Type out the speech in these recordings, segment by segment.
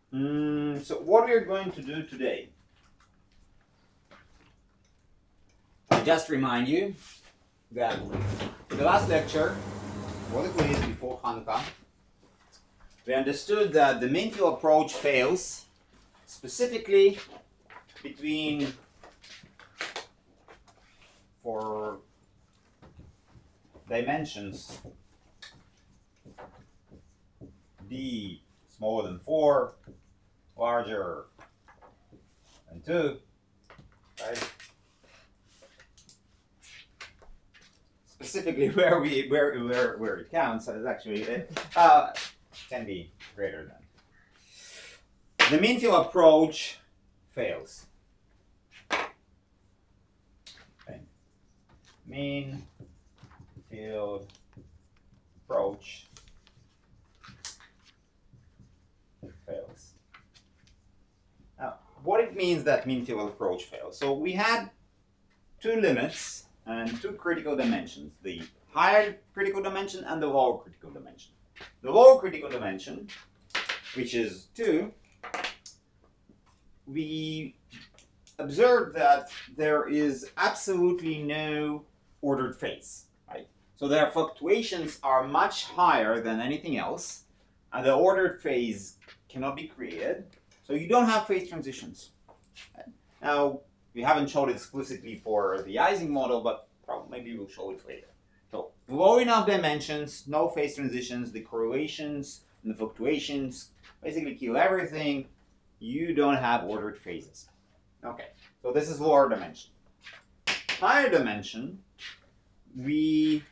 So what we are going to do today, I just remind you that in the last lecture, or the quiz before Hanukkah, we understood that the mean field approach fails specifically between for dimensions d smaller than 4, larger than 2, right? Specifically where it counts is actually can be greater than. The mean field approach fails. Okay. Mean field approach fails. Now, what it means that mean field approach fails. So we had two limits and two critical dimensions, the higher critical dimension and the lower critical dimension. The lower critical dimension, which is 2, we observed that there is absolutely no ordered phase, right? So their fluctuations are much higher than anything else, and the ordered phase cannot be created, so you don't have phase transitions. Now, we haven't showed it explicitly for the Ising model, but probably maybe we'll show it later. So low enough dimensions, no phase transitions, the correlations and the fluctuations basically kill everything. You don't have ordered phases. Okay, so this is lower dimension. Higher dimension, we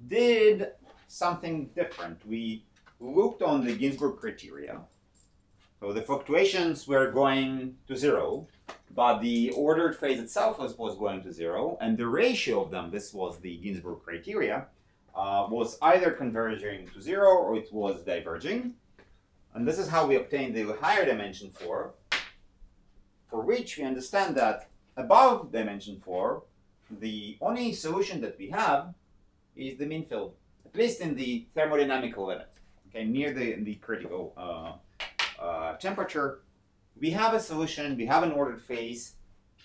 did something different. We looked on the Ginzburg criteria. So the fluctuations were going to 0, but the ordered phase itself was going to 0, and the ratio of them, this was the Ginzburg criteria, was either converging to 0 or it was diverging. And this is how we obtained the higher dimension 4, for which we understand that above dimension 4, the only solution that we have is the mean field, at least in the thermodynamical limit, okay, near the critical temperature. We have a solution, we have an ordered phase,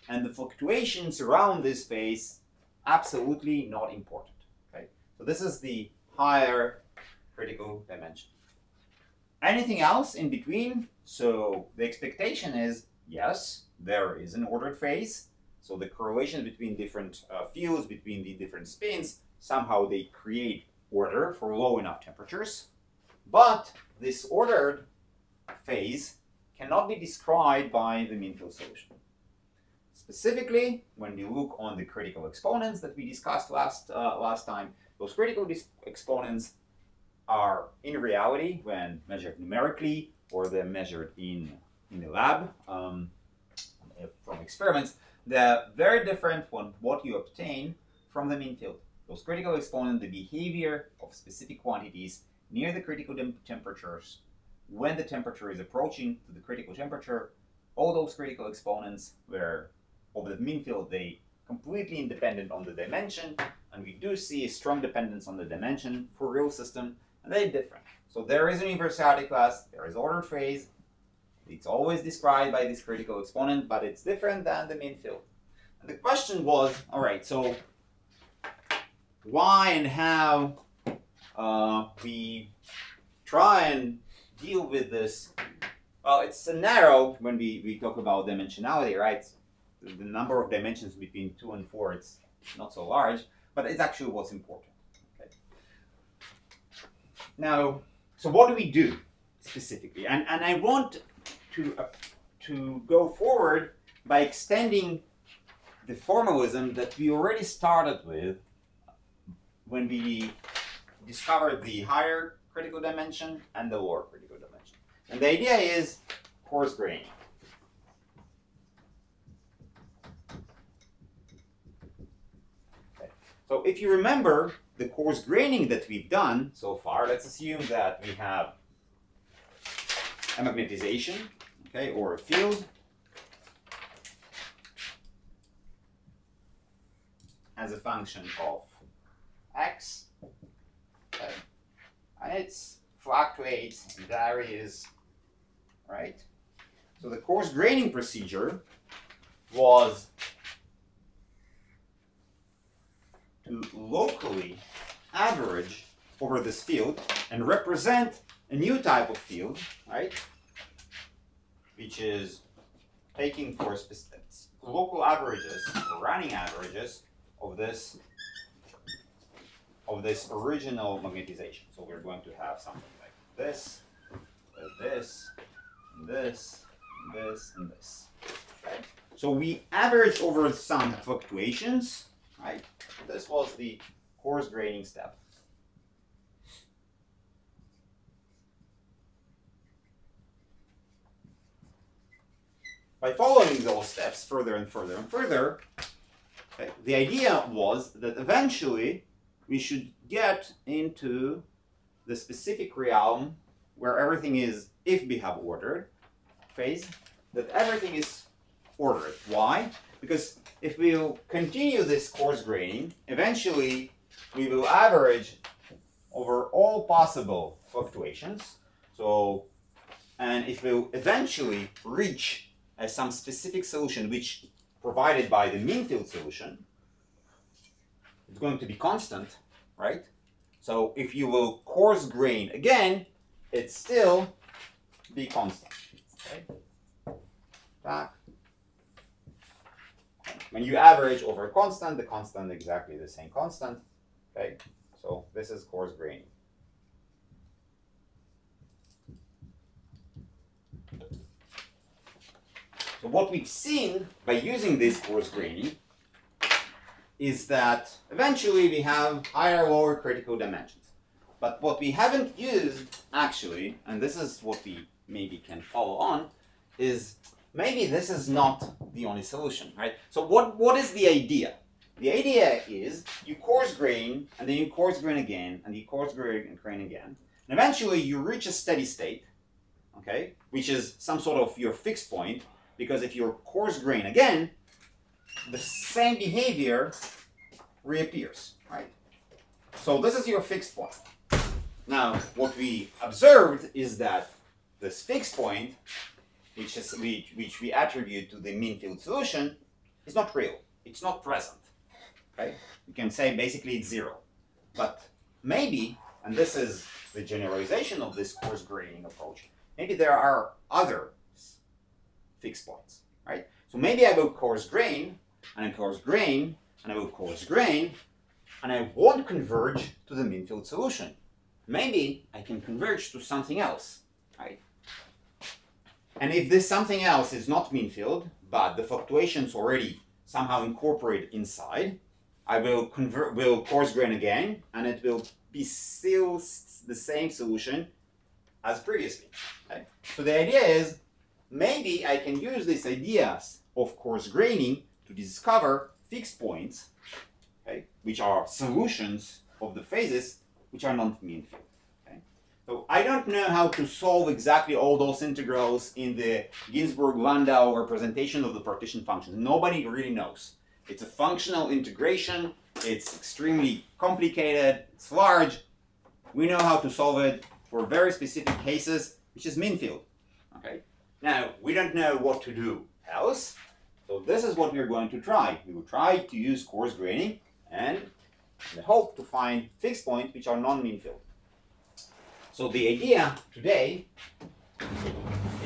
and the fluctuations around this phase absolutely not important. Okay, so this is the higher critical dimension. Anything else in between? So the expectation is, yes, there is an ordered phase. So the correlation between different fields, between the different spins, somehow they create order for low enough temperatures. But this ordered phase cannot be described by the mean field solution. Specifically, when we look on the critical exponents that we discussed last time, those critical exponents are in reality, when measured numerically or they're measured in the lab from experiments, they're very different from what you obtain from the mean field. Those critical exponents, the behavior of specific quantities near the critical temperatures, when the temperature is approaching to the critical temperature, all those critical exponents were over the mean field, they completely independent on the dimension, and we do see a strong dependence on the dimension for real system, and they're different. So there is an universality class, there is ordered phase, it's always described by this critical exponent, but it's different than the mean field. And the question was, all right, so why and how we try and deal with this? Well, it's narrow when we talk about dimensionality, right? The number of dimensions between 2 and 4, it's not so large, but it's actually what's important. Okay. Now, so what do we do specifically? And I want to go forward by extending the formalism that we already started with when we discovered the higher critical dimension and the lower critical dimension. And the idea is coarse graining. Okay. So if you remember the coarse graining that we've done so far, let's assume that we have a magnetization, okay, or a field as a function of x, okay, and it fluctuates and varies right? So the coarse graining procedure was to locally average over this field and represent a new type of field, right? Which is taking for local averages, or running averages of this original magnetization. So we're going to have something like this, this, and this, and this, and this. Okay? So we average over some fluctuations, right? This was the coarse graining step. By following those steps further and further and further, okay, the idea was that eventually we should get into the specific realm where everything is, if we have ordered phase, that everything is ordered. Why? Because if we will continue this coarse graining, eventually we will average over all possible fluctuations. So, and if we'll eventually reach some specific solution which provided by the mean field solution, it's going to be constant, right? So if you will coarse grain again, it still be constant. Okay? Back. When you average over a constant, the constant exactly the same constant. Okay, so this is coarse graining. So what we've seen by using this coarse graining is that eventually we have higher lower critical dimensions. But what we haven't used actually, and this is what we maybe can follow on, is maybe this is not the only solution, right? So what is the idea? The idea is you coarse grain, and then you coarse grain again, and you coarse grain again. And eventually you reach a steady state, okay, which is some sort of your fixed point, because if you coarse grain again, the same behavior reappears, right? So this is your fixed point. Now, what we observed is that this fixed point, which we attribute to the mean field solution, is not real. It's not present. Okay? You can say basically it's zero. But maybe, and this is the generalization of this coarse graining approach, maybe there are other fixed points, right? So maybe I will coarse grain, and I coarse grain, and I will coarse grain, and I won't converge to the mean field solution. Maybe I can converge to something else, right? And if this something else is not mean field, but the fluctuations already somehow incorporated inside, I will coarse grain again, and it will be still the same solution as previously. Okay? So the idea is, maybe I can use these ideas of coarse graining to discover fixed points, okay, which are solutions of the phases which are not mean field. Okay? So I don't know how to solve exactly all those integrals in the Ginzburg-Landau representation of the partition function. Nobody really knows. It's a functional integration. It's extremely complicated. It's large. We know how to solve it for very specific cases, which is mean field. Okay? Now, we don't know what to do else, so this is what we're going to try. We will try to use coarse graining and hope to find fixed points which are non-mean field. So the idea today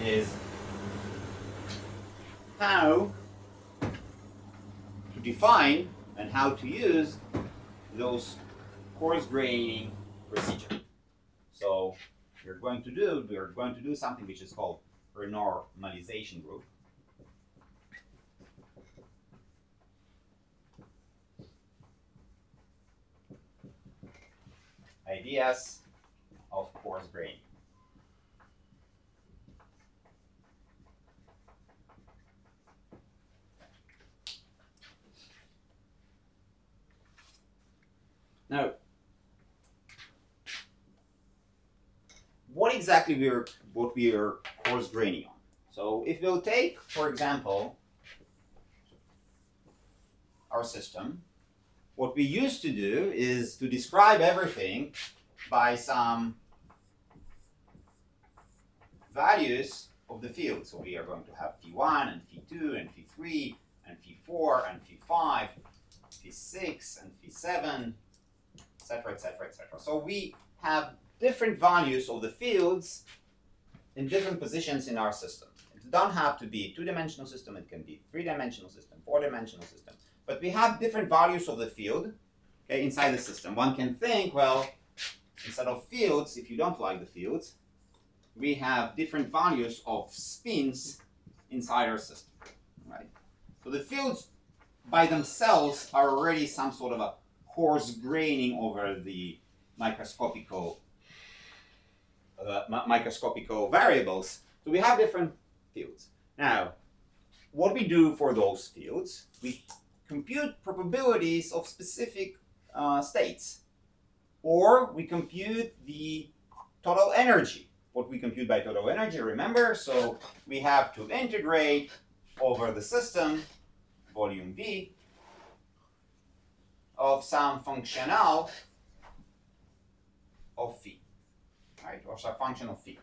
is how to define and how to use those coarse graining procedure. So we're going to do something which is called renormalization group. Ideas of coarse graining. Now, what exactly we are coarse graining on? So if we'll take, for example, our system, what we used to do is to describe everything by some values of the field. So we are going to have phi1 and phi2 and phi3 and phi4 and phi5, phi6 and phi7, etc., etc., etc. So we have different values of the fields in different positions in our system. It doesn't have to be a two-dimensional system. It can be a three-dimensional system, four-dimensional system. But we have different values of the field, okay, inside the system. One can think, well, instead of fields, if you don't like the fields, we have different values of spins inside our system, right? So the fields by themselves are already some sort of a coarse graining over the microscopical variables. So we have different fields. Now, what we do for those fields, we compute probabilities of specific states, or we compute the total energy. What we compute by total energy, remember, so we have to integrate over the system, volume V, of some functional of phi, right, or some function of phi,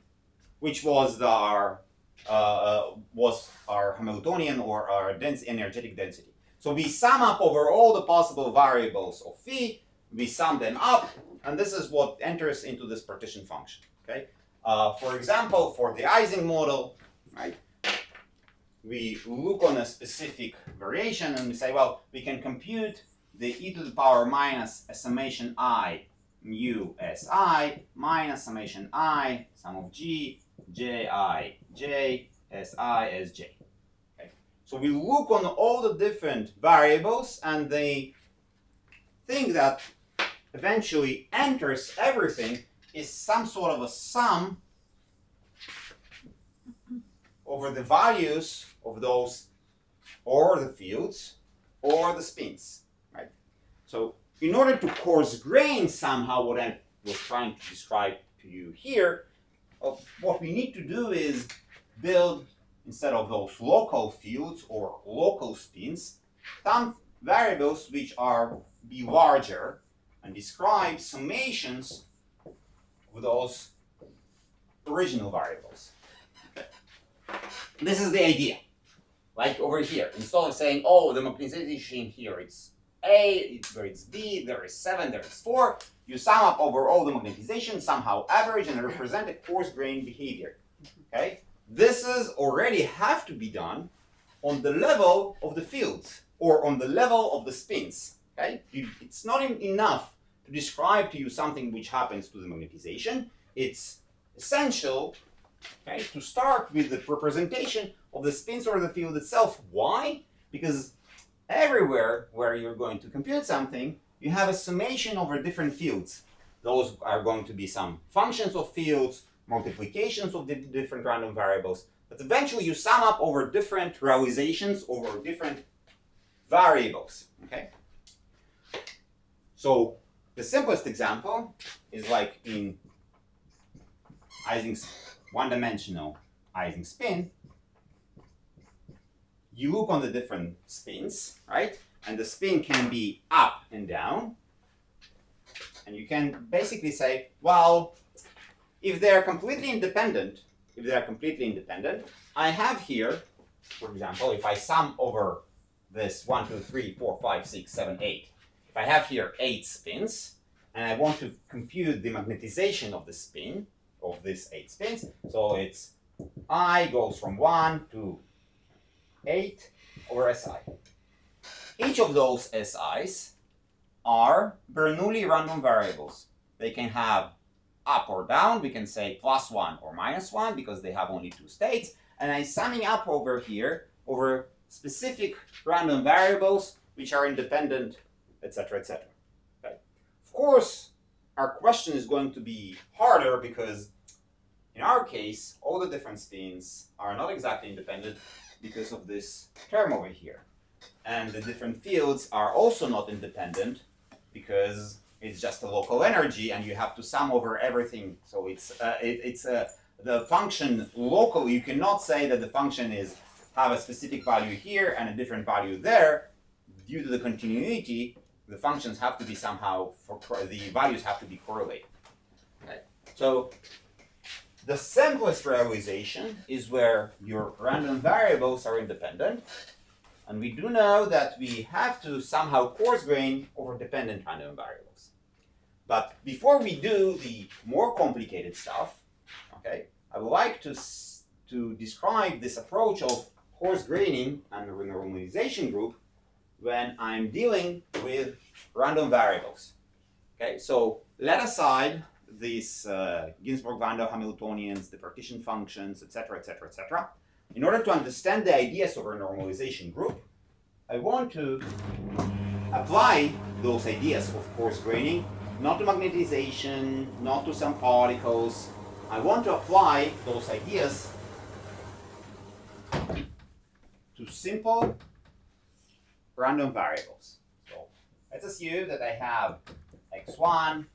which was our Hamiltonian or our energetic density. So we sum up over all the possible variables of phi, we sum them up, and this is what enters into this partition function. Okay. For example, for the Ising model, right, we look on a specific variation and we say, well, we can compute the e to the power minus a summation I mu si minus summation I sum of g j I j si as j. Okay. So we look on all the different variables, and the thing that eventually enters everything is some sort of a sum over the values of those, or the fields, or the spins, right? So in order to coarse grain somehow what I was trying to describe to you here, what we need to do is build, instead of those local fields or local spins, some variables which are be larger and describe summations with those original variables. This is the idea. Like over here, instead of saying, oh, the magnetization here, it's A, where it's B, there is 7, there is 4, you sum up over all the magnetization, somehow average, and represent a coarse-grained behavior. Okay? This is already have to be done on the level of the fields, or on the level of the spins. Okay? It's not enough to describe to you something which happens to the magnetization. It's essential, okay, to start with the representation of the spins or the field itself. Why? Because everywhere where you're going to compute something, you have a summation over different fields. Those are going to be some functions of fields, multiplications of the different random variables, but eventually you sum up over different realizations over different variables. Okay? So the simplest example is like in Ising's one-dimensional Ising spin. You look on the different spins, right? And the spin can be up and down. And you can basically say, well, if they're completely independent, I have here, for example, if I sum over this 1, 2, 3, 4, 5, 6, 7, 8, if I have here 8 spins, and I want to compute the magnetization of the spin, of these 8 spins, so it's I goes from 1 to 8 over Si. Each of those Si's are Bernoulli random variables. They can have up or down. We can say +1 or -1 because they have only 2 states. And I'm summing up over here over specific random variables which are independent, etc., etc. Okay. Of course, our question is going to be harder because in our case, all the different spins are not exactly independent because of this term over here. And the different fields are also not independent because it's just a local energy and you have to sum over everything. So it's the function local. You cannot say that the function is have a specific value here and a different value there. Due to the continuity, the functions have to be somehow, the values have to be correlated. Okay? So The simplest realization is where your random variables are independent. And we do know that we have to somehow coarse grain over dependent random variables. But before we do the more complicated stuff, okay, I would like to describe this approach of coarse graining and renormalization group when I'm dealing with random variables. Okay, so let aside these Ginzburg-Van der Hamiltonians, the partition functions, etc., etc., etc. In order to understand the ideas of a normalization group, I want to apply those ideas of coarse graining, not to magnetization, not to some particles. I want to apply those ideas to simple random variables. So let's assume that I have x1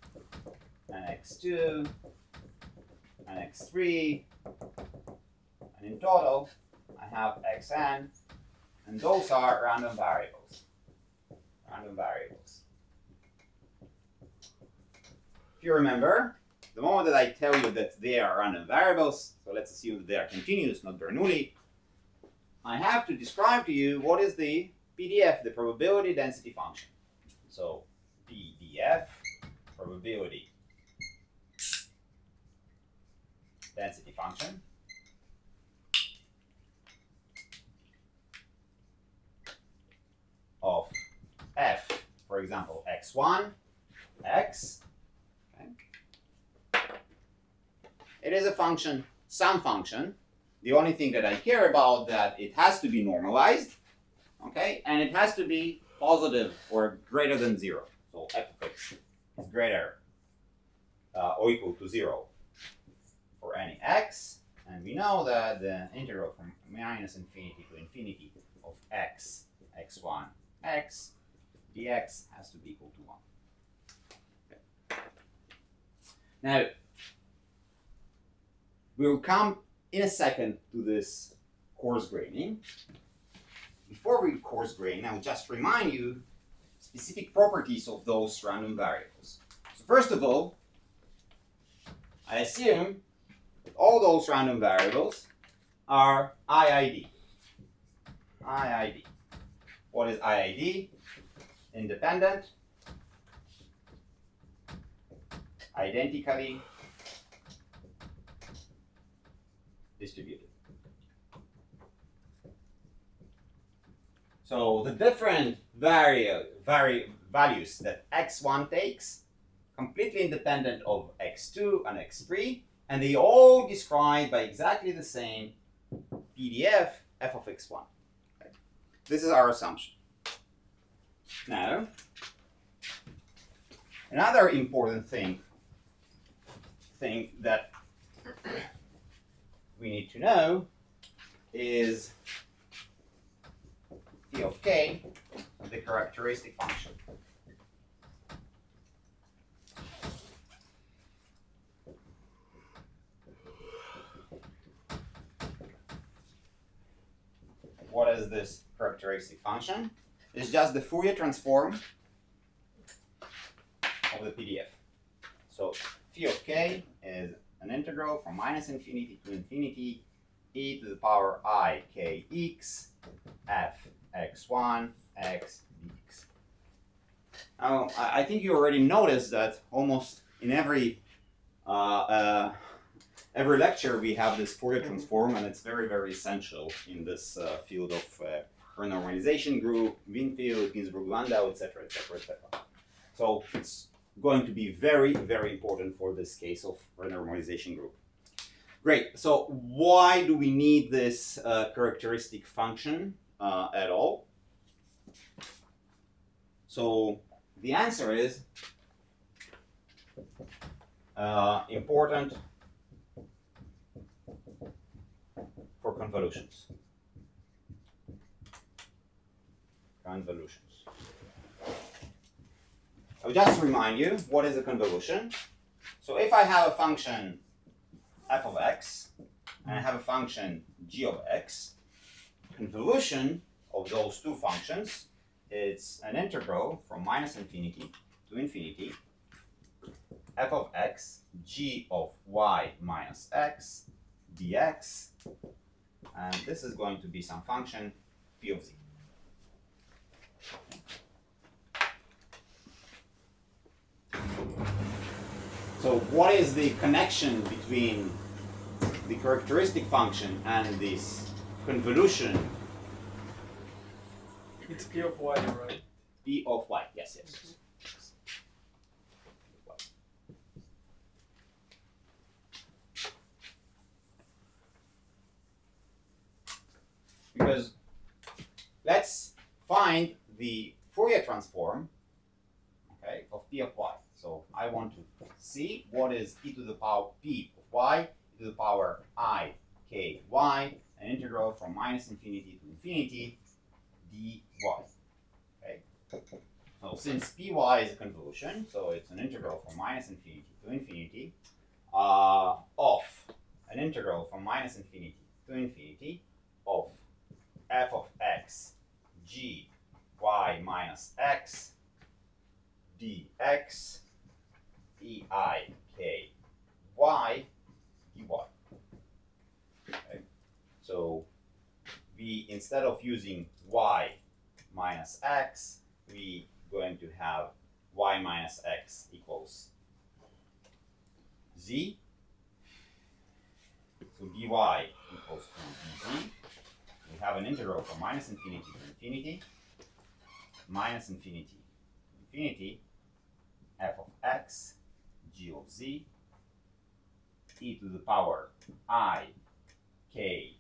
and x2 and x3, and in total I have xn, and those are random variables. Random variables. If you remember, the moment that I tell you that they are random variables, so let's assume that they are continuous, not Bernoulli, I have to describe to you what is the PDF, the probability density function. So PDF, probability density function, of f, for example, x1, x. Okay. It is a function, some function. The only thing that I care about that it has to be normalized, okay, and it has to be positive or greater than 0. So f of x is greater or equal to 0 for any x, and we know that the integral from minus infinity to infinity of x, x1, x, dx has to be equal to 1. Okay. Now, we'll come in a second to this coarse graining. Before we coarse grain, I will just remind you specific properties of those random variables. So first of all, I assume that all those random variables are IID. IID. What is IID? Independent, identically distributed. So the different values that x1 takes, completely independent of x2 and x3, and they all described by exactly the same PDF f of x1. Okay. This is our assumption. Now, another important thing that we need to know is P of k, the characteristic function. What is this characteristic function? It's just the Fourier transform of the PDF. So phi of k is an integral from minus infinity to infinity e to the power I k x f x1 x dx. Now, I think you already noticed that almost in every lecture we have this Fourier transform, and it's very, very essential in this field of renormalization group, Wien field, Ginzburg-Landau, etc., etc., etc. So it's going to be very, very important for this case of renormalization group. Great. So why do we need this characteristic function at all? So the answer is important for convolutions. Convolutions. I'll just remind you what is a convolution. So if I have a function f of x and I have a function g of x, convolution of those two functions, it's an integral from minus infinity to infinity f of x g of y minus x dx, and this is going to be some function p of z. So what is the connection between the characteristic function and this convolution? It's p of y, right? P of y, yes, yes. Because let's find the Fourier transform, okay, of p of y. So I want to see what is e to the power p of y, e to the power I k y, an integral from minus infinity to infinity dy. Okay. So since py is a convolution, so it's an integral from minus infinity to infinity of an integral from minus infinity to infinity of f of x g y minus x dx e I k y dy. Okay. So we, instead of using y minus x, we going to have y minus x equals z. So dy equals to dz. We have an integral from minus infinity to infinity, minus infinity to infinity, f of x, g of z, e to the power I k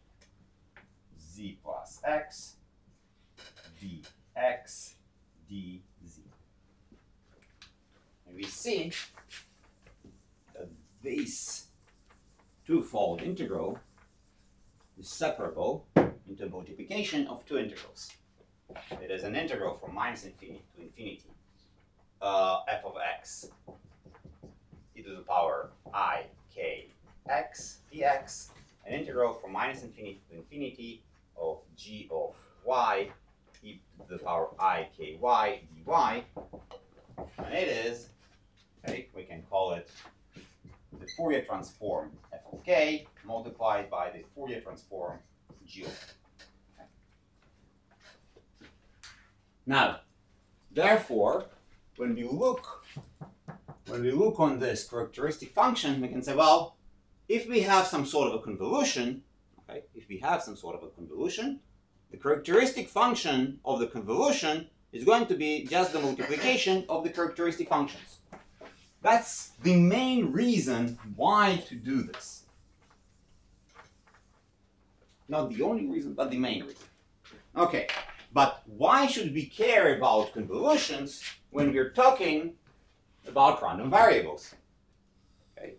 z plus x, dx dz. And we see that this twofold integral is separable into multiplication of two integrals. It is an integral from minus infinity to infinity, f of x, e to the power I k x dx, an integral from minus infinity to infinity of g of y, e to the power I k y dy, and it is, okay, we can call it the Fourier transform f of k multiplied by the Fourier transform g of k. Now, therefore, when we look on this characteristic function, we can say, well, if we have some sort of a convolution, okay, the characteristic function of the convolution is going to be just the multiplication of the characteristic functions. That's the main reason why to do this. Not the only reason, but the main reason. Okay. But why should we care about convolutions when we're talking about random variables? Okay.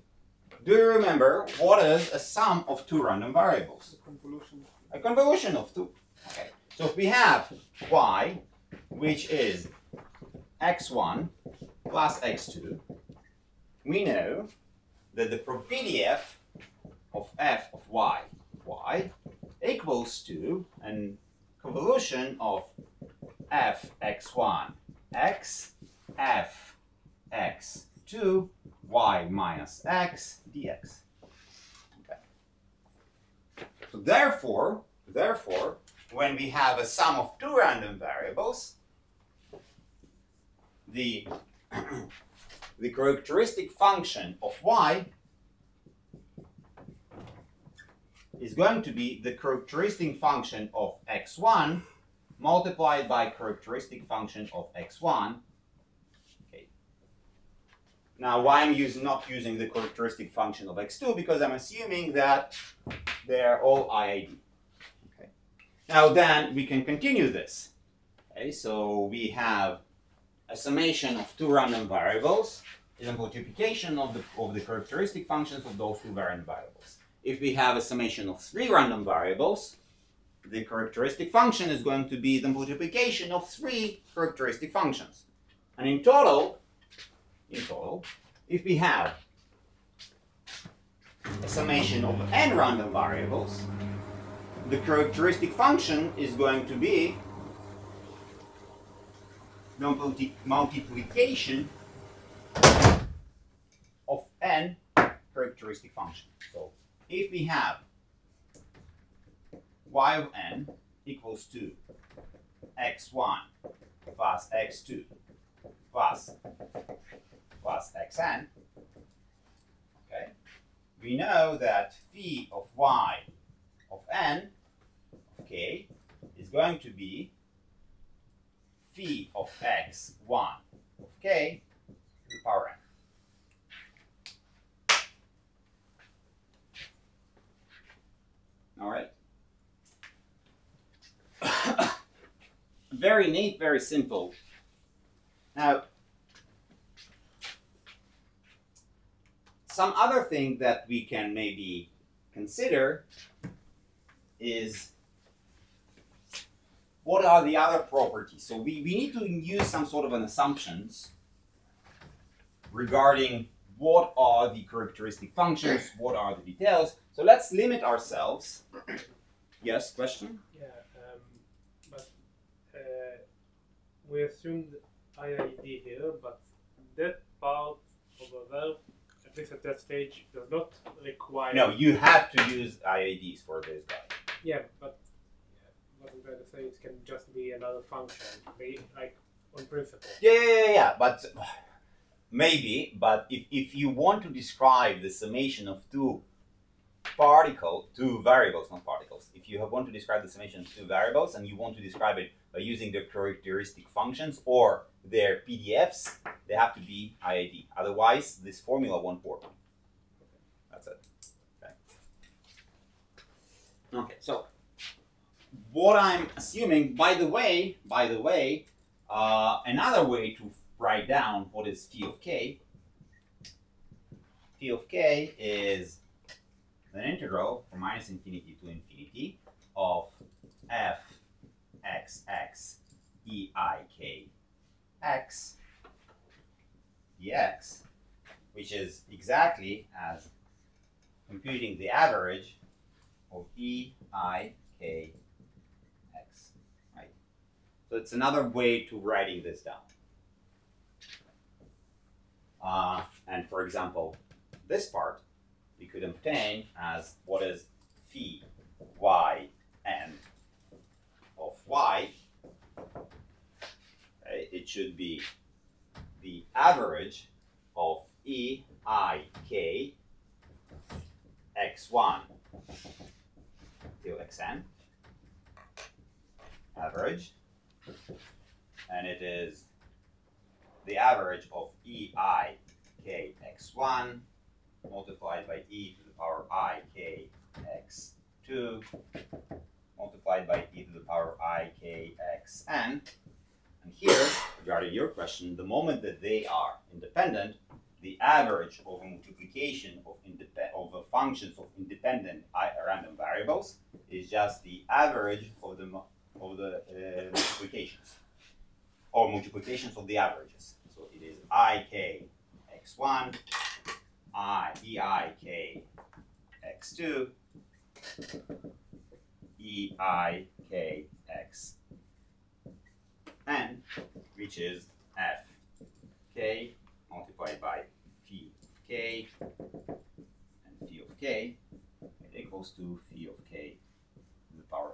Do you remember what is a sum of two random variables? A convolution of two. Okay. So if we have y, which is x1 plus x2, we know that the PDF of f of y equals to an convolution of f x1 x f x2 y minus x dx. Okay. So therefore, when we have a sum of two random variables, the characteristic function of y is going to be the characteristic function of x1 multiplied by characteristic function of x1. Okay. Now, why I'm not using the characteristic function of x2? Because I'm assuming that they're all IID. Okay. Now, then we can continue this. Okay, so we have a summation of two random variables is a multiplication of the characteristic functions of those two random variables. If we have a summation of three random variables, the characteristic function is going to be the multiplication of three characteristic functions. And in total, if we have a summation of n random variables, the characteristic function is going to be the multiplication of n characteristic function. So if we have y of n equals to x1 plus x2 plus xn, okay, we know that phi of y of n of k is going to be phi of x1 of k to the power n. All right. Very neat, very simple. Now, some other thing that we can maybe consider is what are the other properties? So we need to use some sort of an assumptions regarding what are the characteristic functions, what are the details. So let's limit ourselves. Yes, question? Yeah, but we assumed IID here, but that part of a verb, at least at that stage, does not require. No, you have to use IIDs for this guy. Yeah, but what I'm trying to say, it can just be another function, like on principle. Yeah. But maybe. But if you want to describe the summation of two variables, not particles. If you want to describe the summation of two variables and you want to describe it by using their characteristic functions or their PDFs, they have to be IID. Otherwise, this formula won't work. That's it. Okay. So what I'm assuming, by the way, another way to write down what is phi of k. Phi of k is an integral from minus infinity to infinity of f xx eik x dx, which is exactly as computing the average of eik x, right? So it's another way to writing this down. And for example, this part we could obtain as what is phi y n of y. Okay, it should be the average of e I k x1 till xn, average, and it is the average of e I k x1 multiplied by e to the power I k x2 multiplied by e to the power I k x n. And here, regarding your question, the moment that they are independent, the average of a multiplication of the functions of independent random variables is just the average of the multiplications, or multiplications of the averages. So it is I k x1 eik x2 eik x n, which is f k multiplied by phi of k and phi of k, it equals to phi of k to the power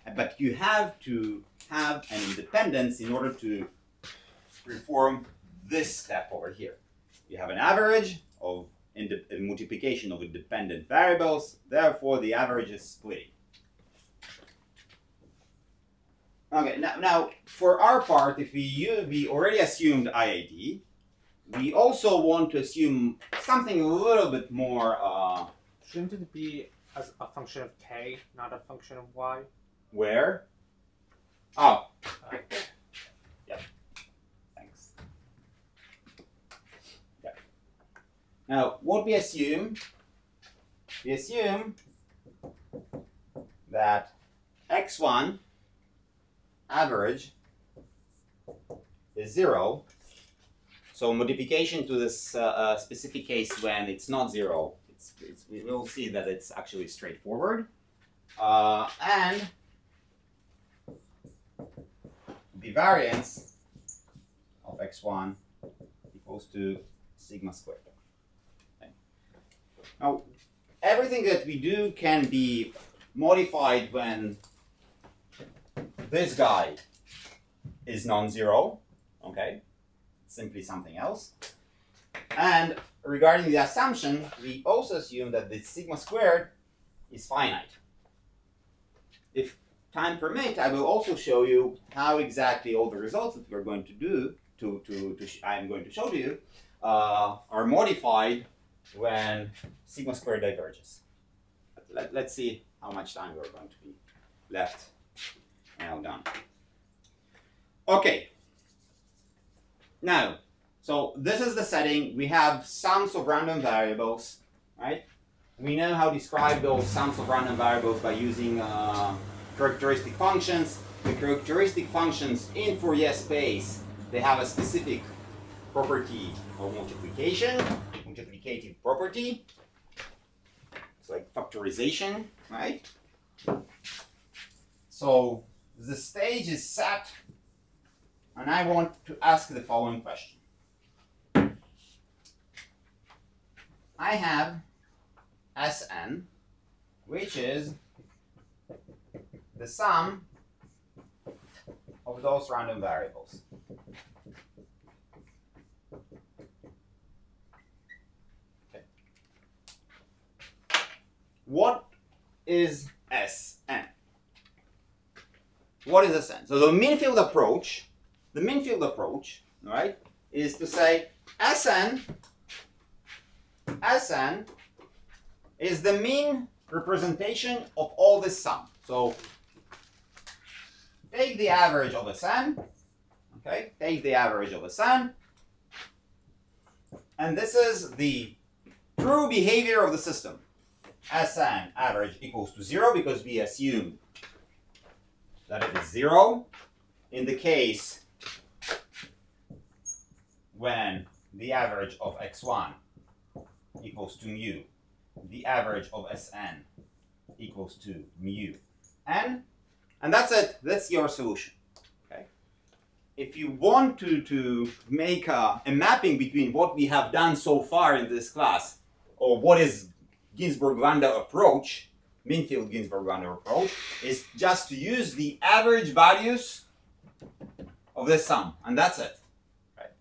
n. But you have to have an independence in order to perform this step over here. You have an average of multiplication of independent variables, therefore the average is splitting. Okay, now for our part, if we already assumed IID, we also want to assume something a little bit more. Shouldn't it be as a function of k, not a function of y? Where? Oh. Yep. Thanks. Yep. Now, what we assume that x1 average is 0. So modification to this specific case when it's not 0, we will see that it's actually straightforward. And the variance of x1 equals to sigma squared. Okay. Now, everything that we do can be modified when this guy is non-zero, okay? Simply something else. And regarding the assumption, we also assume that the sigma squared is finite. If time permits, I will also show you how exactly all the results that we're going to do, I'm going to show to you, are modified when sigma squared diverges. Let's see how much time we're going to be left now done. Okay. Now, so this is the setting. We have sums of random variables, right? We know how to describe those sums of random variables by using characteristic functions. The characteristic functions in Fourier space, they have a specific property of multiplication, multiplicative property. It's like factorization, right? So the stage is set, and I want to ask the following question. I have Sn, which is the sum of those random variables. Okay. What is Sn? What is Sn? So the mean field approach, right, is to say Sn is the mean representation of all this sum. So take the average of Sn, okay? Take the average of Sn, and this is the true behavior of the system. Sn average equals to 0 because we assume that it is 0 in the case when the average of x1 equals to mu, the average of Sn equals to mu n, and that's it. That's your solution. Okay. If you want to make a mapping between what we have done so far in this class, or what is Ginzburg-Landau approach, Minfield Ginzburg-Landau approach, is just to use the average values of this sum, and that's it. Right.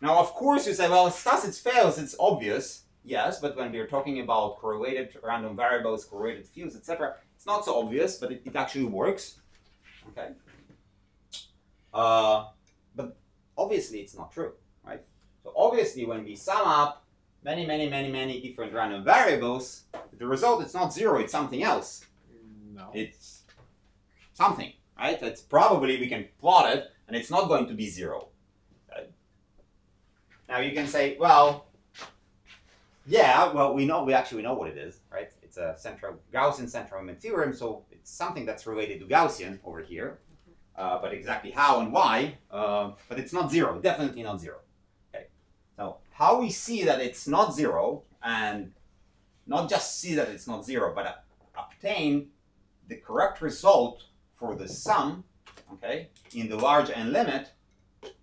Now, of course, you say, well, Stas, it fails. It's obvious. Yes, but when we're talking about correlated random variables, correlated fields, etc., it's not so obvious, but it actually works. Okay. But obviously, it's not true, right? So obviously, when we sum up many different random variables, the result is not 0, it's something else. No. It's something, right? It's probably, we can plot it, and it's not going to be 0. Okay? Now you can say, well, yeah, well, we actually know what it is, right? It's a Gaussian central limit theorem, so it's something that's related to Gaussian over here. But exactly how and why, but it's not 0, definitely not 0. Okay. So how we see that it's not 0, and not just see that it's not 0, but obtain the correct result for the sum, okay, in the large n limit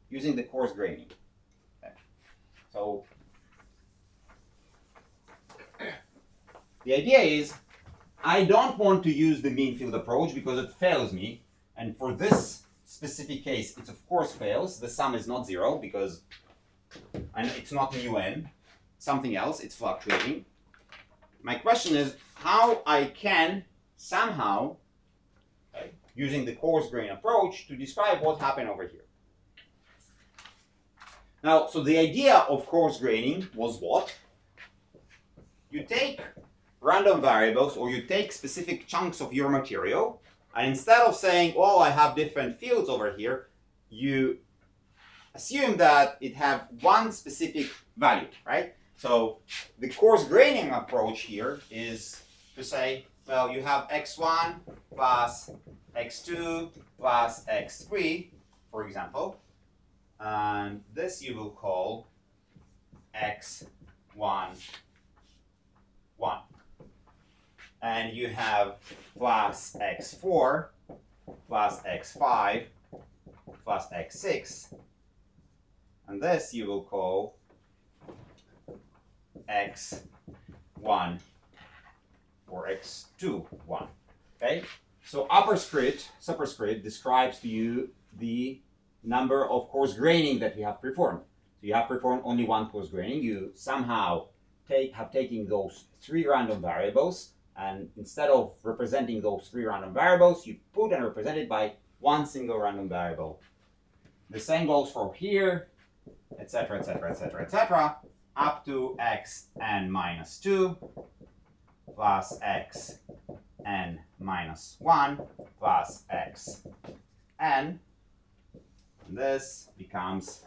using the coarse graining. Okay. So the idea is, I don't want to use the mean field approach because it fails me. And for this specific case, it of course fails. The sum is not 0 because it's not mu n, something else, it's fluctuating. My question is how I can somehow, okay, using the coarse grain approach, to describe what happened over here. Now, so the idea of coarse graining was what? You take random variables, or you take specific chunks of your material, and instead of saying, oh, I have different fields over here, you assume that it have one specific value, right? So the coarse graining approach here is to say, well, you have x1 plus x2 plus x3, for example, and this you will call x1, 1. And you have plus x4 plus x5 plus x6, and this you will call x1 or x2, 1. Okay? So superscript describes to you the number of coarse graining that you have performed. So you have performed only one coarse graining. You somehow have taken those 3 random variables, and instead of representing those 3 random variables, you put and represent it by one single random variable. The same goes for here, etc., etc., etc., etc., up to xn minus 2 plus xn minus 1 plus xn. And this becomes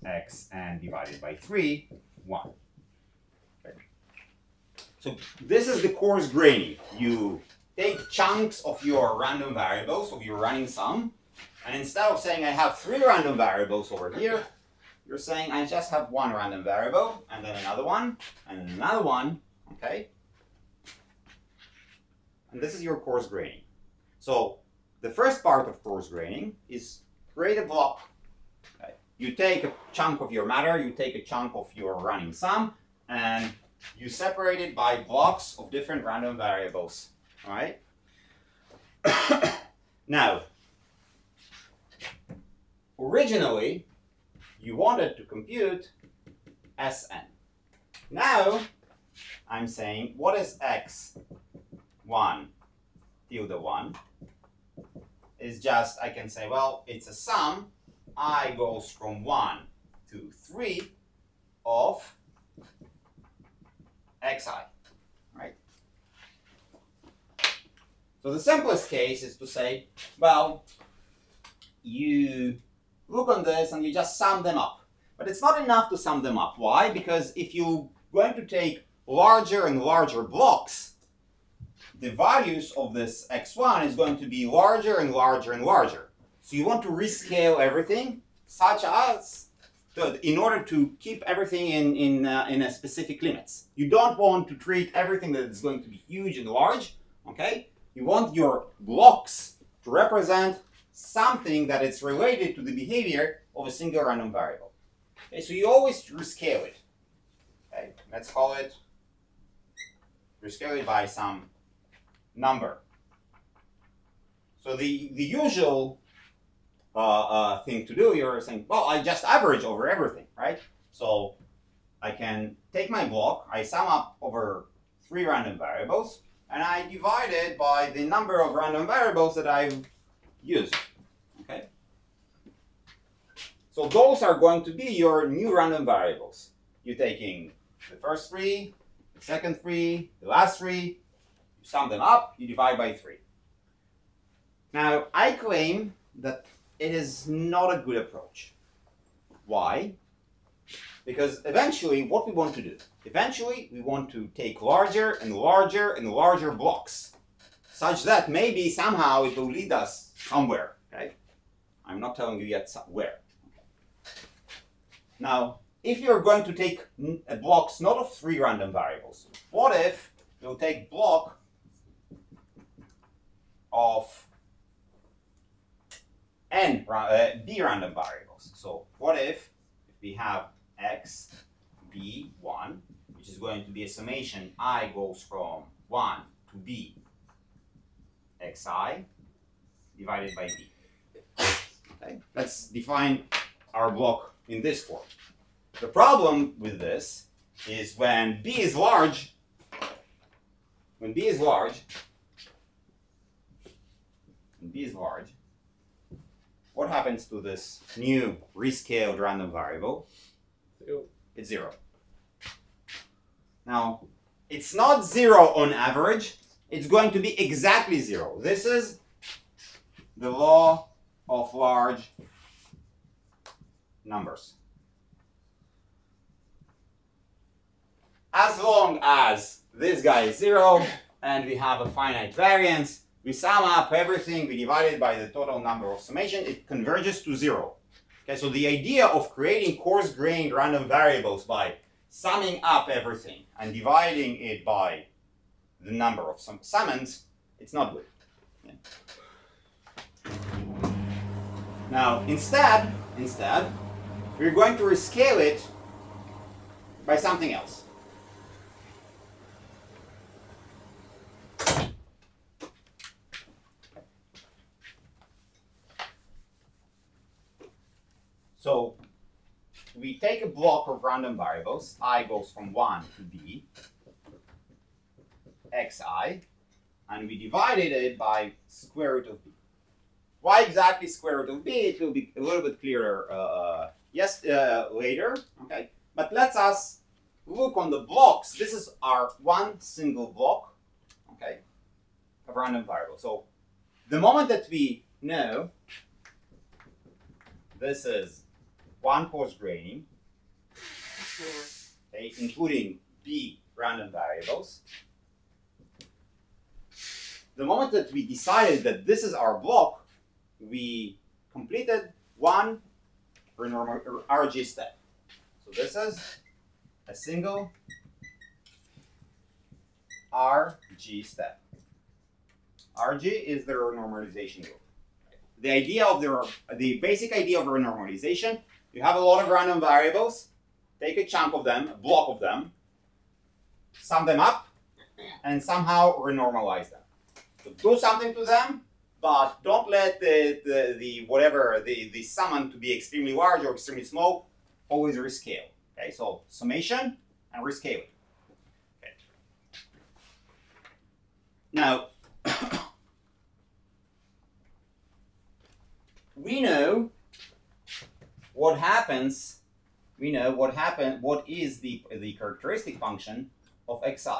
xn divided by 3, 1. Okay. So this is the coarse graining. You take chunks of your random variables, of your running sum, and instead of saying I have 3 random variables over here, you're saying I just have 1 random variable, and then another one, and then another one, okay? And this is your coarse graining. So the first part of coarse graining is create a block. Okay? You take a chunk of your matter, you take a chunk of your running sum, and you separate it by blocks of different random variables. All right? Now, originally, you wanted to compute Sn. Now, I'm saying, what is x1 tilde 1? Is just, I can say, well, it's a sum. I goes from 1 to 3 of xi, right? So the simplest case is to say, well, you look on this and you just sum them up. But it's not enough to sum them up. Why? Because if you're going to take larger and larger blocks, the values of this x1 is going to be larger and larger and larger. So you want to rescale everything, such as, in order to keep everything in a specific limits. You don't want to treat everything that is going to be huge and large, okay? You want your blocks to represent something that is related to the behavior of a single random variable. Okay, so you always rescale it. Okay, let's call it, rescale it by some number. So the usual thing to do, you're saying, well, I just average over everything, right? So I can take my block, I sum up over 3 random variables, and I divide it by the number of random variables that I've used. Okay? So those are going to be your new random variables. You're taking the first 3, the second 3, the last 3, you sum them up, you divide by 3. Now, I claim that it is not a good approach. Why? Because eventually, what we want to do, eventually we want to take larger and larger and larger blocks, such that maybe somehow it will lead us somewhere. Okay? I'm not telling you yet where. Okay. Now, if you're going to take blocks not of 3 random variables, what if you'll take block of b random variables? So what if we have x, b1, which is going to be a summation I goes from 1 to b xi divided by b. Okay? Let's define our block in this form. The problem with this is when b is large, what happens to this new rescaled random variable? It's 0. Now, it's not 0 on average. It's going to be exactly 0. This is the law of large numbers. As long as this guy is 0 and we have a finite variance, we sum up everything, we divide it by the total number of summation, it converges to 0. Okay, so the idea of creating coarse-grained random variables by summing up everything and dividing it by the number of summands, it's not good. Okay. Now, instead, we're going to rescale it by something else. So we take a block of random variables. I goes from 1 to b, xi, and we divided it by square root of b. Why exactly square root of b? It will be a little bit clearer later. Okay, but let us look on the blocks. This is our one single block, okay, of random variable. So the moment that we know this is one post-graining, okay, including b random variables, the moment that we decided that this is our block, we completed one RG step. So this is a single RG step. RG is the renormalization group. The idea of the basic idea of renormalization: you have a lot of random variables, take a chunk of them, a block of them, sum them up, and somehow renormalize them. So do something to them, but don't let the summand to be extremely large or extremely small. Always rescale. Okay, so summation and rescaling. Okay. Now we know what happens. We know what is the characteristic function of xi.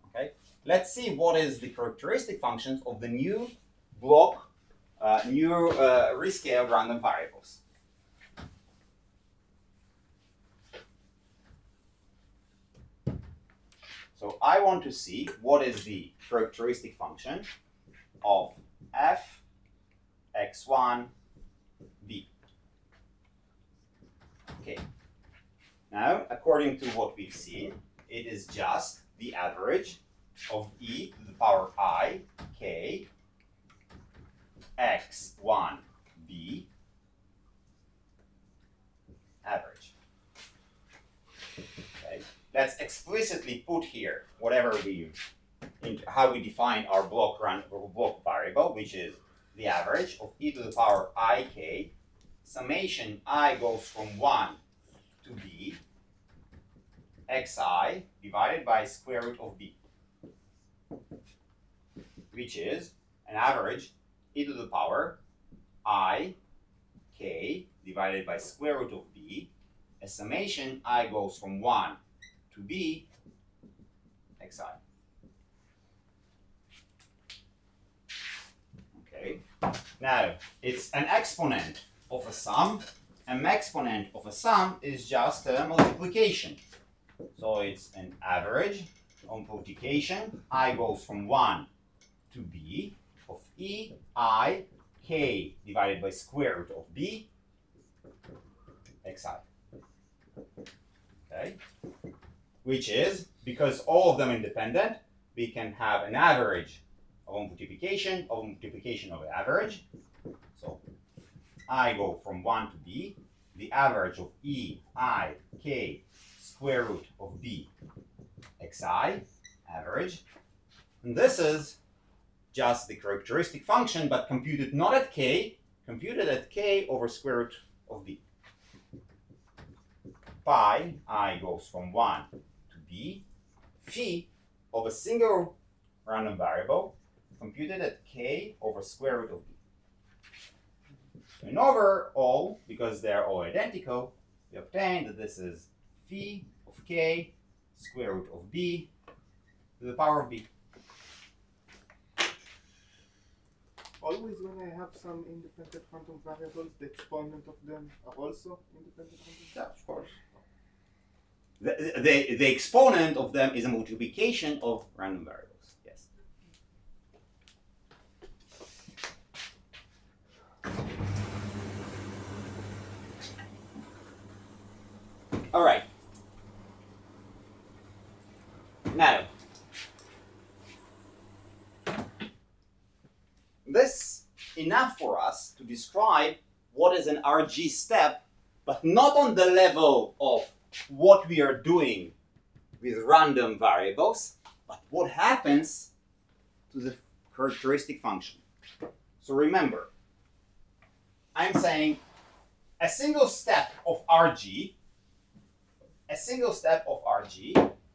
Okay, let's see what is the characteristic functions of the new block, rescaled random variables. So I want to see what is the characteristic function of f x1 b. Okay. Now, according to what we've seen, it is just the average of e to the power I k x1 b average. Okay. Let's explicitly put here whatever how we define our block variable, which is the average of e to the power I k summation I goes from 1 to b xi divided by square root of b, which is an average e to the power I k divided by square root of b, a summation I goes from 1 to b xi. Okay. Now it's an exponent of a sum. An exponent of a sum is just a multiplication. So it's an average on multiplication. I goes from 1 to b of e I k divided by square root of b xi. Okay, which is, because all of them are independent, we can have an average of multiplication of an average. So I go from 1 to b, the average of e I k square root of b xi average, and this is just the characteristic function, but computed not at k, computed at k over square root of b. Pi I goes from 1 to b, phi of a single random variable, computed at k over square root of b. And overall, because they're all identical, we obtain that this is phi of k square root of b to the power of b. Always when I have some independent quantum variables, the exponent of them are also independent quantum variables? Yeah, of course. The exponent of them is a multiplication of random variables. Yes. All right. Now, this enough for us to describe what is an RG step, but not on the level of what we are doing with random variables, but what happens to the characteristic function. So remember, I'm saying a single step of RG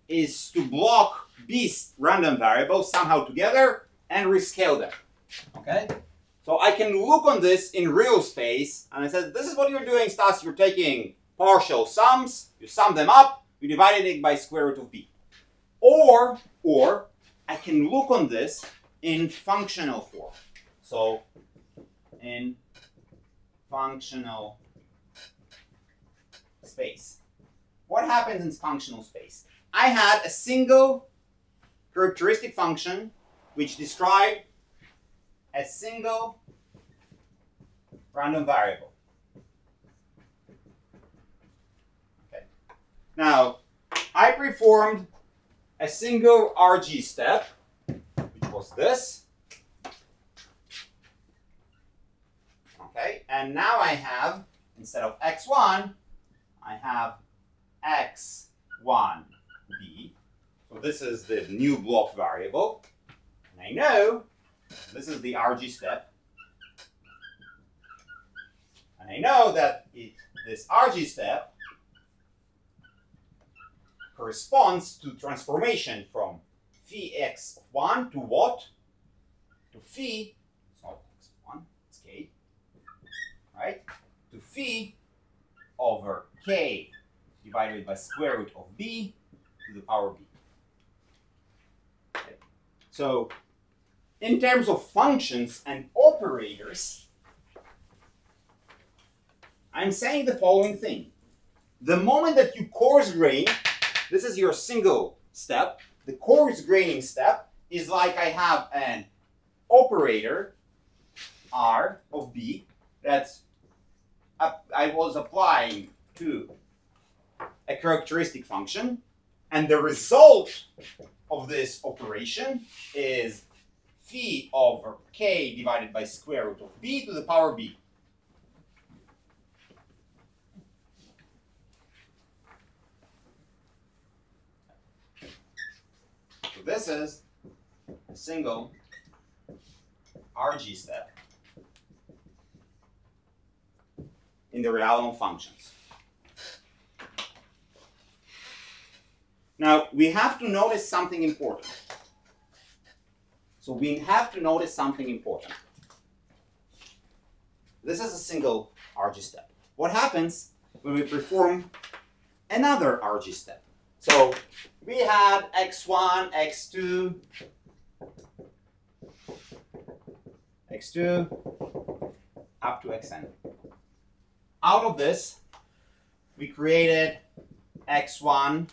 is to block these random variables somehow together and rescale them. Okay? So I can look on this in real space and I said, this is what you're doing, Stas. You're taking partial sums, you sum them up, you divide it by square root of b. Or I can look on this in functional form. So in functional space. What happens in functional space? I had a single characteristic function which described a single random variable. Okay. Now, I performed a single RG step, which was this. Okay, and now I have, instead of x1, I have x1b. So this is the new block variable. And I know this is the RG step. And I know that this RG step corresponds to transformation from phi x1 to what? To phi, it's not x1, it's k, right? To phi over k divided by square root of b to the power b. Okay. So, in terms of functions and operators, I'm saying the following thing. The moment that you coarse grain, this is your single step. The coarse graining step is like I have an operator, R of B, that I was applying to a characteristic function, and the result of this operation is phi over k divided by square root of b to the power b. So this is a single RG step in the realm of functions. Now, we have to notice something important. So we have to notice something important. This is a single RG step. What happens when we perform another RG step? So we had x1, x2, x2, up to xn. Out of this, we created x1,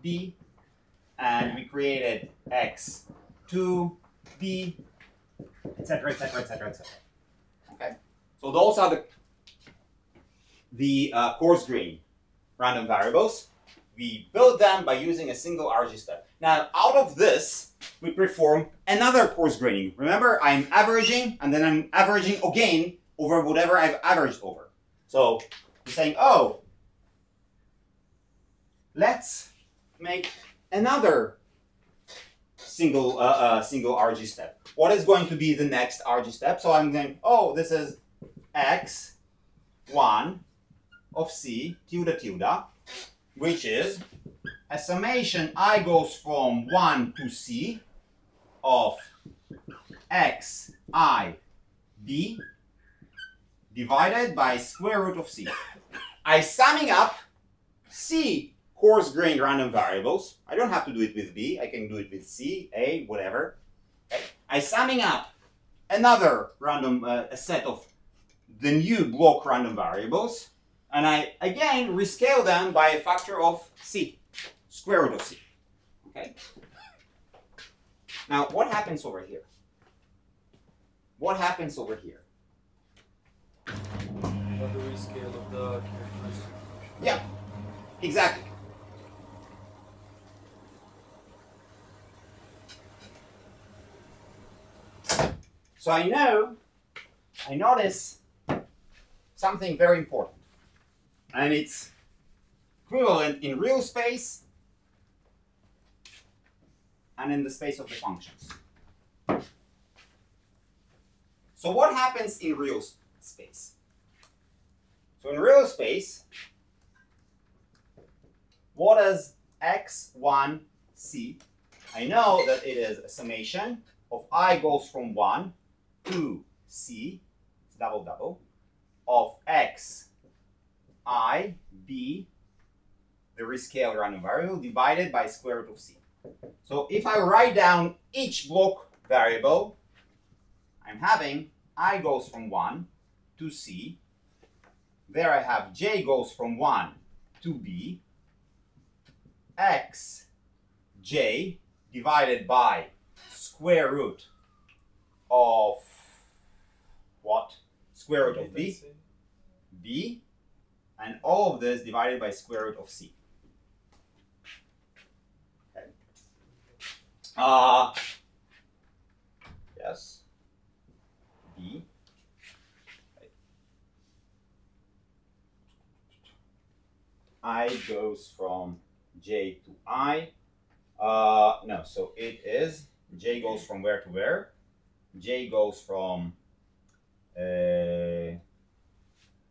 b, and we created x2, b, etc., etc., etc., etc. Okay, so those are the coarse grain random variables. We build them by using a single RG step. Now, out of this, we perform another coarse graining. Remember, I'm averaging, and then I'm averaging again over whatever I've averaged over. So, we're saying, oh, let's make another single RG step. What is going to be the next RG step? So I'm going, oh, this is x1 of c tilde tilde, which is a summation I goes from 1 to c of x I b divided by square root of c. I summing up c coarse grained random variables. I don't have to do it with b. I can do it with c, a, whatever. Okay. I summing up another random a set of the new block random variables, and I again rescale them by a factor of c, square root of c. Okay. Now, what happens over here? What happens over here? What the rescale of the characteristic function? Yeah, exactly. So I notice something very important, and it's equivalent in real space and in the space of the functions. So what happens in real space? So in real space, what does x1 c? I know that it is a summation of I goes from 1 to c, it's double double, of x I b, the rescale random variable, divided by square root of c. So if I write down each block variable, I'm having I goes from 1 to c. There I have j goes from 1 to b, x j divided by square root of what? Square root of b, b, and all of this divided by square root of c. Okay. Yes. B. Okay. I goes from j to I. No, so it is j goes from where to where? J goes from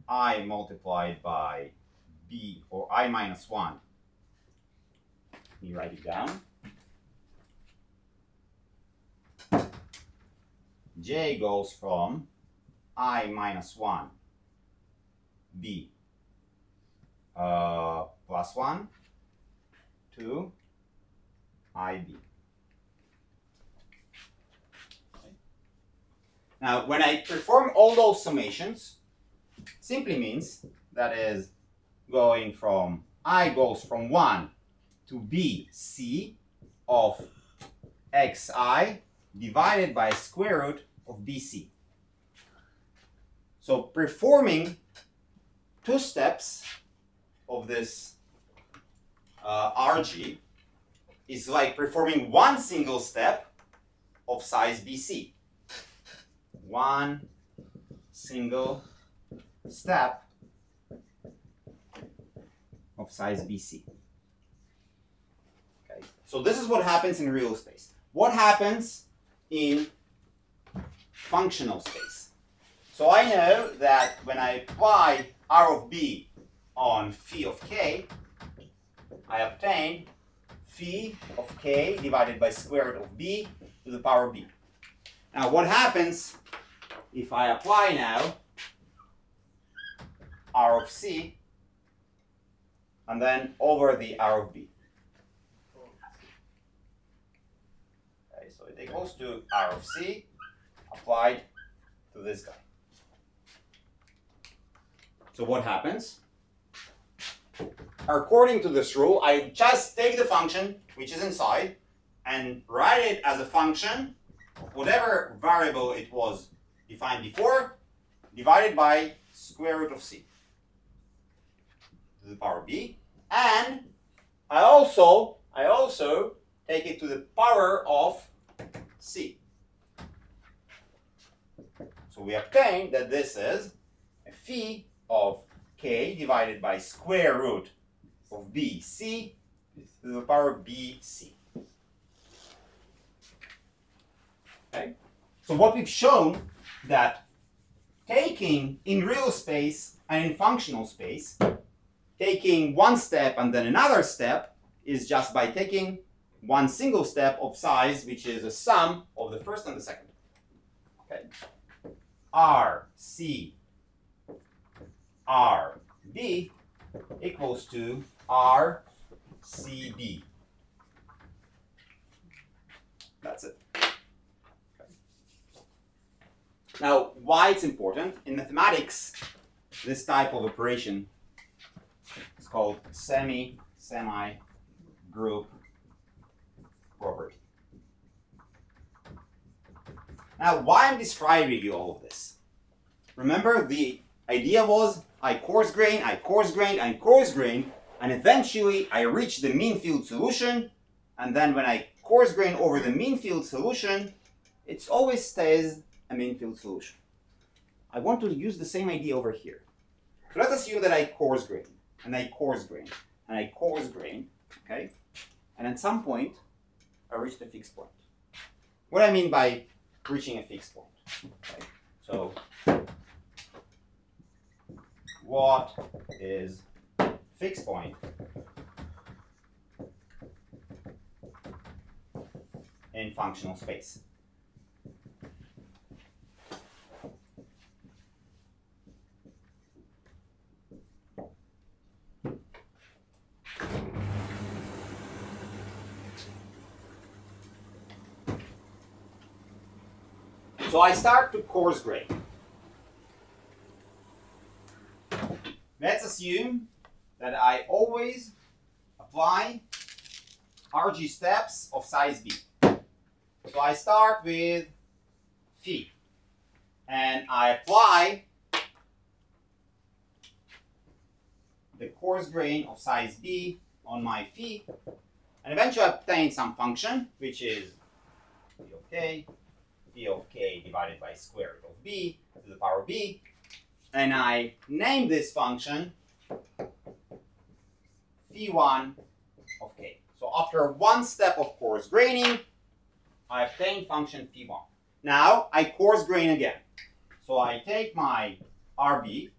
I multiplied by b, or I minus 1. Let me write it down. J goes from I minus 1 b plus 1 to IB. Okay. Now, when I perform all those summations, simply means that is going from I goes from 1 to BC of xi divided by square root of BC. So performing two steps of this RG is like performing one single step of size BC. One single step of size BC. Okay. So this is what happens in real space. What happens in functional space? So I know that when I apply R of B on phi of k, I obtain phi of k divided by square root of b to the power b. Now what happens if I apply now R of c and then over the R of b? Okay, so it equals to R of c applied to this guy. So what happens? According to this rule, I just take the function which is inside and write it as a function of whatever variable it was defined before, divided by square root of c to the power b, and I also take it to the power of c. So we obtain that this is a phi of k divided by square root of bc to the power bc. Okay? So what we've shown that taking in real space and in functional space, taking one step and then another step is just by taking one single step of size, which is a sum of the first and the second. Okay? R, C, R, B equals to R, C, B. That's it. Okay. Now, why it's important? In mathematics, this type of operation is called semi-group property. Now, why I'm describing you all of this? Remember, the idea was I coarse grain, and eventually I reach the mean field solution, and then when I coarse grain over the mean field solution, it always stays a mean field solution. I want to use the same idea over here. So let's assume that I coarse grain, and I coarse grain. and I coarse grain, okay? And at some point, I reach the fixed point. What I mean by reaching a fixed point, okay? So, what is fixed point in functional space? So I start to coarse grain. Let's assume that I always apply RG steps of size B. So I start with phi, and I apply the coarse grain of size B on my phi, and eventually obtain some function, which is phi of k divided by square root of b to the power b, and I name this function phi1 of k. So after one step of coarse graining, I obtain function phi1. Now I coarse grain again. So I take my RB,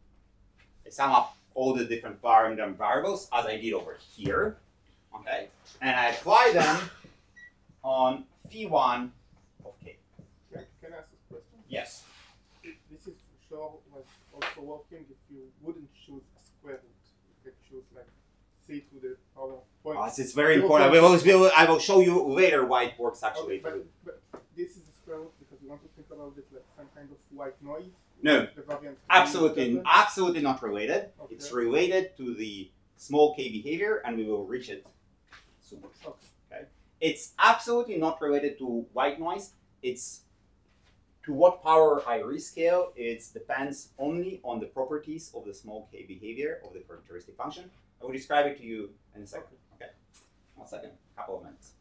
I sum up all the different random variables as I did over here, okay, and I apply them on phi1 of k. Can I ask a question? Yes. This is sure was also working if you wouldn't choose a square root. You could choose like c to the power of point. It's very important. I will show you later why it works actually. Okay, but this is a square root because you want to think about it like some kind of white noise. No, the variance absolutely not related. Okay. It's related to the small k behavior, and we will reach it soon. Okay. It's absolutely not related to white noise. It's to what power I rescale. It depends only on the properties of the small k behavior of the characteristic function. I will describe it to you in a second. Okay. 1 second. Couple of minutes.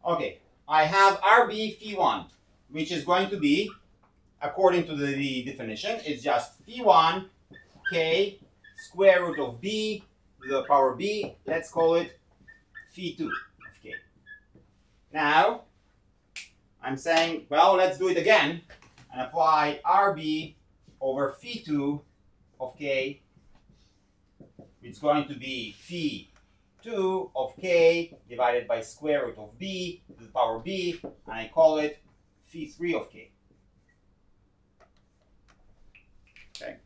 Okay. I have RB phi1, which is going to be, according to the definition, it's just phi1 k square root of b to the power b. Let's call it phi2 of k. Now, I'm saying, well, let's do it again and apply RB over phi2 of k. It's going to be phi2 of k divided by square root of b to the power b, and I call it phi3 of k. Okay.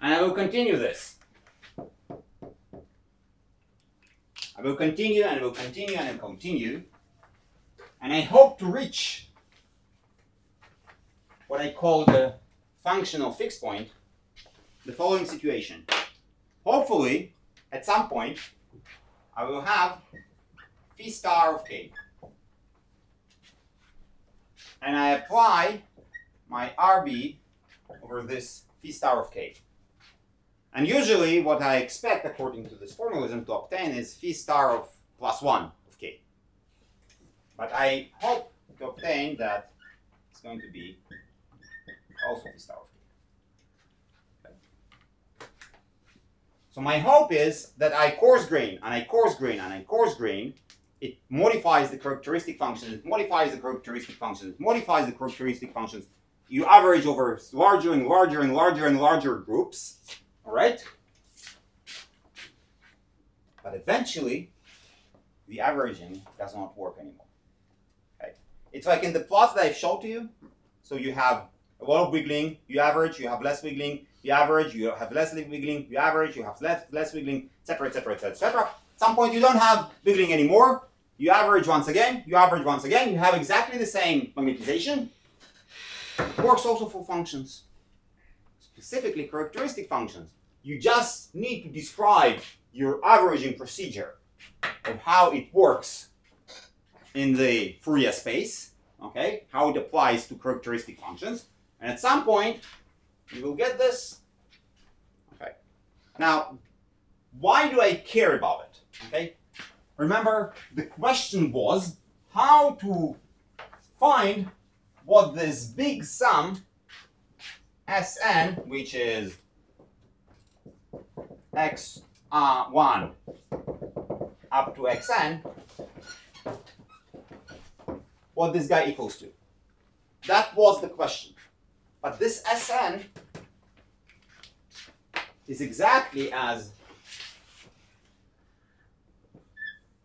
And I will continue this. I will continue and I will continue and I will continue. And I hope to reach what I call the functional fixed point, the following situation. Hopefully, at some point, I will have phi star of k. And I apply my RB over this phi star of k. And usually what I expect according to this formalism to obtain is phi star of +1 of k. But I hope to obtain that it's going to be also phi star of k. Okay. So my hope is that I coarse grain and I coarse grain and I coarse grain. It modifies the characteristic function, it modifies the characteristic function, it modifies the characteristic functions. You average over larger and larger and larger and larger groups, all right? But eventually, the averaging does not work anymore. Okay? It's like in the plots that I've shown to you. So you have a lot of wiggling, you average, you have less wiggling, you average, you have less wiggling, you average, you have less wiggling, etc., etc., etc., etc. At some point, you don't have wiggling anymore. You average once again, you average once again, you have exactly the same magnetization. It works also for functions, specifically characteristic functions. You just need to describe your averaging procedure of how it works in the Fourier space, okay? How it applies to characteristic functions. And at some point, you will get this. Okay. Now, why do I care about it? Okay. Remember, the question was how to find what this big sum Sn, which is x 1 up to xn, what this guy equals to. That was the question. But this Sn is exactly as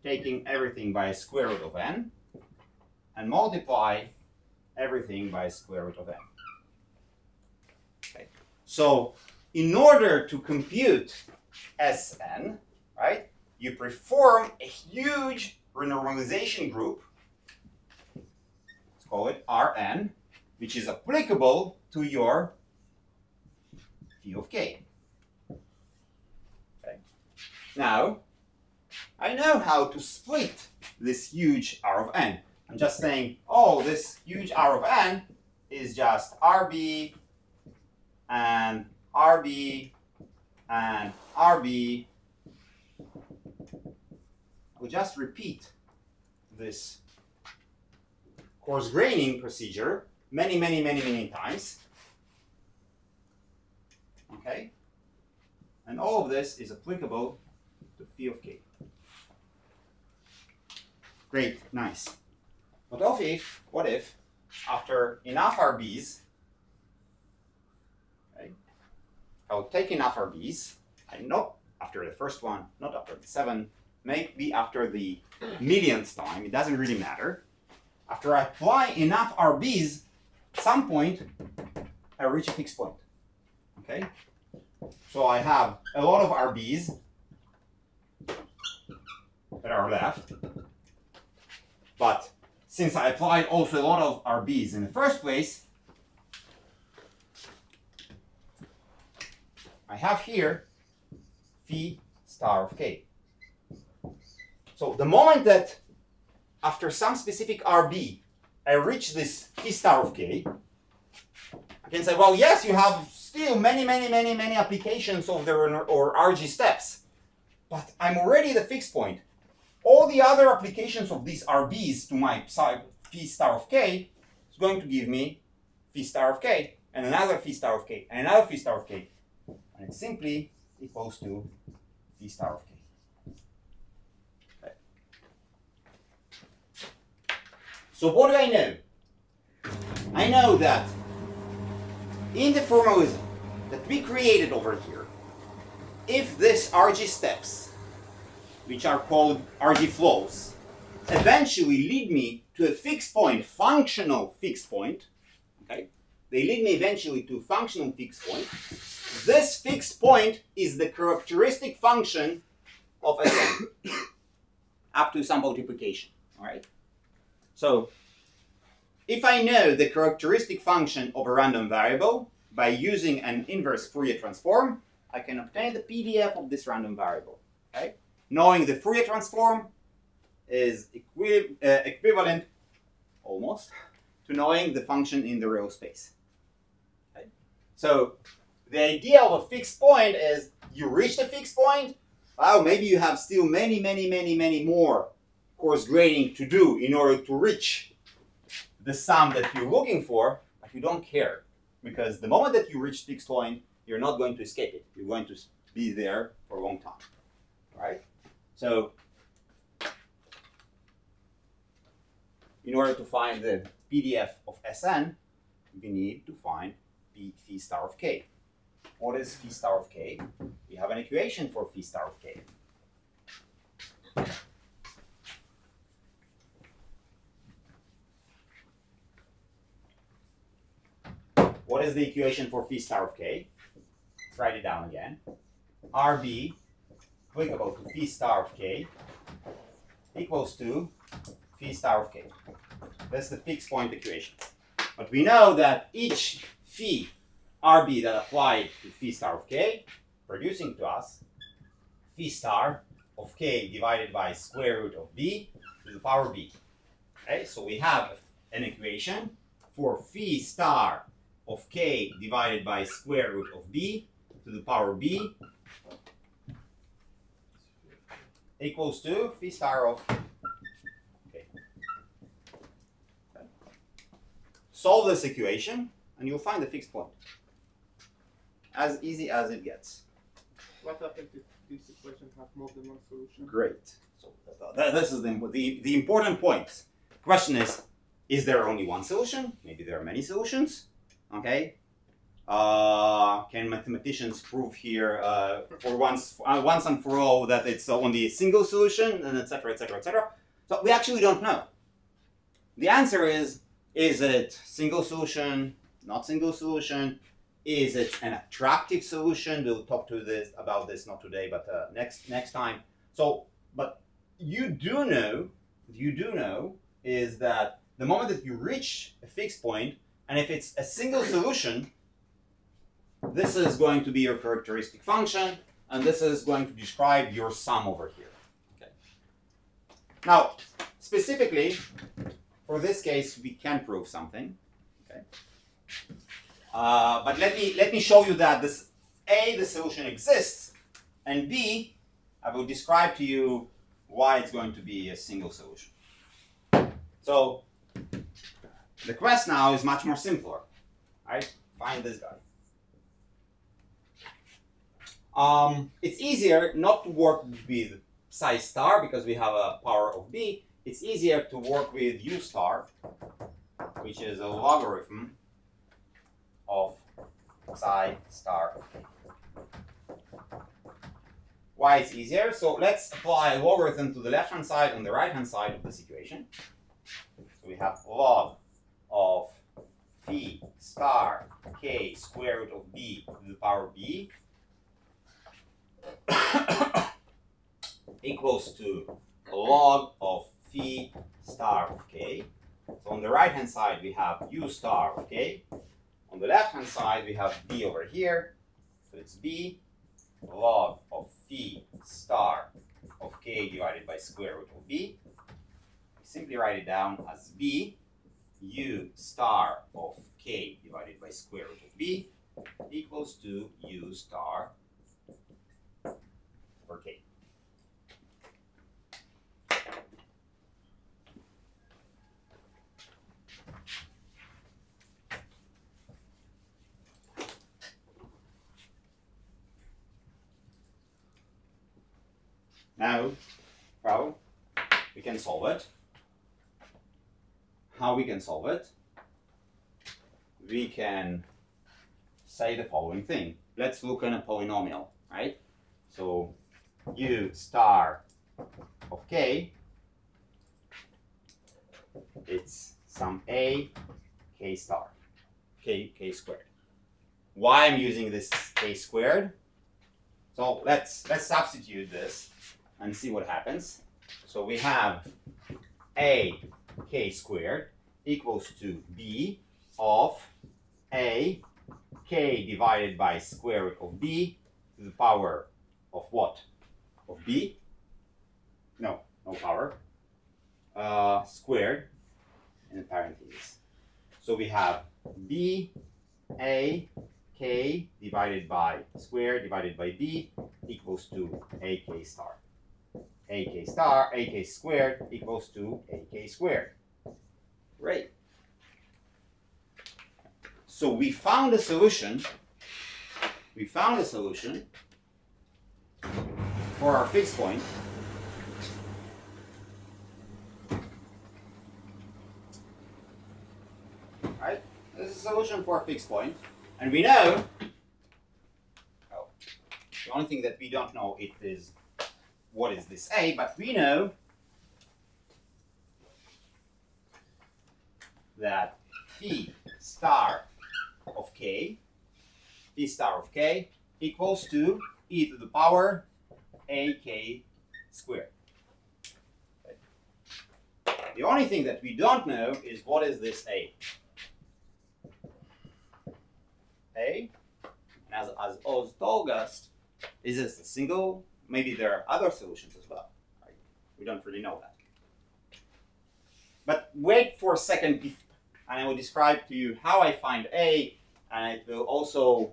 taking everything by square root of n and multiply everything by square root of n. Okay. So in order to compute Sn, right, you perform a huge renormalization group, let's call it Rn, which is applicable to your phi of k. Okay. Now, I know how to split this huge R of n. I'm just saying, oh, this huge R of n is just Rb and Rb and Rb. We'll just repeat this coarse graining procedure many times. Okay? And all of this is applicable to phi of k. Great, nice. But what if after enough RBs, okay, I'll take enough RBs, and not after the first one, not after the 7, maybe after the millionth time, it doesn't really matter. After I apply enough RBs, at some point, I reach a fixed point. Okay? So I have a lot of RBs that are left. But since I applied also a lot of RBs in the first place, I have here phi star of k. So the moment that after some specific RB, I reach this phi star of k, I can say, well, yes, you have still many applications of the or RG steps, but I'm already at the fixed point. All the other applications of these RBs to my phi star of k is going to give me phi star of k, and another phi star of k, and another phi star of k. And it's simply equals to phi star of k. Okay. So what do I know? I know that in the formalism that we created over here, if this RG steps, which are called RG flows, eventually lead me to a fixed point, functional fixed point, okay? They lead me eventually to a functional fixed point. This fixed point is the characteristic function of Sn up to some multiplication, all right? So if I know the characteristic function of a random variable by using an inverse Fourier transform, I can obtain the PDF of this random variable, okay? Knowing the Fourier transform is equivalent, almost, to knowing the function in the real space. Okay? So the idea of a fixed point is you reach the fixed point, well, maybe you have still many more coarse grading to do in order to reach the sum that you're looking for, but you don't care. Because the moment that you reach fixed point, you're not going to escape it. You're going to be there for a long time, right? So in order to find the PDF of Sn, we need to find phi star of k. What is phi star of k? We have an equation for phi star of k. What is the equation for phi star of k? Let's write it down again. Rb applicable to phi star of k equals to phi star of k. That's the fixed point equation. But we know that each phi Rb that applied to phi star of k, producing to us phi star of k divided by square root of b to the power b. Okay, so we have an equation for phi star of k divided by square root of b to the power b equals to phi star of k. Okay. Solve this equation and you'll find the fixed point. As easy as it gets. What happens if this equation have more than one solution? Great. So this is the important point. The question is there only one solution? Maybe there are many solutions. Okay. Can mathematicians prove here for once and for all that it's only a single solution, and etc., etc., etc.? So we actually don't know. The answer is it single solution, not single solution? Is it an attractive solution? We'll talk about this not today, but next time. So, but you do know is that the moment that you reach a fixed point, and if it's a single solution, this is going to be your characteristic function, and this is going to describe your sum over here. Okay. Now, specifically, for this case, we can prove something. Okay. But let me show you that this A, the solution exists, and B, I will describe to you why it's going to be a single solution. So the quest now is much more simpler. Right? Find this guy. It's easier not to work with psi star because we have a power of B. It's easier to work with U star, which is a logarithm of psi star of k. Why it's easier? So let's apply a logarithm to the left-hand side and the right-hand side of this equation. So we have log of phi star k square root of b to the power b equals to log of phi star of k. So on the right-hand side we have u star of k. On the left-hand side we have b over here. So it's b log of phi star of k divided by square root of b. We simply write it down as b u star of k divided by square root of b equals to u star over k. Now, well, we can solve it. How we can solve it? We can say the following thing. Let's look at a polynomial, right? So u star of k, it's some a k star, k squared. Why I'm using this k squared? So let's substitute this and see what happens. So we have a k squared equals to b of a k divided by square root of b to the power of what? Of b? No power. Squared in parentheses. So we have b a k divided by square divided by b equals to a k star. A k squared equals to a k squared. Great. So we found a solution. We found a solution for our fixed point. Right? This is a solution for a fixed point. And we know, oh, the only thing that we don't know it is what is this a, but we know that phi star of k equals to e to the power ak squared. Okay. The only thing that we don't know is what is this a. And as Oz told us, is this a single? Maybe there are other solutions as well. Right? We don't really know that. But wait for a second, and I will describe to you how I find A, and it will also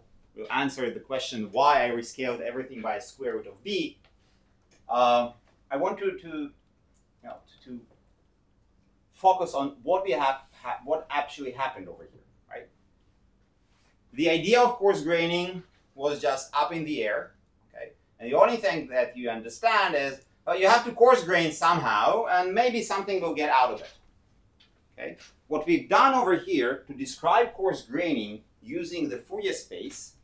answer the question why I rescaled everything by a square root of B. I want you to focus on what we have, what actually happened over here. Right? The idea of coarse graining was just up in the air. And the only thing that you understand is, well, you have to coarse grain somehow, and maybe something will get out of it. Okay? What we've done over here to describe coarse graining using the Fourier space,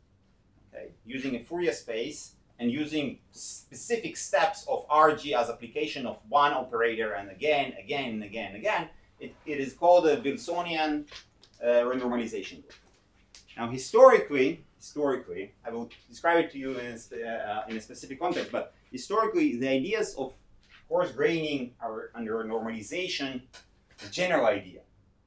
okay, using a Fourier space and using specific steps of RG as application of one operator and again, it is called a Wilsonian renormalization group. Now, historically, I will describe it to you in a specific context, but historically, the ideas of coarse graining are under normalization, the general idea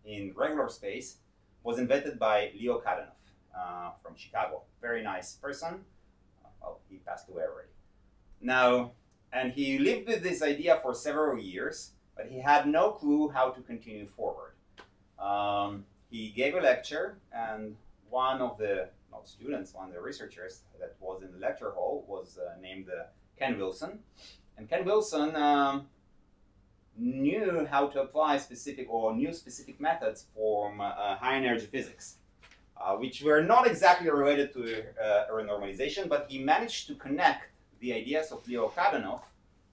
in regular space was invented by Leo Kadanoff from Chicago. Very nice person. Well, he passed away already. Now, and he lived with this idea for several years, but he had no clue how to continue forward. He gave a lecture, and one of the one of the researchers that was in the lecture hall was named Ken Wilson. And Ken Wilson knew how to apply specific methods from high energy physics, which were not exactly related to renormalization, but he managed to connect the ideas of Leo Kadanoff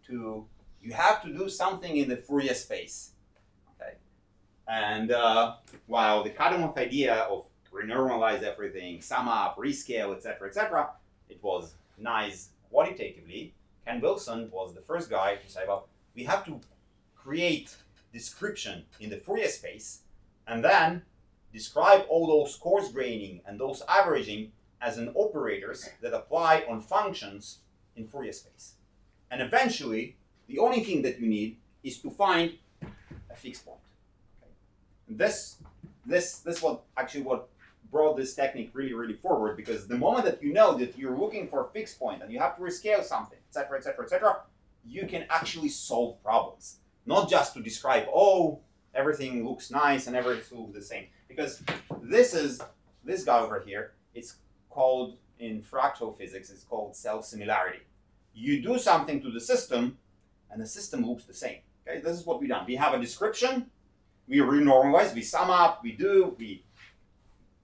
to you have to do something in the Fourier space. Okay? And while the Kadanoff idea of renormalize everything, sum up, rescale, etc., it was nice qualitatively. Ken Wilson was the first guy to say, well, we have to create description in the Fourier space and then describe all those coarse graining and those averaging as an operators that apply on functions in Fourier space. And eventually, the only thing that you need is to find a fixed point. Okay? And this what brought this technique really forward, because the moment that you know that you're looking for a fixed point and you have to rescale something, etc., you can actually solve problems. Not just to describe, oh, everything looks nice and everything looks the same. Because this guy over here, it's called, in fractal physics, it's called self-similarity. You do something to the system, and the system looks the same. Okay, this is what we've done. We have a description, we renormalize, we sum up, we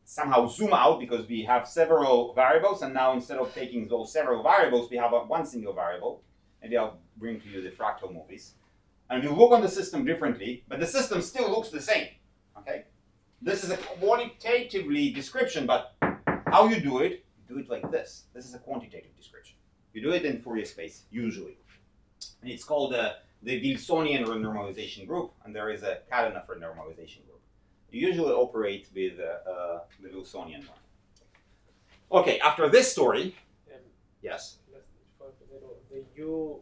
somehow zoom out because we have several variables, and now instead of taking those several variables, we have one single variable. Maybe I'll bring to you the fractal movies. And we look on the system differently, but the system still looks the same. Okay? This is a qualitatively description, but how you do it like this. This is a quantitative description. You do it in Fourier space, usually. And it's called the Wilsonian renormalization group, and there is a Kadanoff renormalization group. You usually operate with the Wilsonian one. Okay, after this story, yes? The U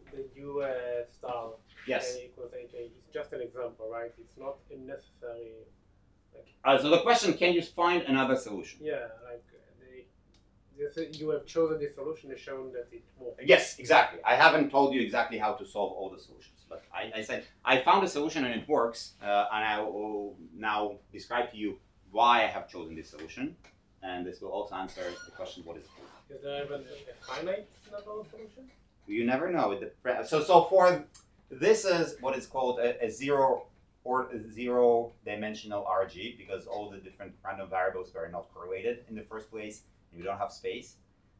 star Yes. equals HA is just an example, right? It's not a necessary. So the question, can you find another solution? Yeah, you have chosen this solution and shown that it works. Yes, exactly. I haven't told you exactly how to solve all the solutions, but I said I found a solution and it works, and I will now describe to you why I have chosen this solution, and this will also answer the question, what is it? Is there even a finite number of solutions? You never know. So for this is what is called a zero dimensional RG, because all the different random variables were not correlated in the first place. You don't have space.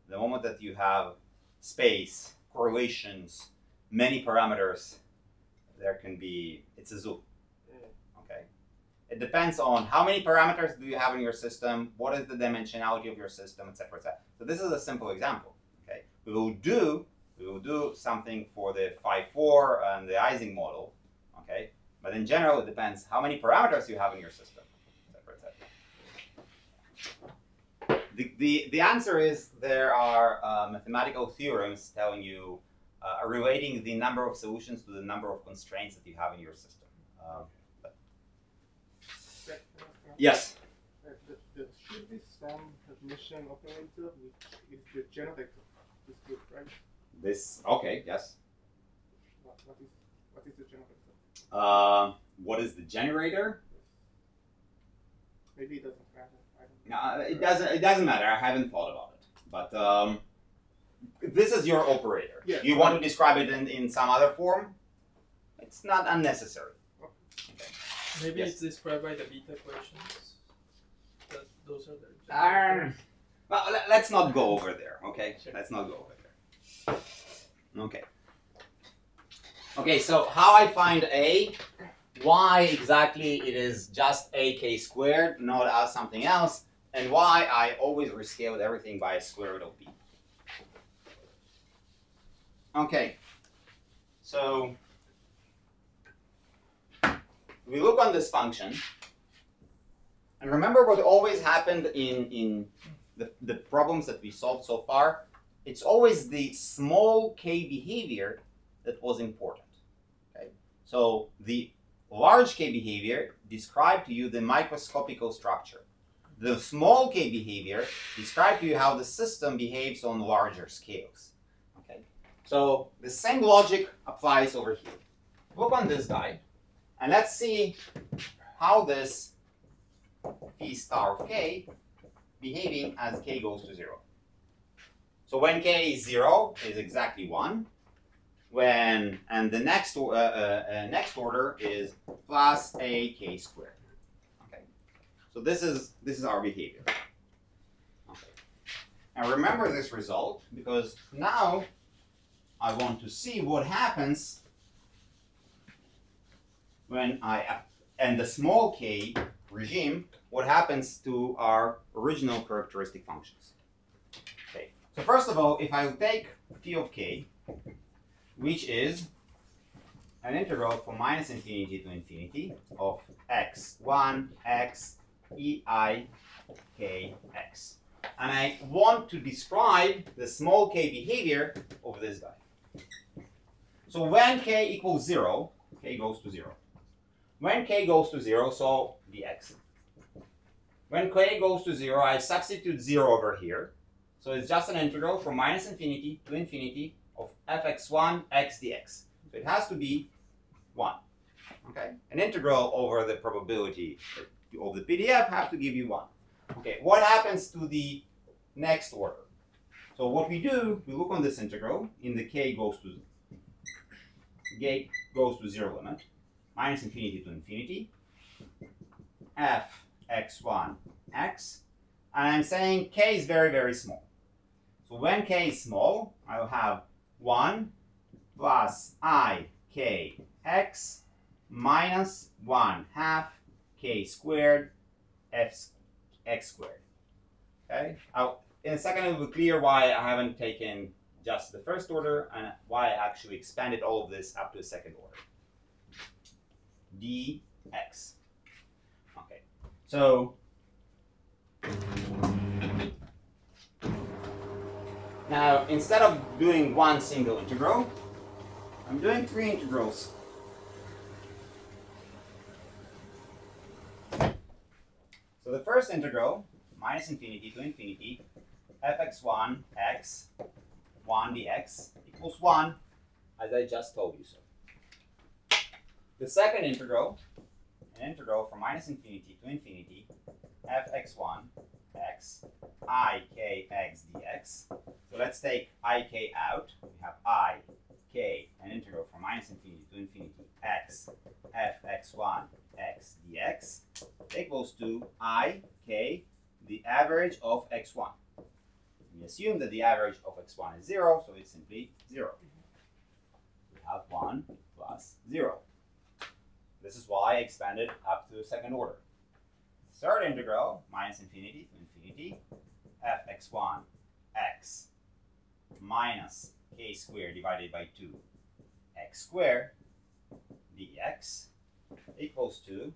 The moment that you have space, correlations, many parameters, it's a zoo. Okay. It depends on how many parameters do you have in your system, what is the dimensionality of your system, etc., etc. So this is a simple example. Okay. We will do something for the phi-4 and the Ising model. Okay. But in general, it depends how many parameters you have in your system, etc., etc. The answer is there are mathematical theorems telling you, relating the number of solutions to the number of constraints that you have in your system. Yes? There should be some admission operator which is the generator of this group, right? Okay, yes. What is the generator? What is the generator? Maybe it doesn't matter. I don't know. It doesn't matter. I haven't thought about it. But this is your operator. Yeah. You want to describe it in some other form? It's not unnecessary. Okay. Maybe Yes. it's described by the beta equations. Those are the. Well, let's not go over there, okay? Sure. Let's not go over there. Okay. Okay, so how I find A, why exactly it is just AK squared, not as something else, and why I always rescaled everything by square root of B. Okay, so we look on this function, and remember what always happened in the problems that we solved so far? It's always the small k behavior that was important. Okay? So the large k behavior described to you the microscopical structure. The small k behavior described to you how the system behaves on larger scales. Okay? So the same logic applies over here. Look on this guy, and let's see how this phi star of k behaving as k goes to 0. So when k is 0 is exactly 1. And the next order is plus a k squared. Okay. So this is our behavior. Okay. Now remember this result, because now I want to see what happens when and the small k regime, what happens to our original characteristic functions. Okay. So first of all, if I take phi of k, which is an integral from minus infinity to infinity of x1 x ei k x. And I want to describe the small k behavior of this guy. So when k equals 0, k goes to 0. When k goes to 0, so dx. When k goes to 0, I substitute 0 over here. So it's just an integral from minus infinity to infinity of fx1 x dx. So it has to be 1. Okay? An integral over the probability of the PDF have to give you 1. Okay, what happens to the next order? So what we do, we look on this integral in the k goes to 0 limit, minus infinity to infinity, f x1 x, and I'm saying k is very, very small. So when k is small, I will have 1 plus I k x minus 1/2 k squared f x squared. Okay? In a second, it will be clear why I haven't taken just the first order and why I actually expanded all of this up to the second order. dx. Okay. So now, instead of doing one single integral, I'm doing 3 integrals. So the first integral, minus infinity to infinity, fx1 x 1 dx equals 1, as I just told you so. The second integral, an integral from minus infinity to infinity, fx1 x I k x dx. So let's take I k out. We have I k, an integral from minus infinity to infinity, x fx1 x dx equals to I k, the average of x1. We assume that the average of x1 is 0, so it's simply 0. We have 1 plus 0. This is why I expanded up to the second order. Third integral, minus infinity to infinity, fx1 x minus k squared divided by 2 x squared dx equals to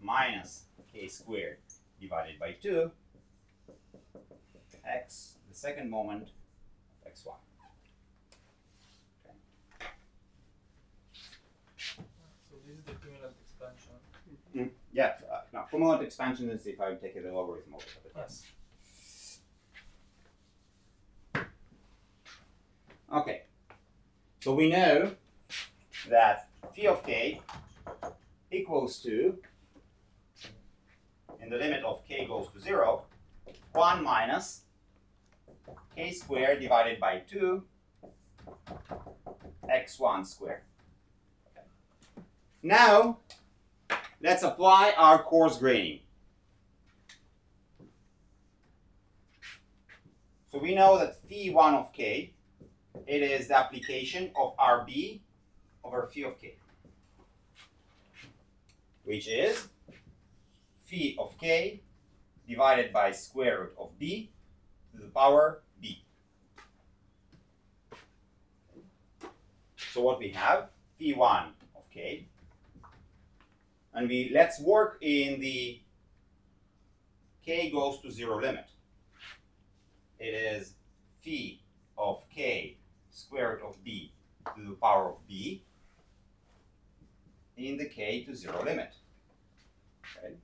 minus k squared divided by 2 x, the second moment of x1. Okay. So this is the cumulative expansion. Yeah, now cumulative expansion is if I take the logarithm of it. Yes. Okay, so we know that phi of k equals to, in the limit of k goes to 0, 1 minus k squared divided by 2 x1 squared. Okay. Now, let's apply our coarse graining. So we know that phi1 of k it is the application of RB over phi of k, which is phi of k divided by square root of b to the power b. So what we have, phi1 of k, and let's work in the k goes to 0 limit. It is phi of k square root of b to the power of b in the k to 0 limit. Okay.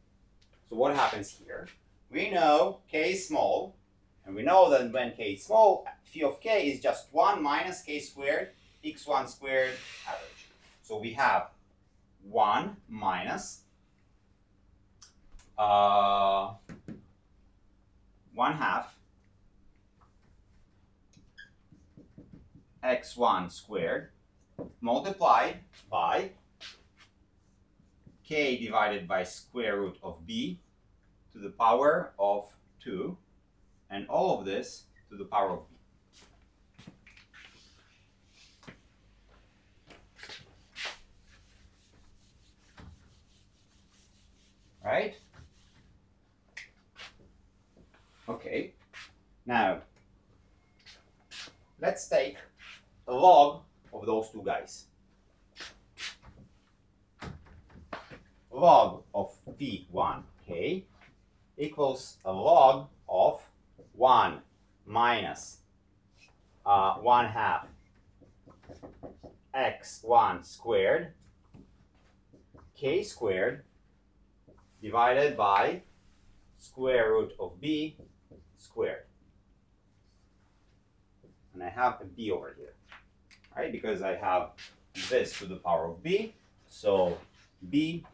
So what happens here? We know k is small, and we know that when k is small, phi of k is just 1 minus k squared x1 squared average. So we have 1 minus 1/2 x1 squared multiplied by k divided by square root of b to the power of 2, and all of this to the power of b. Right? Okay. Now, let's take a log of those two guys. Log of phi1k equals a log of 1 minus 1/2 x1 squared k squared divided by square root of b squared. And I have a b over here, right? Because I have this to the power of b, so b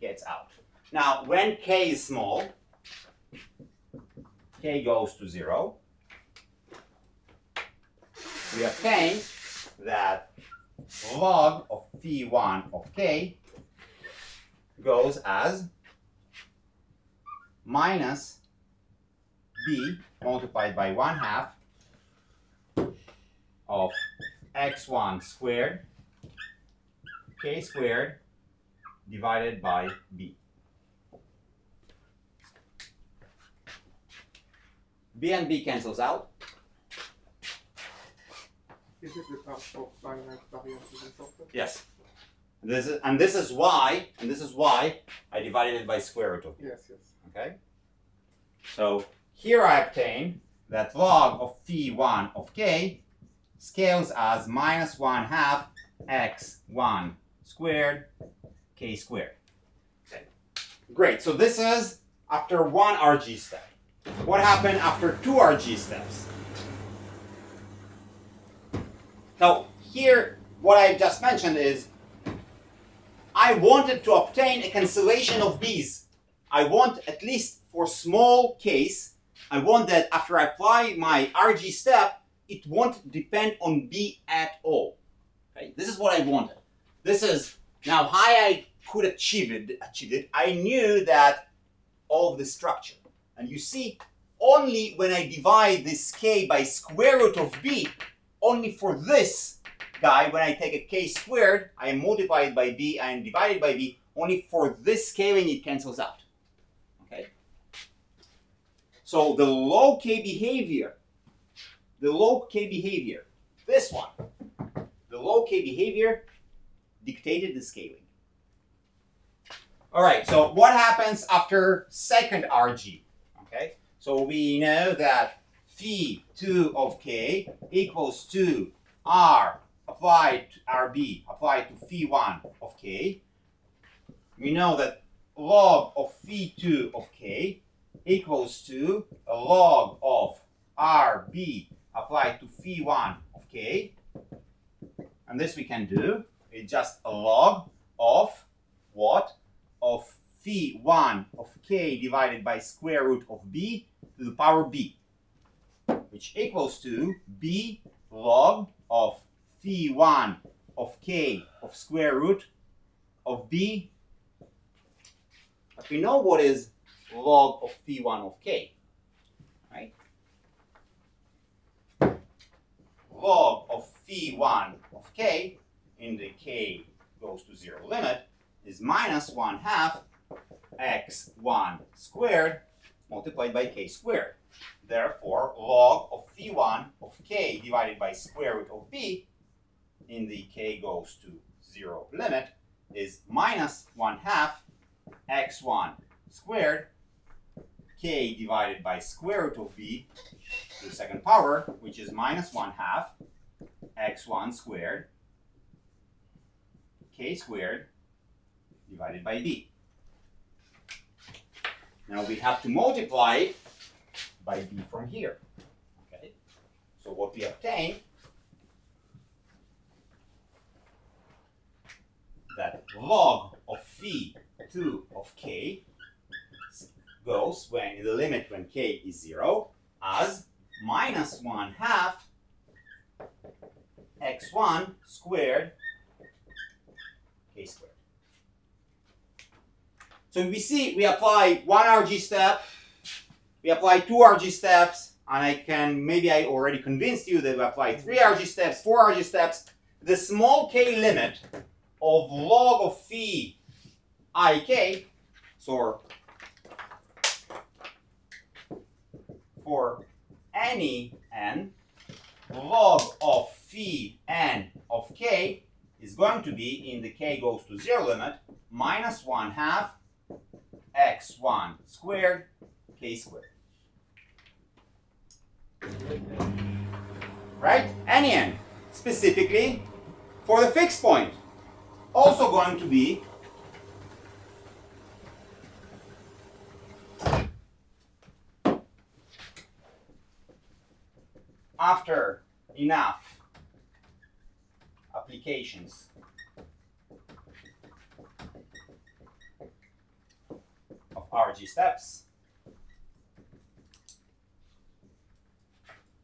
gets out. Now, when k is small, k goes to 0, we obtain that log of phi1 of k goes as minus b multiplied by 1/2 of x1 squared k squared divided by b. B and b cancels out. Is it the type of finite variance in software? Yes. This is why I divided it by square root of b. Yes, yes. Okay. So here I obtain that log of phi1 of k scales as minus 1/2 x1 squared k squared. Okay. Great. So this is after one RG step. What happened after two RG steps? Now here, what I just mentioned is I wanted to obtain a cancellation of b's. I want, at least for small case, I want that after I apply my RG step, it won't depend on b at all. Okay? This is what I wanted. This is now how I could achieve it. I knew that all of the structure. And you see, only when I divide this k by square root of b, only for this guy, when I take a k squared, I am multiplied by b, I am divided by b, only for this scaling it cancels out. Okay? So the low k behavior, this one, the low k behavior dictated the scaling. All right, so what happens after second RG? Okay, so we know that phi2 of k equals to r applied to rb applied to phi1 of k. We know that log of phi2 of k equals to a log of rb applied to phi1 of k. And this we can do. It's just a log of what? Of phi1 of k divided by square root of b to the power b, which equals to b log of phi1 of k of square root of b. But we know what is log of phi1 of k, right? log of phi1 of k in the k goes to 0 limit is minus 1/2 x1 squared multiplied by k squared. Therefore, log of phi1 of k divided by square root of b in the k goes to 0 limit is minus 1/2 x1 squared k divided by square root of b to the second power, which is minus 1/2 x1 squared k squared divided by b. Now we have to multiply it by b from here. Okay? So what we obtain, that log of phi2 of k goes when in the limit when k is 0 as minus 1/2 x1 squared k squared. So we see we apply one RG step, we apply two RG steps, and I already convinced you that we apply 3 RG steps, 4 RG steps. The small k limit of log of phi ik, so for any n, log of phi n of k is going to be in the k goes to 0 limit minus 1/2 x1 squared k squared. Right? Any n, specifically for the fixed point, also going to be after enough applications of RG steps,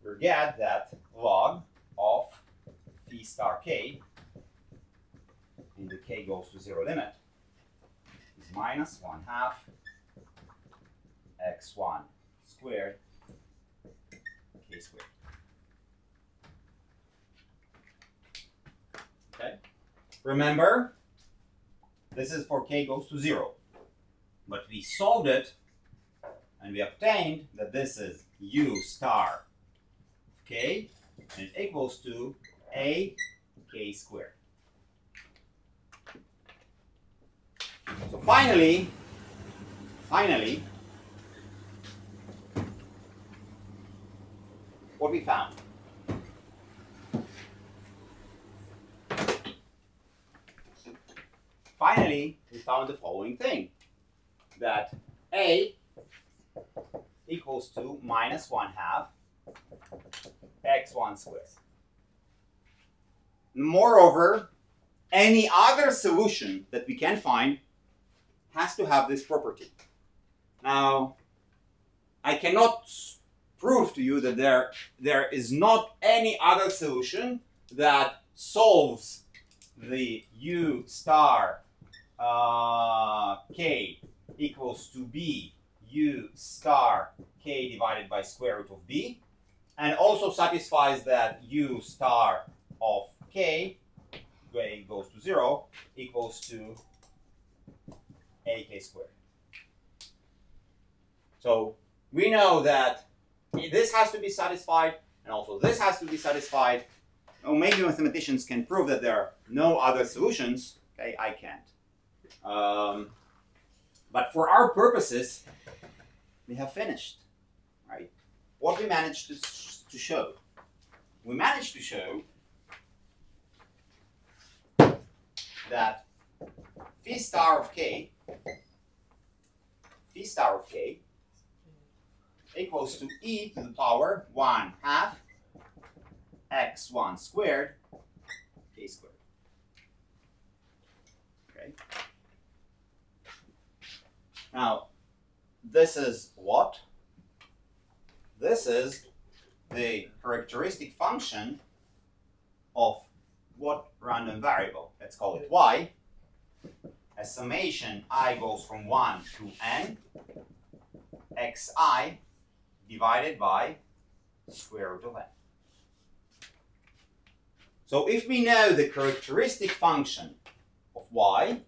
we get that log of phi star k in the k goes to 0 limit is minus 1/2 x1 squared k squared. Okay? Remember, this is for k goes to 0. But we solved it and we obtained that this is u star k and it equals to a k squared. So finally, what we found. Finally, we found the following thing, that a equals to minus 1/2 x1 squared. Moreover, any other solution that we can find has to have this property. Now, I cannot prove to you that there is not any other solution that solves the u star k equals to b u star k divided by square root of b, and also satisfies that u star of k goes to 0 equals to ak squared. So we know that this has to be satisfied, and also this has to be satisfied. Well, maybe mathematicians can prove that there are no other solutions. Okay, I can't. But for our purposes, we have finished. Right? What we managed to show. We managed to show that phi star of k equals to e to the power 1/2 x1 squared k squared. Okay. Now, this is what? This is the characteristic function of what random variable? Let's call it y. A summation I goes from 1 to n xi divided by square root of n. So if we know the characteristic function of y,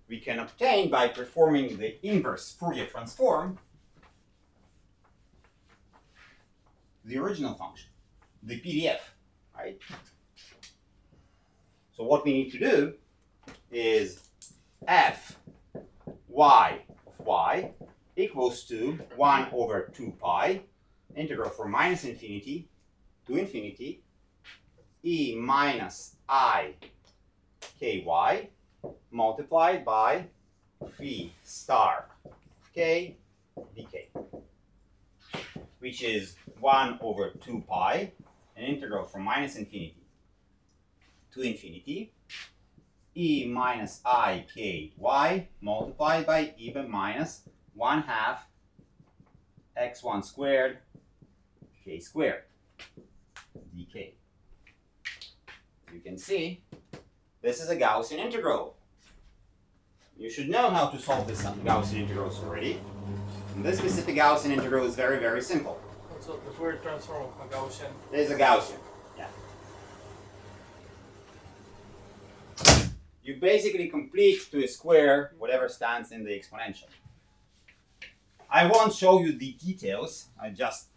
we can obtain by performing the inverse Fourier transform the original function, the PDF, right? So what we need to do is f y of y equals to 1 over 2 pi integral from minus infinity to infinity e minus I ky multiplied by phi star of k dk, which is 1 over 2 pi, an integral from minus infinity to infinity e minus I ky multiplied by even minus 1/2 x1 squared k squared dk. You can see this is a Gaussian integral. You should know how to solve this Gaussian integrals already. And this specific Gaussian integral is very, very simple. So the Fourier transform of a Gaussian. It is a Gaussian. Yeah. You basically complete to a square whatever stands in the exponential. I won't show you the details. I just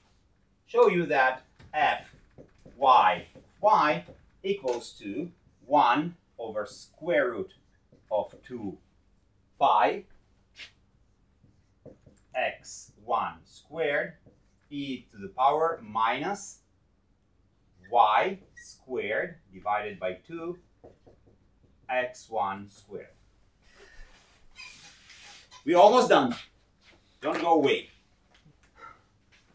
show you that f y equals to 1 over square root of 2 pi x1 squared e to the power minus y squared divided by 2 x1 squared. We're almost done. Don't go away.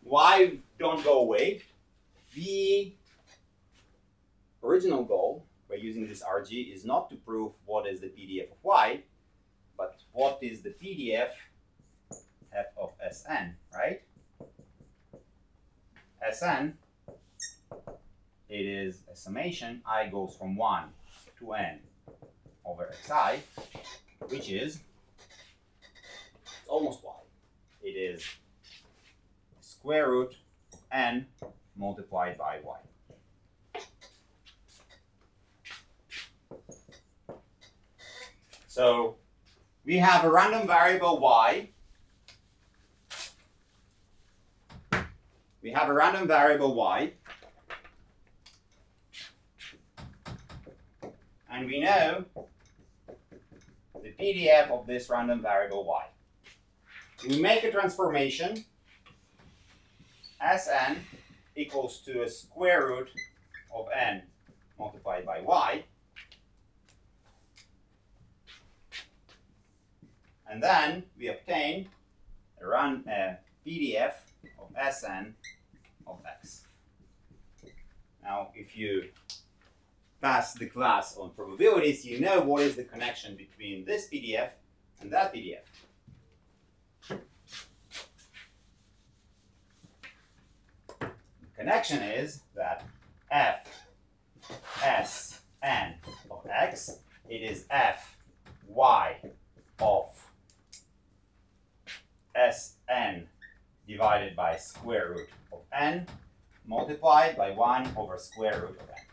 Why don't go away? The original goal by using this RG is not to prove what is the PDF of y, but what is the PDF f of Sn, right? Sn, it is a summation. I goes from 1 to n over xi, which is it's almost y. It is square root of n multiplied by y. So we have a random variable y. We have a random variable y. And we know the PDF of this random variable y. We make a transformation. Sn equals to a square root of n multiplied by y. And then we obtain a PDF of Sn of x. Now, if you pass the class on probabilities, you know what is the connection between this PDF and that PDF. The connection is that f Sn of x, it is f y of Sn divided by square root of n multiplied by 1 over square root of n.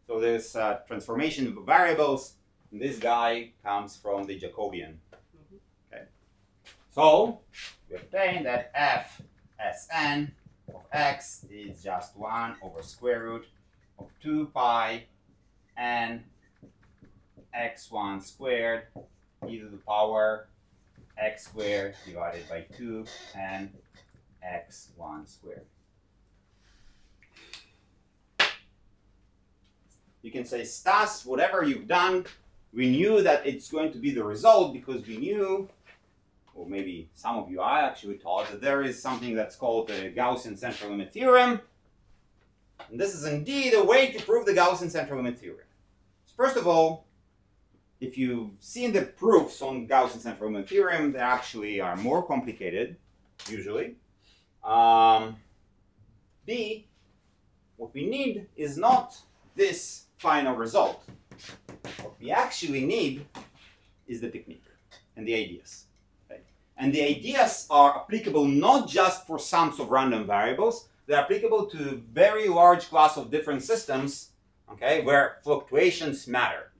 So this transformation of variables, this guy comes from the Jacobian. Okay. So we obtain that f Sn of x is just 1 over square root of 2 pi n x1 squared e to the power x squared divided by 2 and x1 squared. You can say, Stas, whatever you've done, we knew that it's going to be the result because we knew, or maybe some of you are actually taught, that there is something that's called the Gaussian central limit theorem. And this is indeed a way to prove the Gaussian central limit theorem. So first of all, if you've seen the proofs on Gaussian central limit theorem, they actually are more complicated, usually. B, what we need is not this final result. What we actually need is the technique and the ideas. Okay? And the ideas are applicable not just for sums of random variables, they're applicable to a very large class of different systems okay, where fluctuations matter.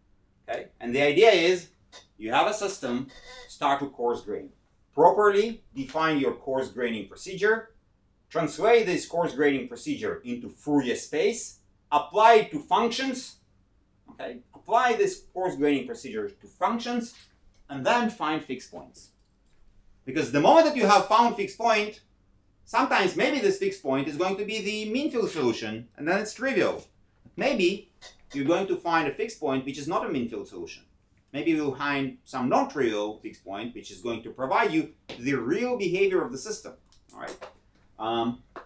Okay, and the idea is you have a system, start to coarse grain. Properly define your coarse graining procedure, translate this coarse graining procedure into Fourier space, apply it to functions, okay, apply this coarse graining procedure to functions, and then find fixed points. Because the moment that you have found fixed point, sometimes maybe this fixed point is going to be the mean field solution, and then it's trivial. Maybe you're going to find a fixed point which is not a mean field solution. Maybe you'll find some non-trivial fixed point which is going to provide you the real behavior of the system. All right.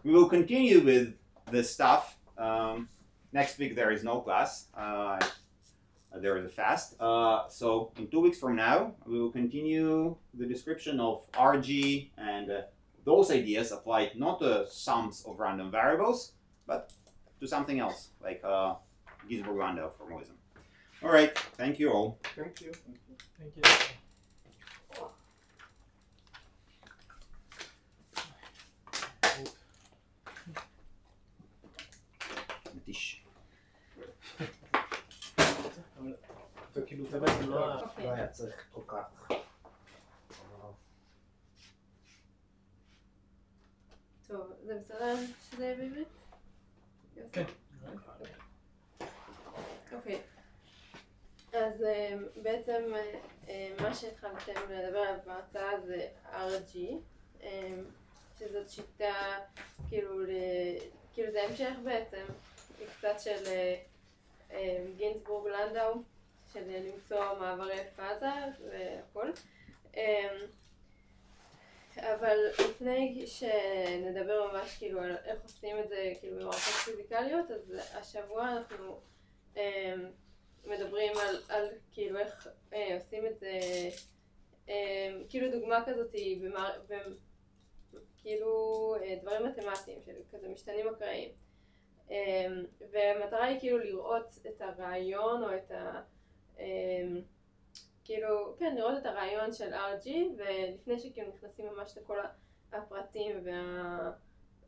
We will continue with this stuff. Next week there is no class. There is a fast. So in 2 weeks from now, we will continue the description of RG and those ideas applied not to sums of random variables, but to something else like Ginzburg-Landau formalism. All right. Thank you all. Thank you. Thank you. מתיש. וכאילו זה בעצם לא לא היה צריך כל כך. טוב, זה בסדר שזה יהיה בעברית? כן. אוקיי. אז בעצם מה שהתחלתם לדבר עליו בהרצאה זה RG, שזאת שיטה כאילו זה המשך בעצם, קצת של גינזבורג-לנדאו, של למצוא מעברי פאזה והכל. אבל לפני שנדבר ממש כאילו על איך עושים את זה כאילו במערכות פיזיקליות, אז השבוע אנחנו מדברים על כאילו איך עושים את זה, כאילו דוגמה כזאת כאילו דברים מתמטיים של כזה משתנים אקראיים. והמטרה היא כאילו לראות את הרעיון או את כאילו, כן, לראות את הרעיון של RG, ולפני שכאילו נכנסים ממש לכל הפרטים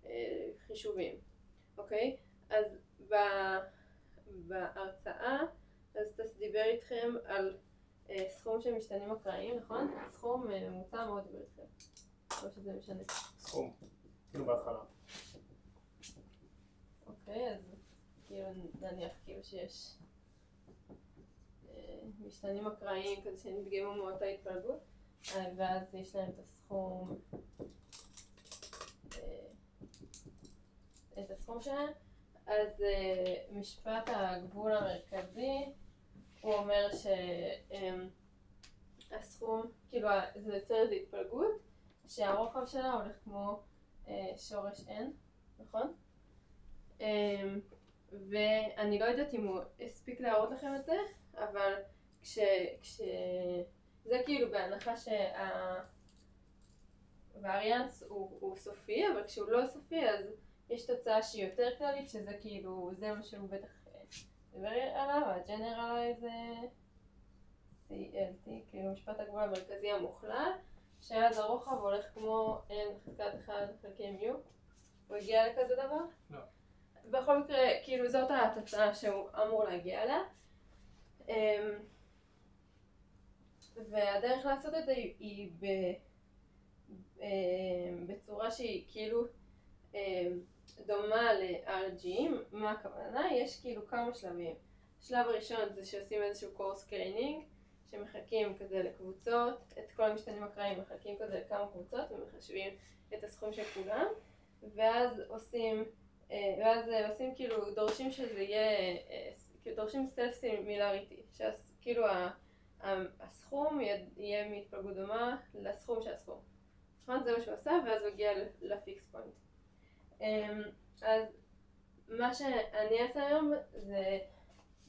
והחישובים, אוקיי? אז בהרצאה, אז תס דיבר איתכם על סכום של משתנים אקראיים, נכון? סכום ממוצע מאוד דיבר איתכם, או שזה משנה. סכום, כאילו בהתחלה. אוקיי, אז כאילו נניח כאילו שיש משתנים אקראיים כזה שנדגמו מאותה התפלגות, ואז יש להם את הסכום שלהם. אז משפט הגבול המרכזי הוא אומר שהסכום, כאילו זה יוצר איזו התפלגות שהרוחב שלה הולך כמו שורש n, נכון? ואני לא יודעת אם הוא הספיק להראות לכם את זה, אבל זה כאילו בהנחה שהווריאנס הוא סופי, אבל כשהוא לא סופי אז יש תוצאה שהיא יותר כללית, שזה כאילו, זה מה שהוא בטח דבר עליו, הג'נרלייז CLT, כאילו משפט הגבול המרכזי המוכלל, שאז הרוחב הולך כמו n בחזקת 1 חלקי מיו. הוא הגיע לכזה דבר? לא. בכל מקרה, כאילו זאת התוצאה שהוא אמור להגיע אליה. והדרך לעשות את זה היא בצורה שהיא כאילו דומה ל-RG. מה הכוונה? יש כאילו כמה שלבים. השלב הראשון זה שעושים איזשהו קורס קריינינג, שמחלקים כזה לקבוצות, את כל המשתנים אקראיים מחלקים כזה לכמה קבוצות ומחשבים את הסכום של כולם, ואז עושים כאילו דורשים שזה יהיה, דורשים סלף סימילריטי, שכאילו הסכום יהיה מהתפלגות דומה לסכום של הסכום. נכון? זה מה שהוא עשה, ואז הוא הגיע לפיקס פוינט. אז מה שאני אעשה היום זה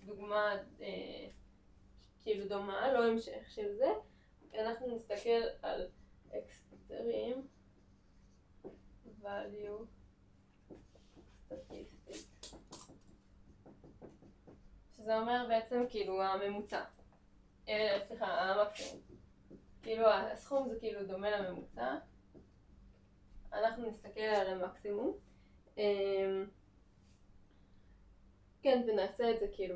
דוגמה כאילו דומה, לא המשך של זה. אנחנו נסתכל על extreme value statistics, שזה אומר בעצם כאילו הממוצע, סליחה, המקסימום. כאילו הסכום זה כאילו דומה לממוצע, אנחנו נסתכל על המקסימום. כן, ונעשה את זה כאילו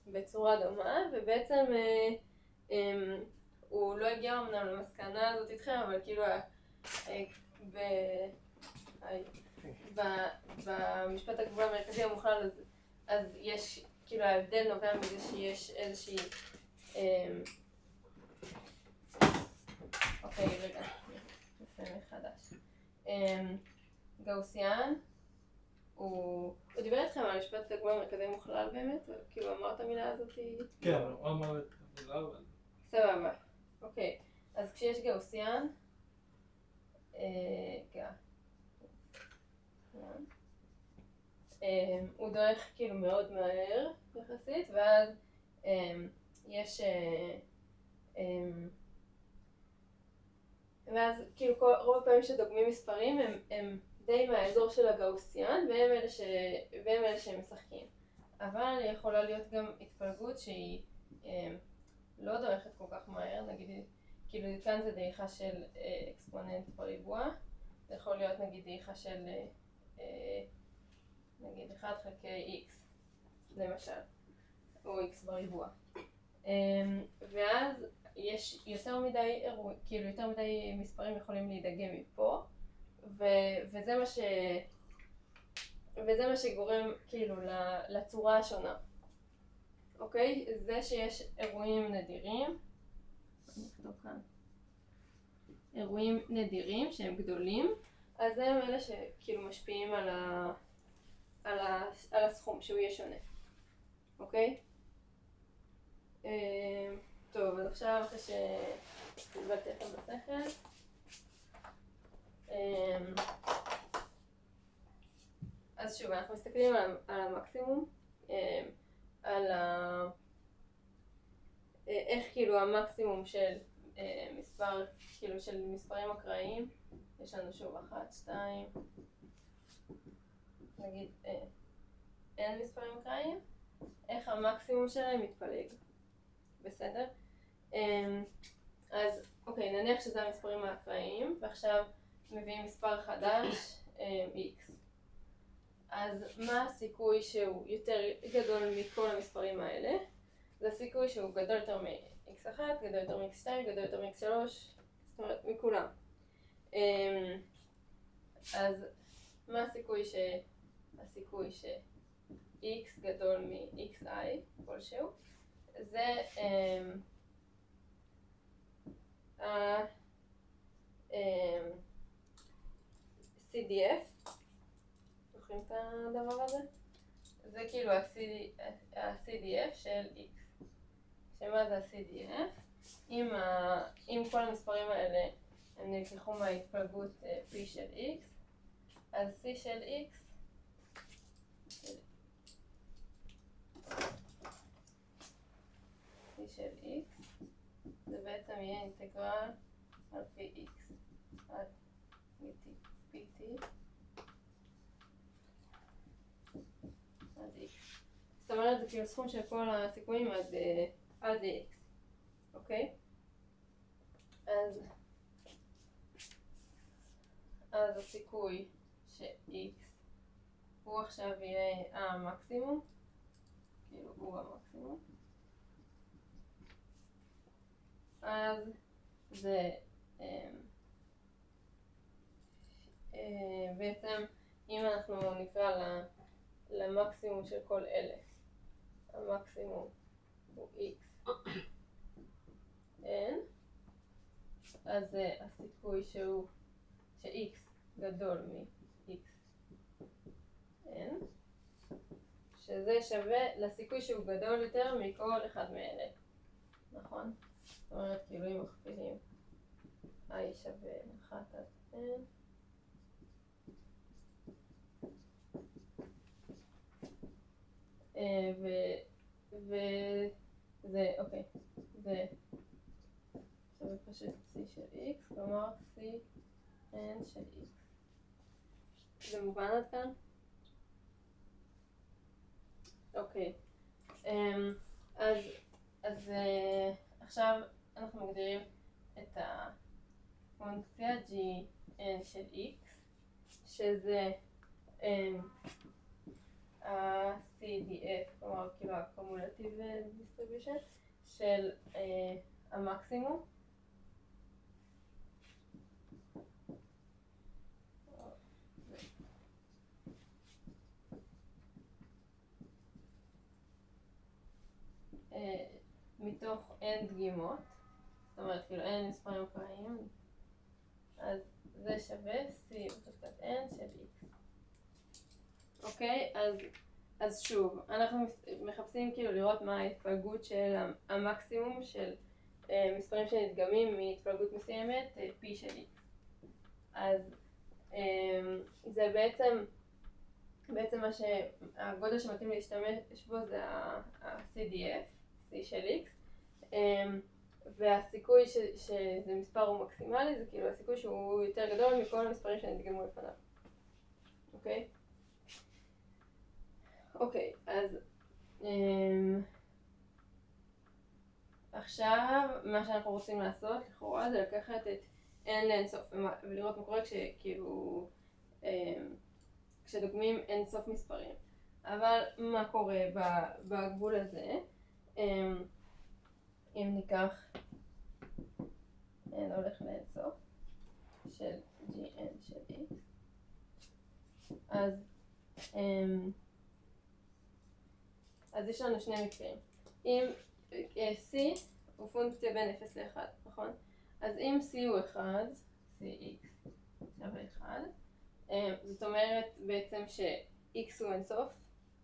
בצורה דומה, ובעצם הוא לא הגיע אמנם למסקנה הזאת איתכם, אבל כאילו במשפט הגבול המרכזי המוכלל, אז יש, כאילו ההבדל נובע מזה שיש איזושהי, אוקיי, רגע, נסיים מחדש. גאוסיאן, הוא דיבר איתכם על משפט הגבול המרכזי המוכלל באמת? כאילו אמר את המילה הזאת? כן, הוא אמר את המילה, אבל... סבבה, אוקיי. אז כשיש גאוסיאן, הוא דורך כאילו מאוד מהר יחסית, ואז יש, ואז כאילו רוב הפעמים שדוגמים מספרים הם די מהאזור של הגאוסיאן, והם אלה שהם משחקים. אבל יכולה להיות גם התפלגות שהיא לא דורכת כל כך מהר, נגיד, כאילו כאן זה דעיכה של אקספוננט בריבוע, זה יכול להיות נגיד דעיכה של נגיד 1 חלקי x למשל, או x בריבוע. ואז יש יותר מדי מספרים יכולים להידגם מפה, וזה מה שגורם כאילו לצורה השונה. אוקיי? זה שיש אירועים נדירים, אירועים נדירים שהם גדולים, אז הם אלה שכאילו משפיעים על הסכום, שהוא יהיה שונה. אוקיי? טוב, אז עכשיו אחרי שהתבלתי לכם בשכל, אז שוב, אנחנו מסתכלים על המקסימום, על איך כאילו המקסימום של מספר, כאילו של מספרים אקראיים, יש לנו שוב 1, 2, נגיד אין מספרים אקראיים, איך המקסימום שלהם מתפלג, בסדר? אז אוקיי, נניח שזה המספרים האקראיים, ועכשיו מביאים מספר חדש, x. אז מה הסיכוי שהוא יותר גדול מכל המספרים האלה? זה הסיכוי שהוא גדול יותר מ-x1, גדול יותר מ-x2, גדול יותר מ-x3, זאת אומרת מכולם. אז מה הסיכוי ש-x גדול מ-xi כלשהו? זה CDF, זוכרים את הדבר הזה? זה כאילו ה-CDF של x. שמה זה ה-CDF? אם כל המספרים האלה הם נלקחו מההתפלגות P של x, אז C של x של x זה בעצם יהיה אינטגרל על פי x עד pt עד x. זאת אומרת זה כאילו סכום של כל הסיכויים עד x, אוקיי? אז הסיכוי ש-x הוא עכשיו יהיה המקסימום, כאילו הוא המקסימום, אז זה בעצם אם אנחנו נקרא למקסימום של כל אלה, המקסימום הוא x n, אז זה הסיכוי ש-x גדול מ-x n, שזה שווה לסיכוי שהוא גדול יותר מכל אחד מאלה, נכון? זאת אומרת, כאילו אם מכפילים i שווה 1 עד n, וזה, אוקיי, זה שווה פשוט c של x, כלומר c n של x. זה מובן עד כאן? אוקיי, אז עכשיו אנחנו מגדירים את הפונקציה gn של x, שזה ה-CDF, כלומר כאילו ה-Cumulative Distribution של המקסימום. מתוך n דגימות, זאת אומרת כאילו n מספרים אקראיים, אז זה שווה c בחזקת n של x. אוקיי, אז שוב, אנחנו מחפשים כאילו לראות מה ההתפלגות של המקסימום של מספרים שנדגמים מהתפלגות מסוימת p של x. אז זה בעצם מה שהגודל שמתאים להשתמש בו זה ה-CDF, C של x, והסיכוי שזה מספר הוא מקסימלי, זה כאילו הסיכוי שהוא יותר גדול מכל המספרים שנדגמו לפניו. אוקיי? אוקיי, אז עכשיו מה שאנחנו רוצים לעשות לכאורה זה לקחת את n לאינסוף ולראות מה קורה כשכאילו כשדוגמים אינסוף מספרים. אבל מה קורה בגבול הזה? אם ניקח n הולך לאינסוף של gn של x, אז יש לנו שני מקרים. אם c הוא פונקציה בין 0 ל-1, נכון? אז אם c הוא 1, cx שווה 1, זאת אומרת בעצם ש-x הוא אינסוף,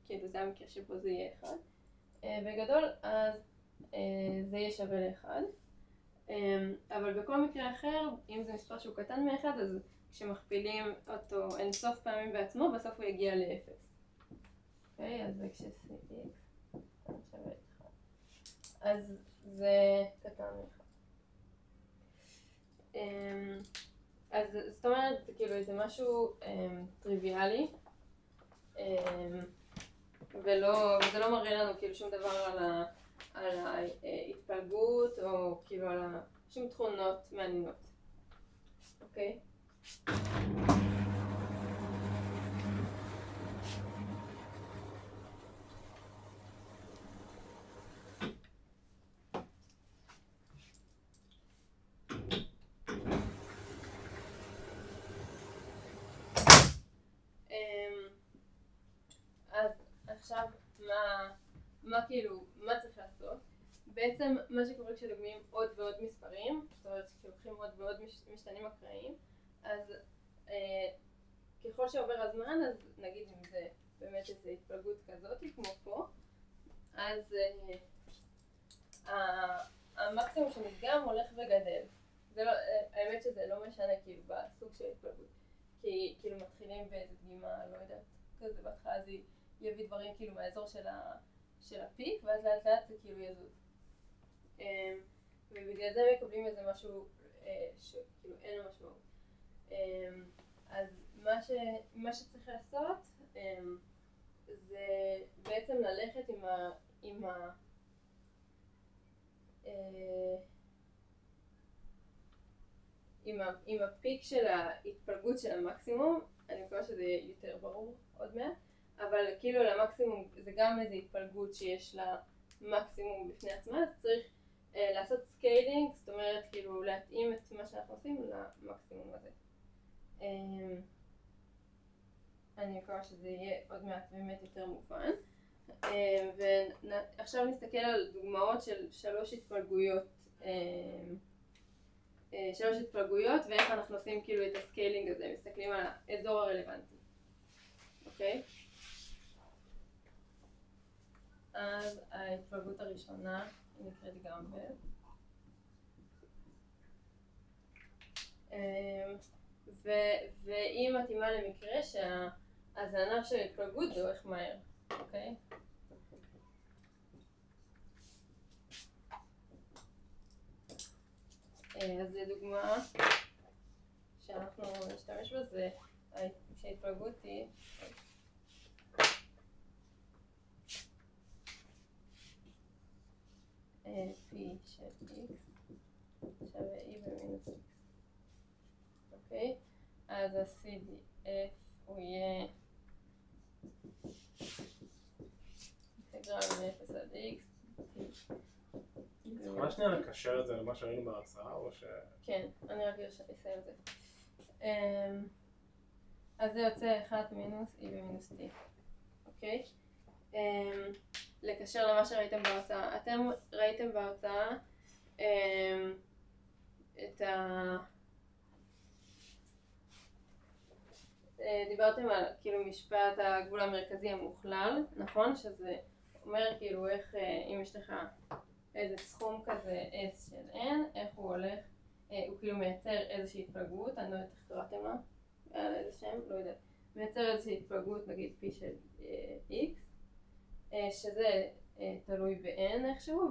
כאילו זה המקרה שבו זה יהיה 1, בגדול אז זה יהיה שווה ל-1, אבל בכל מקרה אחר, אם זה מספר שהוא קטן מ-1, אז כשמכפילים אותו אינסוף פעמים בעצמו, בסוף הוא יגיע ל-0. אוקיי, אז זה כש-cx שווה 1. אז זה קטן מ-1. אז זאת אומרת, זה כאילו איזה משהו טריוויאלי, וזה לא מראה לנו כאילו שום דבר על ההתפלגות או כאילו על שום תכונות מעניינות. אוקיי? אז עכשיו מה צריך לעשות? בעצם מה שקורה כשדוגמים עוד ועוד מספרים, זאת אומרת כשלוקחים עוד ועוד משתנים אקראיים, אז ככל שעובר הזמן, אז נגיד אם זה באמת איזו התפלגות כזאת כמו פה, אז המקסימום שנדגם הולך וגדל. האמת שזה לא משנה כאילו בסוג של התפלגות, כי כאילו מתחילים באיזו דגימה, לא יודעת, כזה בהתחלה זה יביא דברים כאילו מהאזור של הפיק, ואז לאט לאט זה כאילו יזוז. ובגלל זה מקבלים איזה משהו שכאילו אין לו משמעות. אז מה שצריך לעשות זה בעצם ללכת עם הפיק של ההתפלגות של המקסימום. אני מקווה שזה יהיה יותר ברור עוד מעט, אבל כאילו למקסימום זה גם איזו התפלגות שיש לה מקסימום בפני עצמה, אז צריך לעשות סקיילינג, זאת אומרת כאילו להתאים את מה שאנחנו עושים למקסימום הזה. אני מקווה שזה יהיה עוד מעט באמת יותר מובן. ועכשיו נסתכל על דוגמאות של שלוש התפלגויות ואיך אנחנו עושים כאילו את הסקיילינג הזה, מסתכלים על האזור הרלוונטי. אוקיי? אז ההתפלגות הראשונה נקראת גמבל. והיא מתאימה למקרה שהזנב של ההתפלגות דורך מהר. אוקיי? אז זו דוגמה שאנחנו נשתמש בזה, שההתפלגות היא פי של x שווה e במינוס x. אוקיי? אז ה-CDF הוא יהיה אינטגרל מ-0 עד x. ממש שנייה לקשר את זה למה שראינו בהרצאה, או ש... כן, אני רק אסיים את זה. אז זה יוצא 1 מינוס e במינוס t, אוקיי? לקשר למה שראיתם בהרצאה. אתם ראיתם בהרצאה את דיברתם על כאילו משפט הגבול המרכזי המוכלל, נכון? שזה אומר כאילו איך אם יש לך איזה סכום כזה S של N, איך הוא הולך, הוא כאילו מייצר איזושהי התפלגות, אני לא יודעת איך קראתם לה, על איזה שם, לא יודעת, מייצר איזושהי התפלגות, נגיד P של X, שזה תלוי ב-N איכשהו,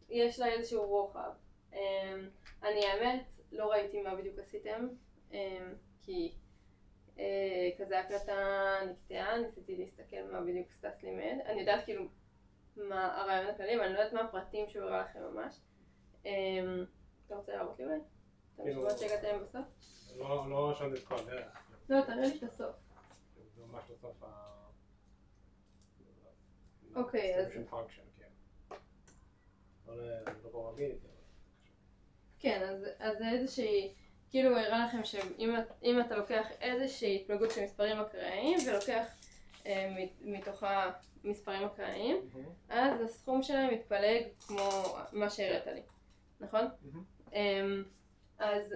ויש לה איזשהו רוחב. אני האמת לא ראיתי מה בדיוק עשיתם, כי כזה הקלטה נקטעה, ניסיתי להסתכל מה בדיוק סטס לימד, אני יודעת כאילו מה הרעיון הכללי, אבל אני לא יודעת מה הפרטים שהוא הראה לכם ממש. אתה רוצה להראות לי אולי? את המשפט שהגעת להם בסוף? לא רשמתי את כל הדרך. לא, תראה לי את הסוף. זה ממש בסוף ה... אוקיי, אז... function, כן. לא פה רגיל. כן, אז זה איזושהי... כאילו הוא הראה לכם שאם אתה לוקח איזושהי התפלגות של מספרים אקראיים ולוקח מתוכה מספרים אקראיים, אז הסכום שלהם מתפלג כמו מה שהראית לי, נכון? אז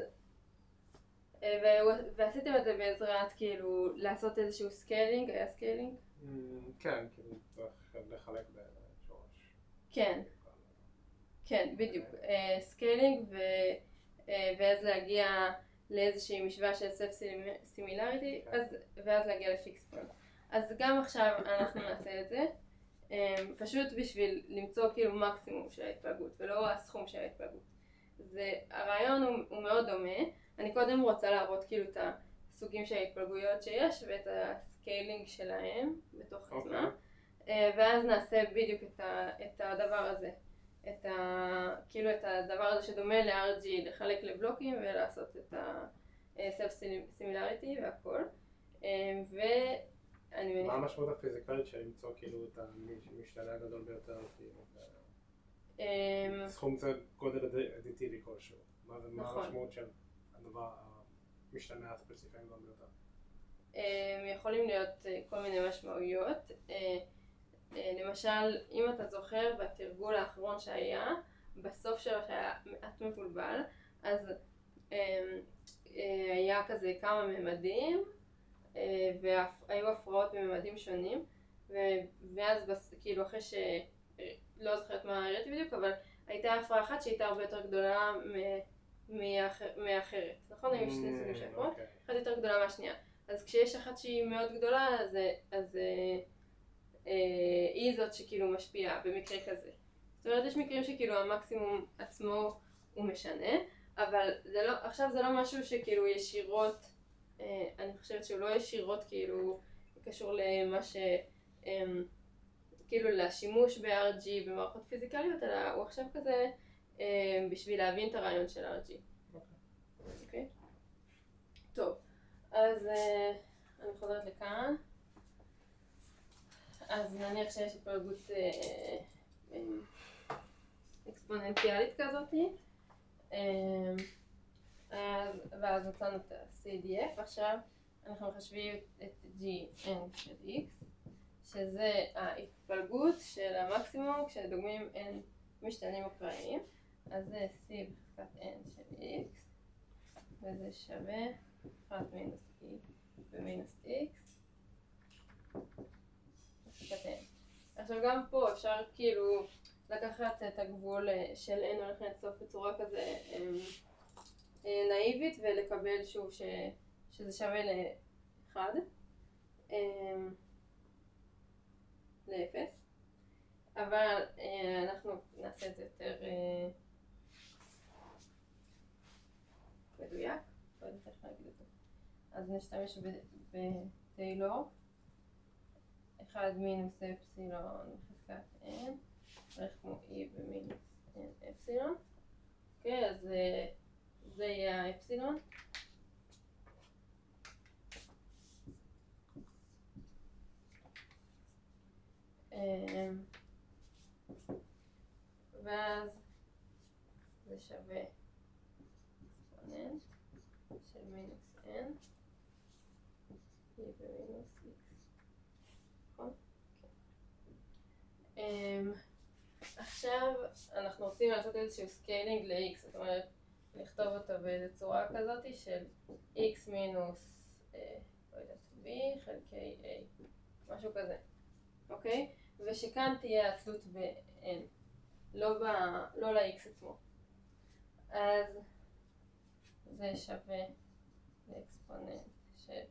ועשיתם את זה בעזרת כאילו לעשות איזשהו סקיילינג, היה סקיילינג? כן, כאילו צריך לחלק בשורש. כן, כן, בדיוק, סקיילינג ואז להגיע לאיזושהי משוואה של סלף סימילריטי, ואז להגיע לפיקס פוינט. אז גם עכשיו אנחנו נעשה את זה, פשוט בשביל למצוא כאילו מקסימום של ההתפלגות, ולא הסכום של ההתפלגות. הרעיון הוא מאוד דומה, אני קודם רוצה להראות כאילו את הסוגים של ההתפלגויות שיש, ואת הסקיילינג שלהם בתוך עצמם, ואז נעשה בדיוק את הדבר הזה. כאילו את הדבר הזה שדומה ל-RG, לחלק לבלוקים ולעשות את ה-self similarity ואני מניחה... מה המשמעות הפיזיקלית של למצוא כאילו את המשתנה הגדול ביותר? סכום זה גודל אדיטיבי כלשהו. מה המשמעות של הדבר המשתנה הספציפי הגדול ביותר? יכולים להיות כל מיני משמעויות. למשל, אם אתה זוכר בתרגול האחרון שהיה, בסוף שלו שהיה מעט מבולבל, אז היה כזה כמה ממדים, והיו הפרעות בממדים שונים, ואז כאילו אחרי לא זוכרת מה הראיתי בדיוק, אבל הייתה הפרעה אחת שהייתה הרבה יותר גדולה מאחרת, נכון? היו שני סוגים של הפרעות, אחת יותר גדולה מהשנייה. אז כשיש אחת שהיא מאוד גדולה, אז היא זאת שכאילו משפיעה במקרה כזה. זאת אומרת, יש מקרים שכאילו המקסימום עצמו הוא משנה, אבל עכשיו זה לא משהו שכאילו ישירות, אני חושבת שהוא לא ישירות כאילו קשור למה ש... כאילו לשימוש ב-RG במערכות פיזיקליות, אלא הוא עכשיו כזה בשביל להבין את הרעיון של RG. אוקיי? טוב, אז אני חוזרת לכאן. אז נניח שיש התפלגות אקספוננציאלית כזאתי, ואז נתנו את ה-CDF. עכשיו אנחנו מחשבים את Gn של X, שזה ההתפלגות של המקסימום כשדוגמים n משתנים אקראיים, אז זה C בחזקת n של X, וזה שווה 1 מינוס E במינוס X. עכשיו גם פה אפשר כאילו לקחת את הגבול של n הולך לסוף בצורה כזה נאיבית ולקבל שוב שזה שווה ל-1 ל-0, אבל אנחנו נעשה את זה יותר מדויק, לא יודעת איך להגיד את זה. אז נשתמש בטיילור 1 מינוס אפסילון בחזקת n, ערך כמו e במינוס n אפסילון. אוקיי, אז זה יהיה האפסילון. ואז זה שווה אקספוננט של מינוס n e במינוס x, נכון? עכשיו אנחנו רוצים לעשות איזשהו סקיילינג ל-x, זאת אומרת לכתוב אותו באיזו צורה כזאת של x מינוס לא יודעת, b חלקי a, משהו כזה, אוקיי? ושכאן תהיה התלות ב-n, לא ל-x עצמו. אז זה שווה לאקספוננט של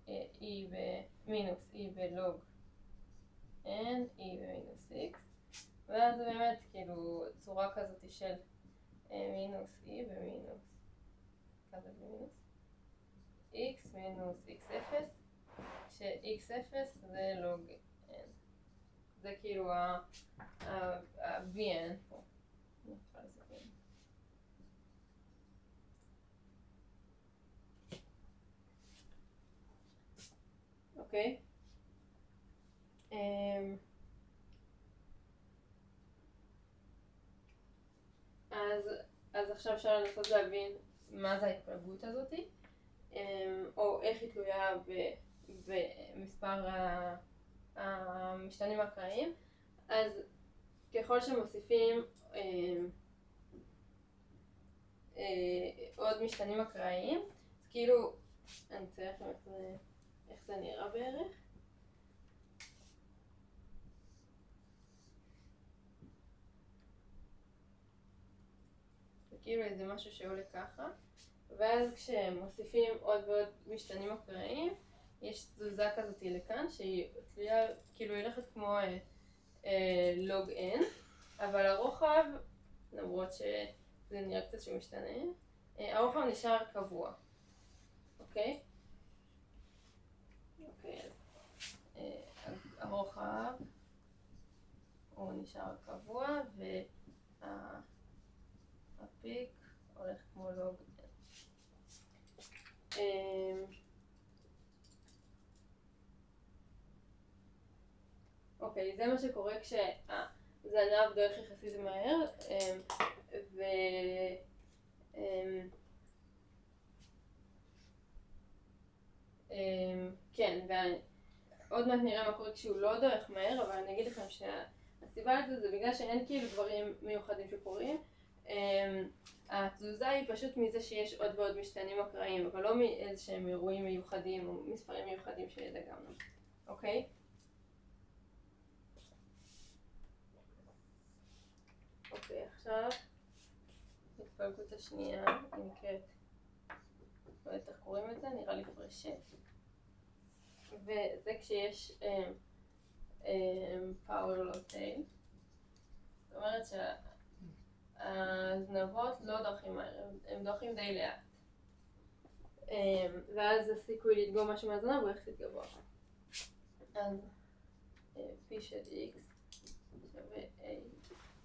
e במינוס e בלוג n, e במינוס x, ואז זה באמת כאילו צורה כזאת של מינוס e במינוס, כזה במינוס x מינוס x0, ש-x0 זה לוג n. זה כאילו ה-vn פה. אוקיי? אז עכשיו אפשר לנסות להבין מה זה ההתפלגות הזאת, או איך היא תלויה במספר המשתנים האקראיים. אז ככל שמוסיפים עוד משתנים אקראיים, אז כאילו, אני צריך איך זה נראה בערך. זה כאילו איזה משהו שעולה ככה, ואז כשמוסיפים עוד ועוד משתנים אקראיים, יש תזוזה כזאת לכאן שהיא תלויה, כאילו היא הולכת כמו לוג n, אבל הרוחב, למרות שזה נראה קצת שהוא משתנה, הרוחב נשאר קבוע, אוקיי? אוקיי, אז הרוחב הוא נשאר קבוע והפיק הולך כמו לוג n. אוקיי, זה מה שקורה כשהזנב דועך יחסית מהר, כן, ועוד מעט נראה מה קורה כשהוא לא דועך מהר, אבל אני אגיד לכם שהסיבה לזה זה בגלל שאין כאילו דברים מיוחדים שקורים. התזוזה היא פשוט מזה שיש עוד ועוד משתנים אקראיים, אבל לא מאיזשהם אירועים מיוחדים או מספרים מיוחדים שדגמנו, אוקיי? אוקיי, עכשיו התפלגות השנייה נקראת, לא יודעת איך קוראים את זה, נראה לי פרשת, וזה כשיש power low tail, זאת אומרת שהזנבות לא דורכים מהר, הם דורכים די לאט, ואז הסיכוי לדגום משהו מהזנב הוא יחסית גבוה. אז p של x שווה a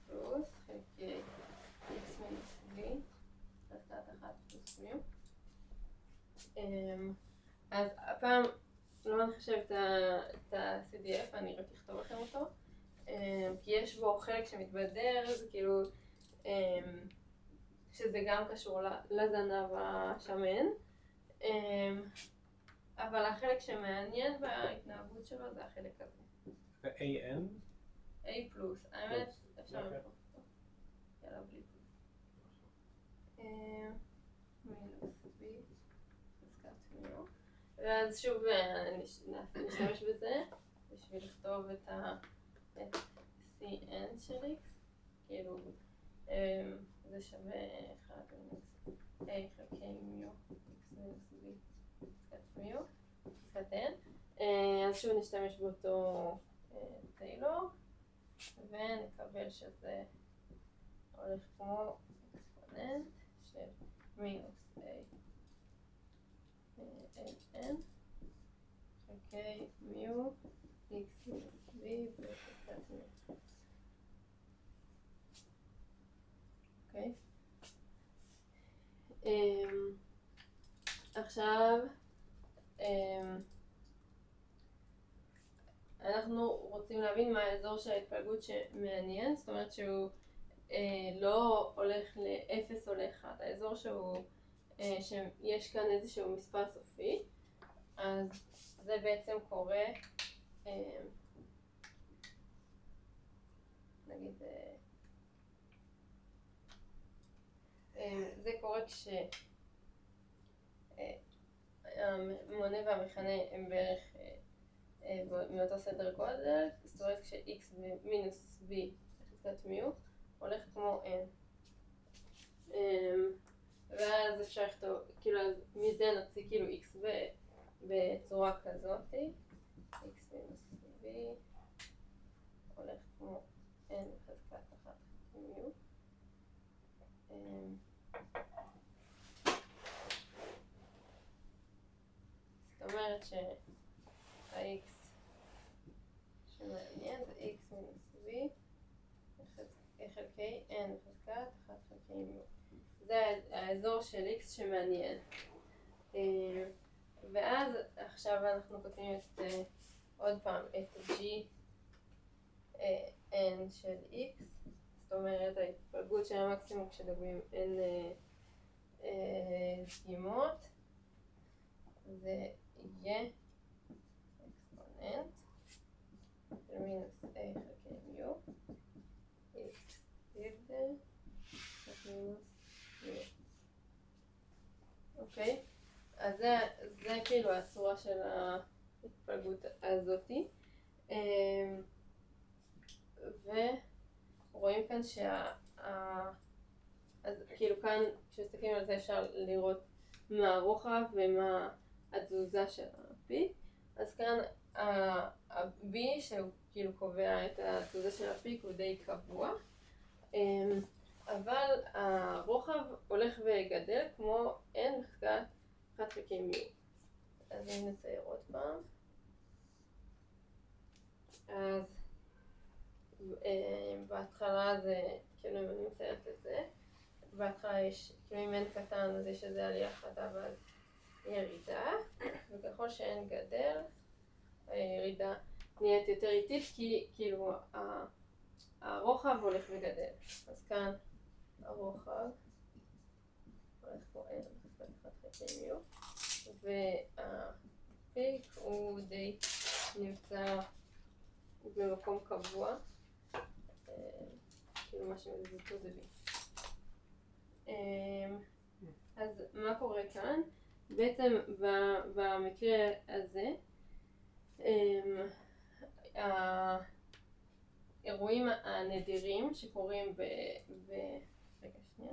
פלוס חלקי x מינוס v חזקת 1 פלוס מיו. אז הפעם לא נחשב את ה-CDF, אני רק אכתוב לכם אותו, כי יש בו חלק שמתבדר, זה כאילו שזה גם קשור לזנב השמן, אבל החלק שמעניין בהתנהגות שלו זה החלק הזה. ו-AN? A פלוס, האמת אפשר לקרוא אותו. יאללה, בלי פלוס. מינוס B, חזקת מיו. ואז שוב נשתמש בזה בשביל לכתוב את CN של X, כאילו זה שווה 1 מינוס A חלקי מיו, X מינוס B חזקת מיו, חזקת N. אז שוב נשתמש באותו טיילור, ונקבל שזה הולך כמו אקספוננט של מינוס A n חלקי מיו x מינוס b בחזקת מיו. אוקיי? עכשיו אנחנו רוצים להבין מה האזור של ההתפלגות שמעניין, זאת אומרת שהוא לא הולך ל-0 או ל-1, האזור שהוא, שיש כאן איזשהו מספר סופי, אז זה בעצם קורה, נגיד, זה קורה כשהמונה והמכנה הם בערך מאותו סדר גודל, זאת אומרת כש-x מינוס b בחזקת מיו הולך כמו n. ואז אפשר לכתוב, כאילו, אז מזה נוציא כאילו x בצורה כזאת, x מינוס b הולך כמו n בחזקת 1 מיו. זאת אומרת שה-x שמעניין זה x מינוס v חלקי n בחזקת 1 חלקי מיו. זה האזור של x שמעניין. ואז עכשיו אנחנו כותבים עוד פעם את g n של x, זאת אומרת ההתפלגות של המקסימום כשדוגמים n דגימות, זה יהיה אקספוננט של מינוס a חלקי מיו x דיווידנד מינוס מיו. אוקיי? אז זה כאילו הצורה של ההתפלגות הזאתי. ורואים כאן אז כאילו כאן כשמסתכלים על זה אפשר לראות מה הרוחב ומה התזוזה של ה-P. אז כאן ה-B שהוא כאילו קובע את התזוזה של ה-P הוא די קבוע, אבל הרוחב הולך וגדל כמו n בחזקת 1 חלקי מיו. אז אני נצייר עוד פעם. אז בהתחלה זה, כאילו אם אני מציירת את זה, בהתחלה יש, כאילו אם n קטן אז יש איזה עלייה חדה ואז ירידה, וככל ש-n גדל, הירידה נהיית יותר איטית כי כאילו הרוחב הולך וגדל. אז כאן הרוחב הולך פה n בחזקת 1 חלקי מיו, והפיק הוא די נמצא במקום קבוע, כאילו מה שמזיזו זה b. אז מה קורה כאן? בעצם במקרה הזה האירועים הנדירים שקורים רגע שנייה,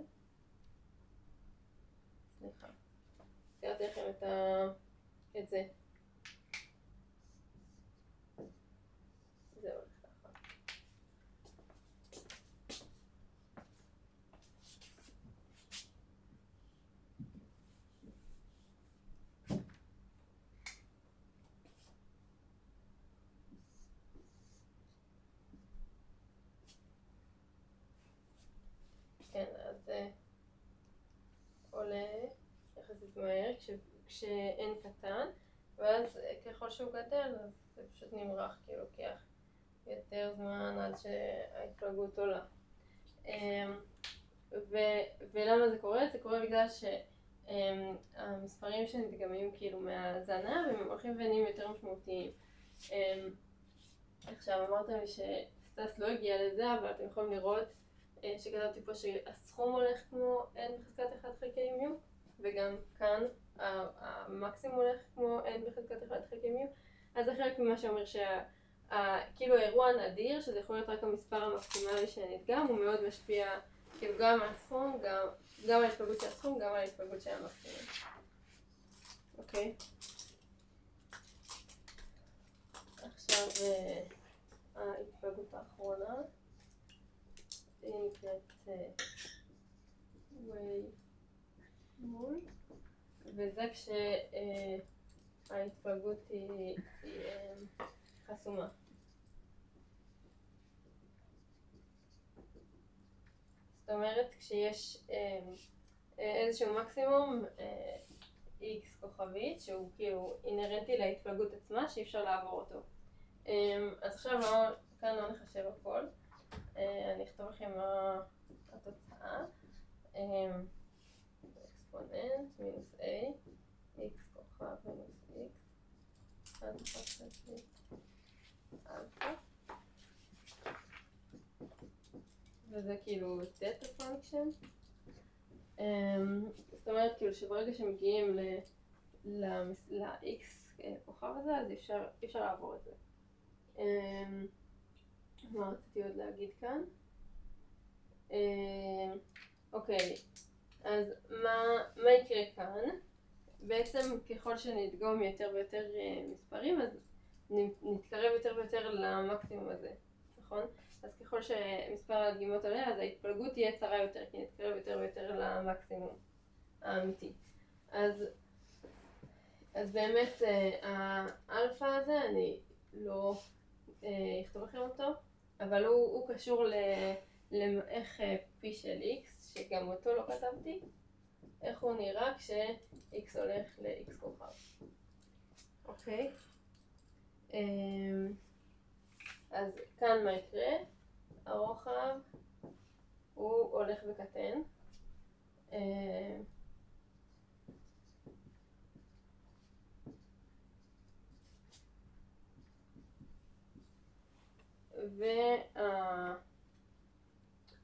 סליחה, ציירתי לכם את זה. זה הולך ככה. כן, אז זה עולה יחסית מהר כש-n קטן, ואז ככל שהוא גדל אז זה פשוט נמרח, כי לוקח יותר זמן עד שההתפלגות עולה. ולמה זה קורה? זה קורה בגלל שהמספרים שנדגמים כאילו מהזנב הם הולכים ונהיים יותר משמעותיים. עכשיו אמרתם לי שסטס לא הגיע לזה, אבל אתם יכולים לראות שכתבתי פה שהסכום הולך כמו n בחזקת 1 חלקי מיו, וגם כאן המקסימום הולך כמו n בחזקת 1 חלקי מיו. אז זה חלק ממה שאומר כאילו האירוע הנדיר, שזה יכול להיות רק המספר המקסימלי שנדגם, הוא מאוד משפיע כאילו גם על הסכום, גם על ההתפלגות של הסכום, גם על ההתפלגות של המקסימום. אוקיי. עכשיו ההתפלגות האחרונה, היא נקראת מול, וזה כשההתפלגות היא חסומה. זאת אומרת, כשיש איזשהו מקסימום x כוכבית, שהוא כאילו אינרנטי להתפלגות עצמה, שאי אפשר לעבור אותו. אז עכשיו כאן לא נחשב הכל. אני אכתוב לכם מה התוצאה. אקספוננט מינוס a, x כוכב מינוס x, 1 חצי אלפא. וזה כאילו תטא פונקשן. זאת אומרת כאילו שברגע שמגיעים ל-x כוכב הזה, אז אי אפשר לעבור את זה. מה רציתי עוד להגיד כאן? אוקיי, אז מה יקרה כאן? בעצם ככל שנדגום יותר ויותר מספרים, אז נתקרב יותר ויותר למקסימום הזה, נכון? אז ככל שמספר הדגימות עולה, אז ההתפלגות תהיה צרה יותר, כי נתקרב יותר ויותר למקסימום האמיתי. אז באמת האלפא הזה, אני לא אכתוב לכם אותו, אבל הוא קשור לאיך פי של x, שגם אותו לא כתבתי, איך הוא נראה כש-x הולך ל-x כוכב. אוקיי? אז כאן מה יקרה? הרוחב הוא הולך וקטן.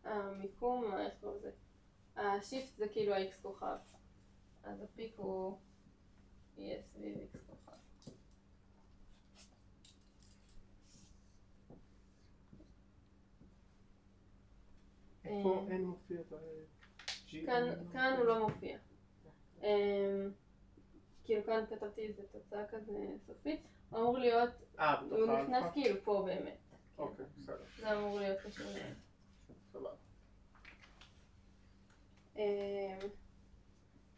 והמיקום, איך קוראים לזה? השיפט זה כאילו ה-x כוכב. אז הפיק הוא יהיה סביב x כוכב. איפה n מופיע ב-g? כאן הוא לא מופיע. כאילו כאן כתבתי איזה תוצאה כזה סופית. הוא אמור להיות, הוא נכנס כאילו פה באמת. אוקיי, בסדר. זה אמור להיות קשור לזה. סבבה.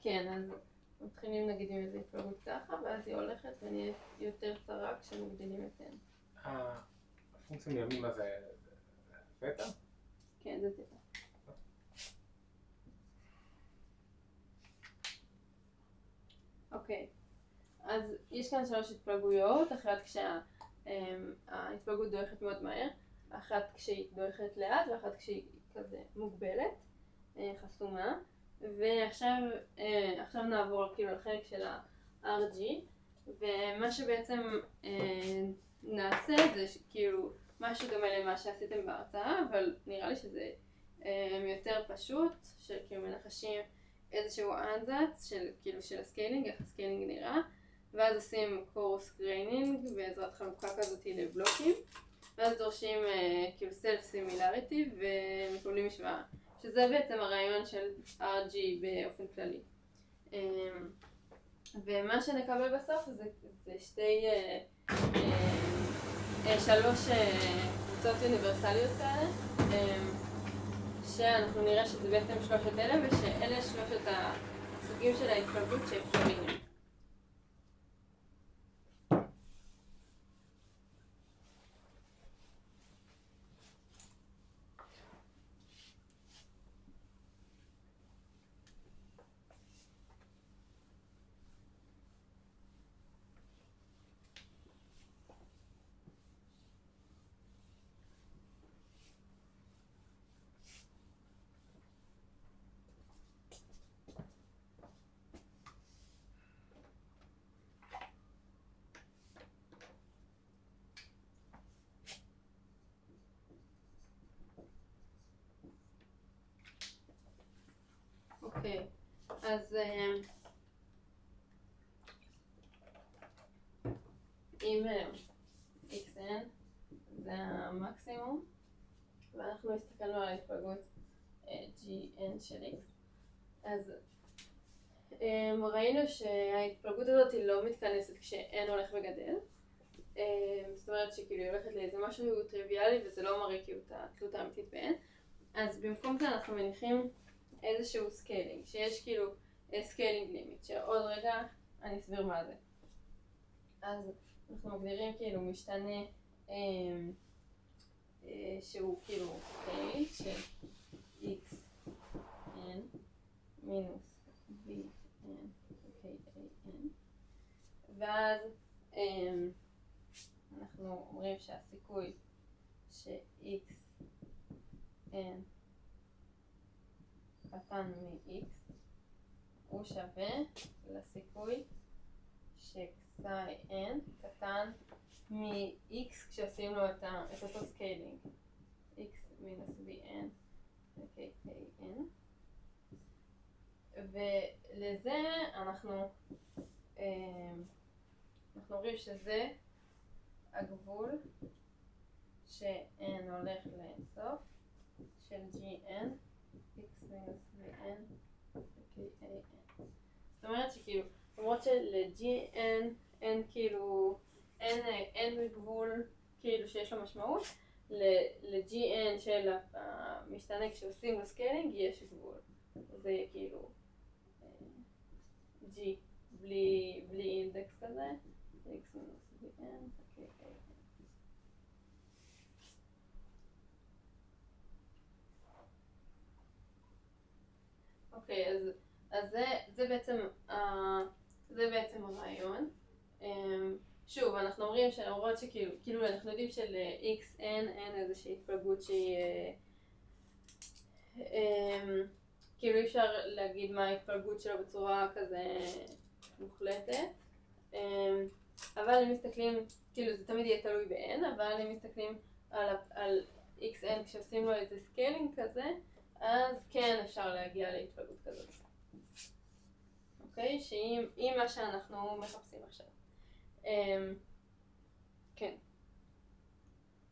כן, אז מתחילים נגיד עם איזה התפלגות ככה, ואז היא הולכת ונהיה יותר צרה כשמגדילים את n. הפונקציה מימין הזה תטא? כן, זה תטא. אוקיי, אז יש כאן 3 התפלגויות, אחת כשההתפלגות דועכת מאוד מהר, אחת כשהיא דועכת לאט ואחת כשהיא כזה מוגבלת, חסומה. ועכשיו נעבור כאילו לחלק של ה-RG, ומה שבעצם נעשה זה כאילו משהו דומה למה שעשיתם בהרצאה, אבל נראה לי שזה יותר פשוט, שכאילו מנחשים איזשהו אנזץ של הסקיילינג, איך הסקיילינג נראה, ואז עושים קורס גריינינג בעזרת חלוקה כזאת לבלוקים, ואז דורשים כאילו self similarity ומקבלים משוואה. שזה בעצם הרעיון של RG באופן כללי. ומה שנקבל בסוף זה 3 קבוצות אוניברסליות כאלה, שאנחנו נראה שזה בעצם 3 אלה, ושאלה 3 הסוגים של ההתפלגות שאפשריים. אוקיי, אז אם xn זה המקסימום, ואנחנו הסתכלנו על ההתפלגות gn של x, אז ראינו שההתפלגות הזאת היא לא מתכנסת כש-n הולך וגדל. זאת אומרת שכאילו היא הולכת לאיזה משהו טריוויאלי וזה לא מראה כאילו את התלות האמיתית ב-n. אז במקום זה אנחנו מניחים איזשהו סקיילינג, שיש כאילו סקיילינג לימיט, שעוד רגע אני אסביר מה זה. אז אנחנו מגדירים כאילו משתנה שהוא כאילו סקייל של x n מינוס b n k a n, ואז אנחנו אומרים קטן מ-x הוא שווה לסיכוי שפסאי n קטן מ-x כשעושים לו את אותו סקיילינג x מינוס bn ו-kn ולזה אנחנו רואים שזה הגבול ש-n הולך לאינסוף של gn x מינוס bn ו-kn. זאת אומרת שכאילו, למרות של-gn אין כאילו, אין גבול כאילו שיש לו משמעות, ל-gn של המשתנה כשעושים לו סקיילינג יש גבול. זה יהיה כאילו g בלי אינדקס כזה, x מינוס bn ו-kn. אוקיי, אז זה בעצם הרעיון. שוב, אנחנו אומרים שלמרות שכאילו אנחנו יודעים של-x אין איזושהי התפלגות שהיא כאילו אי אפשר להגיד מה ההתפלגות שלו בצורה כזה מוחלטת, אבל אם מסתכלים, כאילו זה תמיד יהיה תלוי ב-n, אבל אם מסתכלים על xn כשעושים לו איזה סקיילינג כזה, אז כן אפשר להגיע להתפלגות כזאת. אוקיי? שהיא מה שאנחנו מחפשים עכשיו. כן.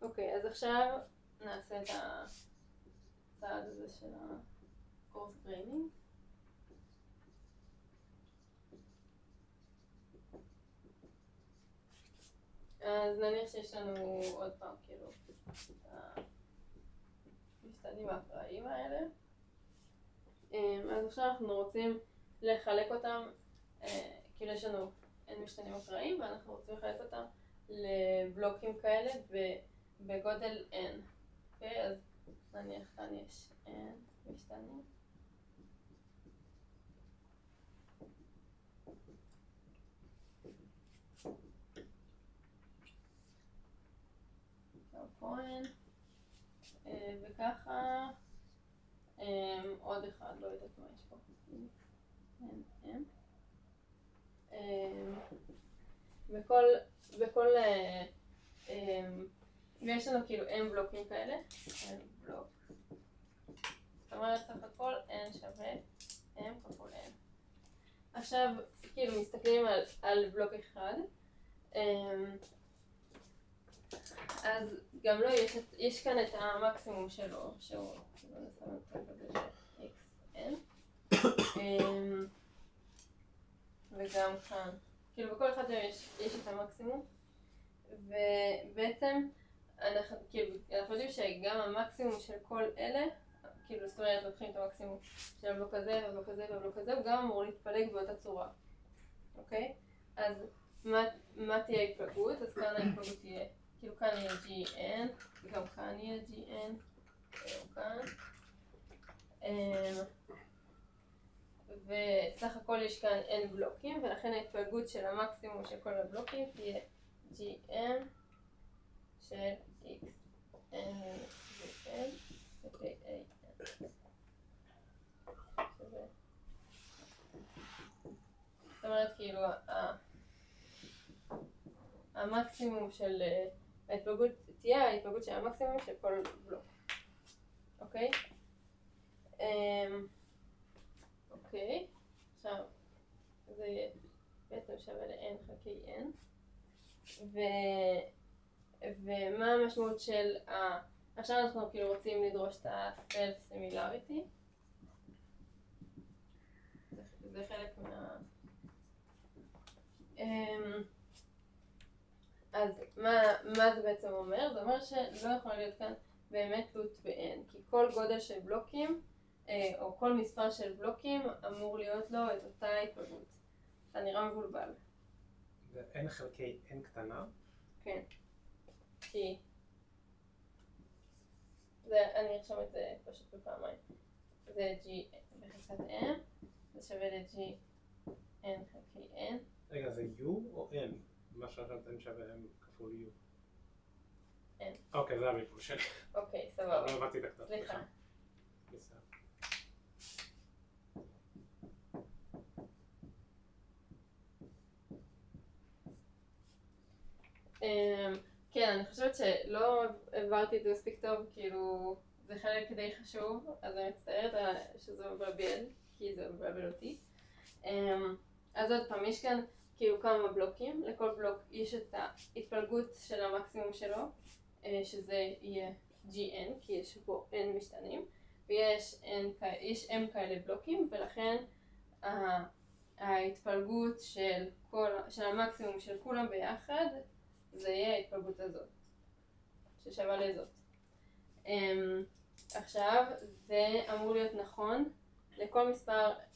אוקיי, אז עכשיו נעשה את הצעד הזה של הקורס גריינינג. אז נניח שיש לנו עוד פעם כאילו המשתנים האקראיים האלה. אז עכשיו אנחנו רוצים לחלק אותם, כאילו יש לנו n משתנים אקראיים ואנחנו רוצים לחלק אותם לבלוקים כאלה בגודל n. אוקיי, אז נניח כאן יש n משתנים. פה n. וככה עוד אחד, לא יודעת מה יש פה, בכל ויש לנו כאילו n בלוקים כאלה, n בלוק, זאת אומרת סך הכל n שווה m כפול n. עכשיו כאילו מסתכלים על בלוק אחד, אז גם לא, יש כאן את המקסימום שלו, שהוא נסמן את זה xn, וגם כאן, כאילו בכל אחד יש את המקסימום, ובעצם אנחנו יודעים שגם המקסימום של כל אלה, כאילו זאת אומרת לוקחים את המקסימום של הבלוק הזה והבלוק הזה והבלוק הזה, הוא גם אמור להתפלג באותה צורה, אוקיי? אז מה תהיה ההתפלגות? אז כאן ההתפלגות תהיה כאילו כאן יהיה gn, וגם כאן יהיה gn, כאן. וסך הכל יש כאן n בלוקים, ולכן ההתפלגות של המקסימום של כל הבלוקים תהיה gn של x n ו-n ו-an. זאת אומרת כאילו המקסימום של ההתפלגות תהיה ההתפלגות של המקסימום של כל בלוק. אוקיי? אוקיי. עכשיו זה יהיה בעצם שווה ל-n חלקי n. ומה המשמעות של עכשיו אנחנו כאילו רוצים לדרוש את ה-self similarity. זה חלק מה... אז מה זה בעצם אומר? זה אומר שלא יכול להיות כאן באמת תלות ב-n, כי כל גודל של בלוקים, או כל מספר של בלוקים, אמור להיות לו את אותה התפלגות. זה נראה מבולבל. ו-n חלקי n קטנה? כן. כי... אני ארשום את זה פשוט בפעמיים. זה g בחזקת n, זה שווה ל-g n חלקי n. רגע, זה u או n? מה שעכשיו n שווה m כפול u. n. אוקיי, זה הבלבול שלי. אוקיי, סבבה. לא הבנתי את הקטע. סליחה. בסדר. כן, אני חושבת שלא העברתי את זה מספיק טוב, כאילו זה חלק די חשוב, אז אני מצטערת שזה מבלבל, כי זה מבלבל אותי. אז עוד פעם, יש כאן כאילו כמה בלוקים, לכל בלוק יש את ההתפלגות של המקסימום שלו, שזה יהיה gn, כי יש פה n משתנים, ויש m כאלה בלוקים, ולכן ההתפלגות של המקסימום של כולם ביחד, זה יהיה ההתפלגות הזאת, ששווה לזאת. עכשיו, זה אמור להיות נכון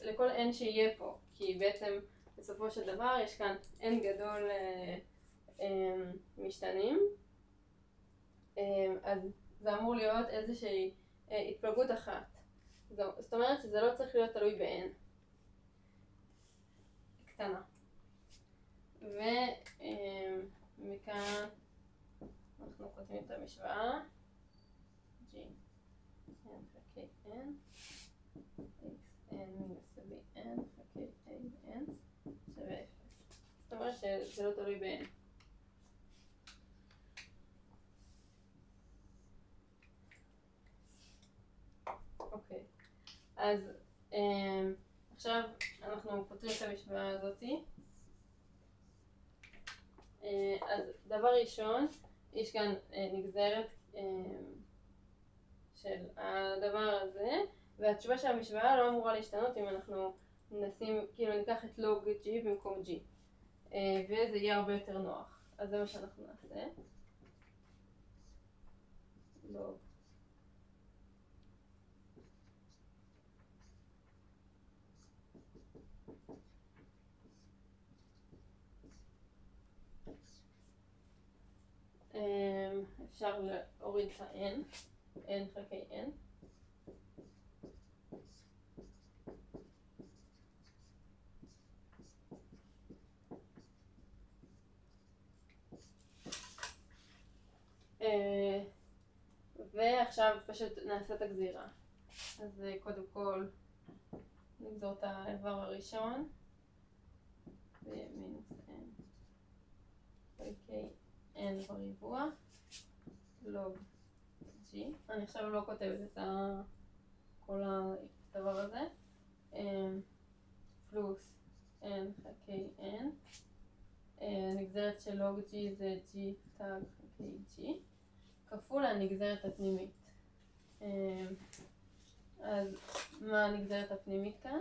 לכל n שיהיה פה, כי בעצם בסופו של דבר יש כאן n גדול משתנים, אז זה אמור להיות איזושהי התפלגות אחת. זאת אומרת שזה לא צריך להיות תלוי ב-n קטנה. ומכאן אנחנו כותבים את המשוואה g n חלקי n x n מינוס bn חלקי a n שווה 0. זאת אומרת שזה לא תלוי ב-n. אוקיי, אז עכשיו אנחנו פותרים את המשוואה הזאתי. אז דבר ראשון, יש כאן נגזרת של הדבר הזה, והתשובה של המשוואה לא אמורה להשתנות אם אנחנו כאילו ניקח את לוג g במקום g, וזה יהיה הרבה יותר נוח. אז זה מה שאנחנו נעשה. לוג אפשר להוריד את ה-n, n חלקי n. ועכשיו פשוט נעשה את הגזירה. אז קודם כל נגזור את האיבר הראשון, ומינוס n חלקי n בריבוע, לוג g. אני עכשיו לא כותבת את כל הדבר הזה. פלוס n חלקי n. הנגזרת של לוג g זה g תג חלקי g, כפול הנגזרת הפנימית. אז מה הנגזרת הפנימית כאן?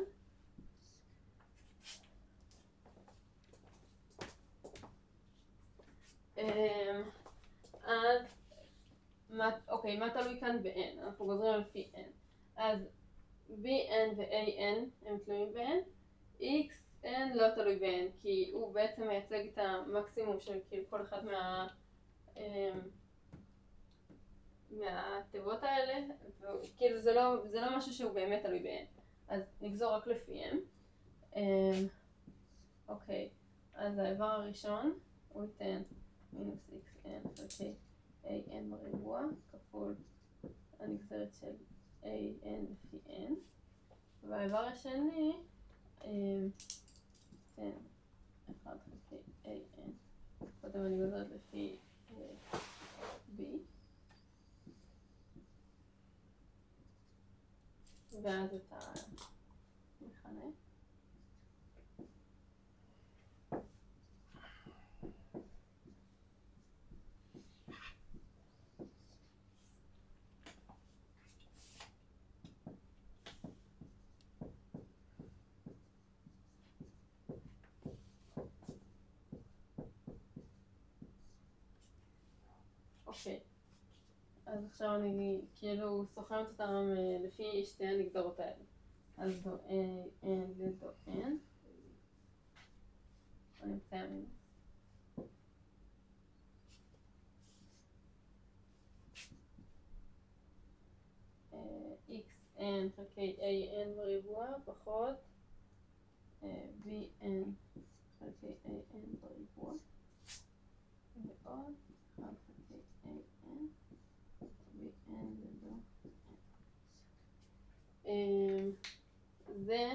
אז אוקיי, מה תלוי כאן ב-n? אנחנו גוזרים לפי n. אז bn ו-an הם תלויים ב-n, xn לא תלוי ב-n, כי הוא בעצם מייצג את המקסימום של כאילו כל אחד מהתיבות האלה, כאילו זה לא משהו שהוא באמת תלוי ב-n, אז נגזור רק לפיהם. אוקיי, אז האיבר הראשון הוא ייתן מינוס xn חלקי an בריבוע כפול הנגזרת של an לפי n, והאיבר השני ייתן 1 חלקי an, קודם אני גוזרת לפי b, ואז את המכנה. אוקיי, אז עכשיו אני כאילו סוכמת אותם לפי שתי הנגזרות האלה. אז דו n ודו n, אני אמצא מינוס. xn חלקי an בריבוע פחות bn חלקי an בריבוע ועוד 1 חלקי an bn ודו זה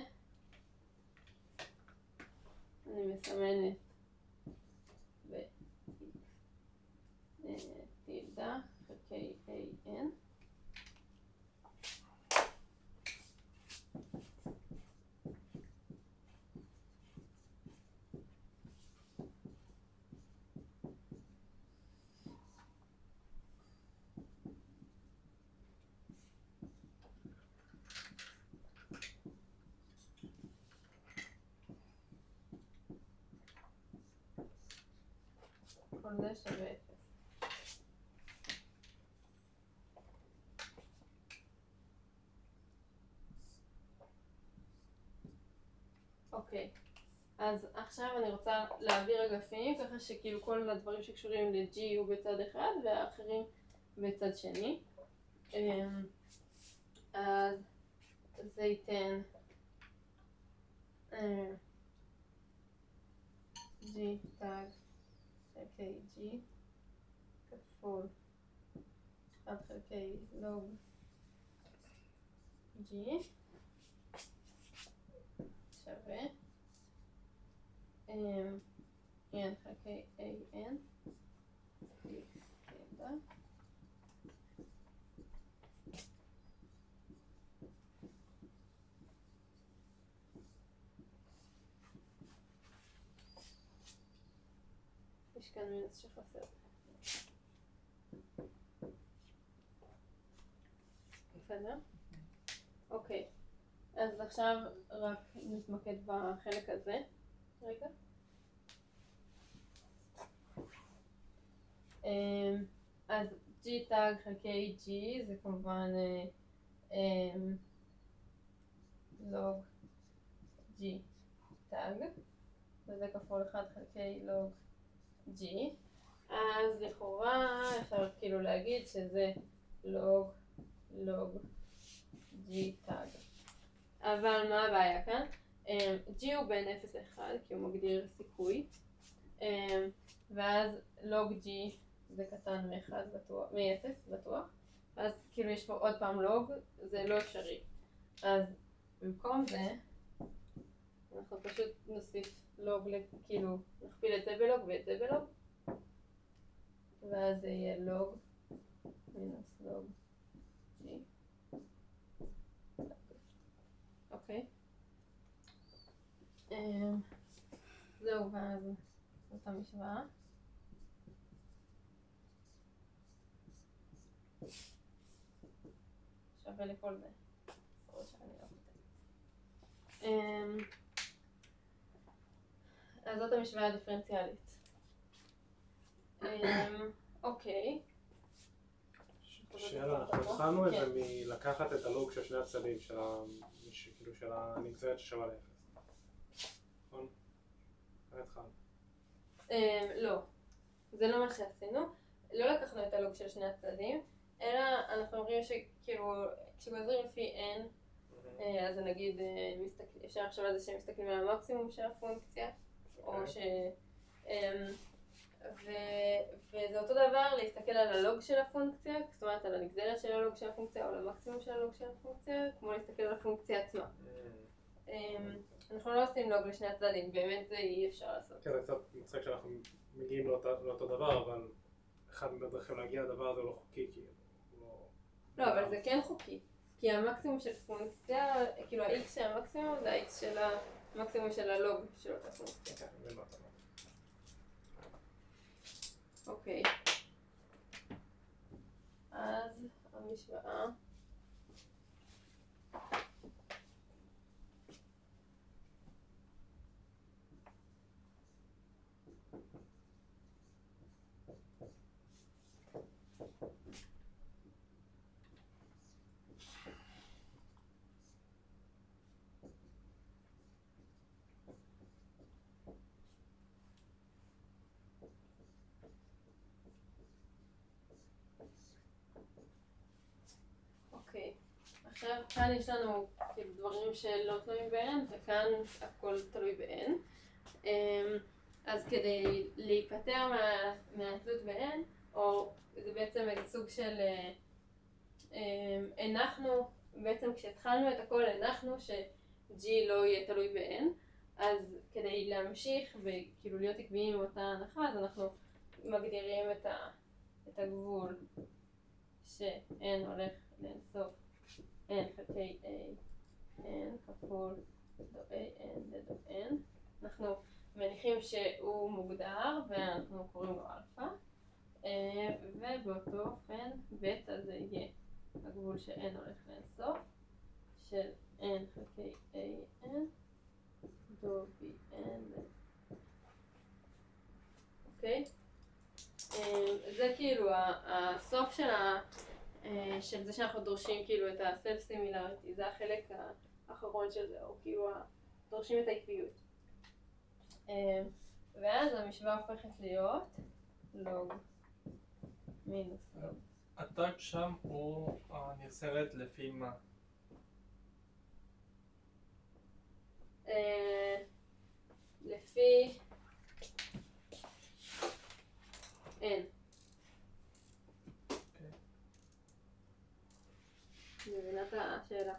אני מסמנת ב-x. N. כל זה שווה 0. אוקיי, אז עכשיו אני רוצה להעביר אגפים ככה שכאילו כל הדברים שקשורים ל-G יהיו בצד אחד והאחרים בצד שני. אז זה ייתן G תג חלקי G כפול 1 חלקי לוג G שווה n חלקי an x קטע יש כאן מינוס שחסר. בסדר? אוקיי, אז עכשיו רק נתמקד בחלק הזה. רגע. אז G תג חלקי G זה כמובן לוג G תג, וזה כפול 1 חלקי לוג G, אז לכאורה אפשר כאילו להגיד שזה לוג G תג. אבל מה הבעיה כאן? G הוא בין 0 ל-1 כי הוא מגדיר סיכוי, ואז לוג G זה קטן מ-0 בטוח, אז כאילו יש פה עוד פעם לוג, זה לא אפשרי. אז במקום זה אנחנו פשוט נוסיף לוג, כאילו נכפיל את זה בלוג ואת זה בלוג, ואז זה יהיה לוג מינוס לוג G. אוקיי. זהו, ואז זאת המשוואה. שווה לכל זה. סורי שאני לא כותבת. אז זאת המשוואה הדיפרנציאלית. אוקיי. שאלה, אנחנו התחלנו את זה מלקחת את הלוג של שני הצדדים של הנגזרת ששווה ל-0. נכון? מה התחלנו? לא, זה לא מה שעשינו. לא לקחנו את הלוג של שני הצדדים, אלא אנחנו אומרים שכאילו כשגוזרים לפי n, אז נגיד אפשר לחשוב על זה שמסתכלים על המקסימום של הפונקציה, או ש... וזה אותו דבר להסתכל על הלוג של הפונקציה, זאת אומרת על הנגזרת של הלוג של הפונקציה או על המקסימום של הלוג של הפונקציה, כמו להסתכל על הפונקציה עצמה. אנחנו לא עושים לוג לשני הצדדים, באמת זה אי אפשר לעשות. כן, זה קצת מצחיק שאנחנו מגיעים לאותו דבר, אבל אחד מהדרכים להגיע לדבר הזה הוא לא חוקי, כי לא, אבל זה כן חוקי, כי המקסימום של פונקציה, כאילו ה-x של המקסימום זה ה-x של המקסימום של הלוג של אותה פונקציה. כן, זה לא טוב. אוקיי. אז המשוואה. אוקיי, עכשיו כאן יש לנו כאילו דברים שלא תלויים ב-n וכאן הכל תלוי ב-n. אז כדי להיפטר מהתלות ב-n, או זה בעצם איזה סוג של הנחנו, בעצם כשהתחלנו את הכל הנחנו ש-g לא יהיה תלוי ב-n, אז כדי להמשיך וכאילו להיות עקביים עם אותה הנחה, אז אנחנו מגדירים את הגבול ש ש-n הולך לאינסוף n חלקי a n כפול דו a n לדו n. אנחנו מניחים שהוא מוגדר ואנחנו קוראים לו אלפא, ובאותו אופן בטא זה יהיה הגבול ש-n הולך לאינסוף של n חלקי a n דו b n. אוקיי? זה כאילו הסוף של זה שאנחנו דורשים כאילו את ה-self similarity, זה החלק האחרון של זה, או כאילו דורשים את העקביות. ואז המשוואה הופכת להיות לוג מינוס לוג. הטאג שם הוא נגזרת לפי מה? לפי n. מבינה את השאלה.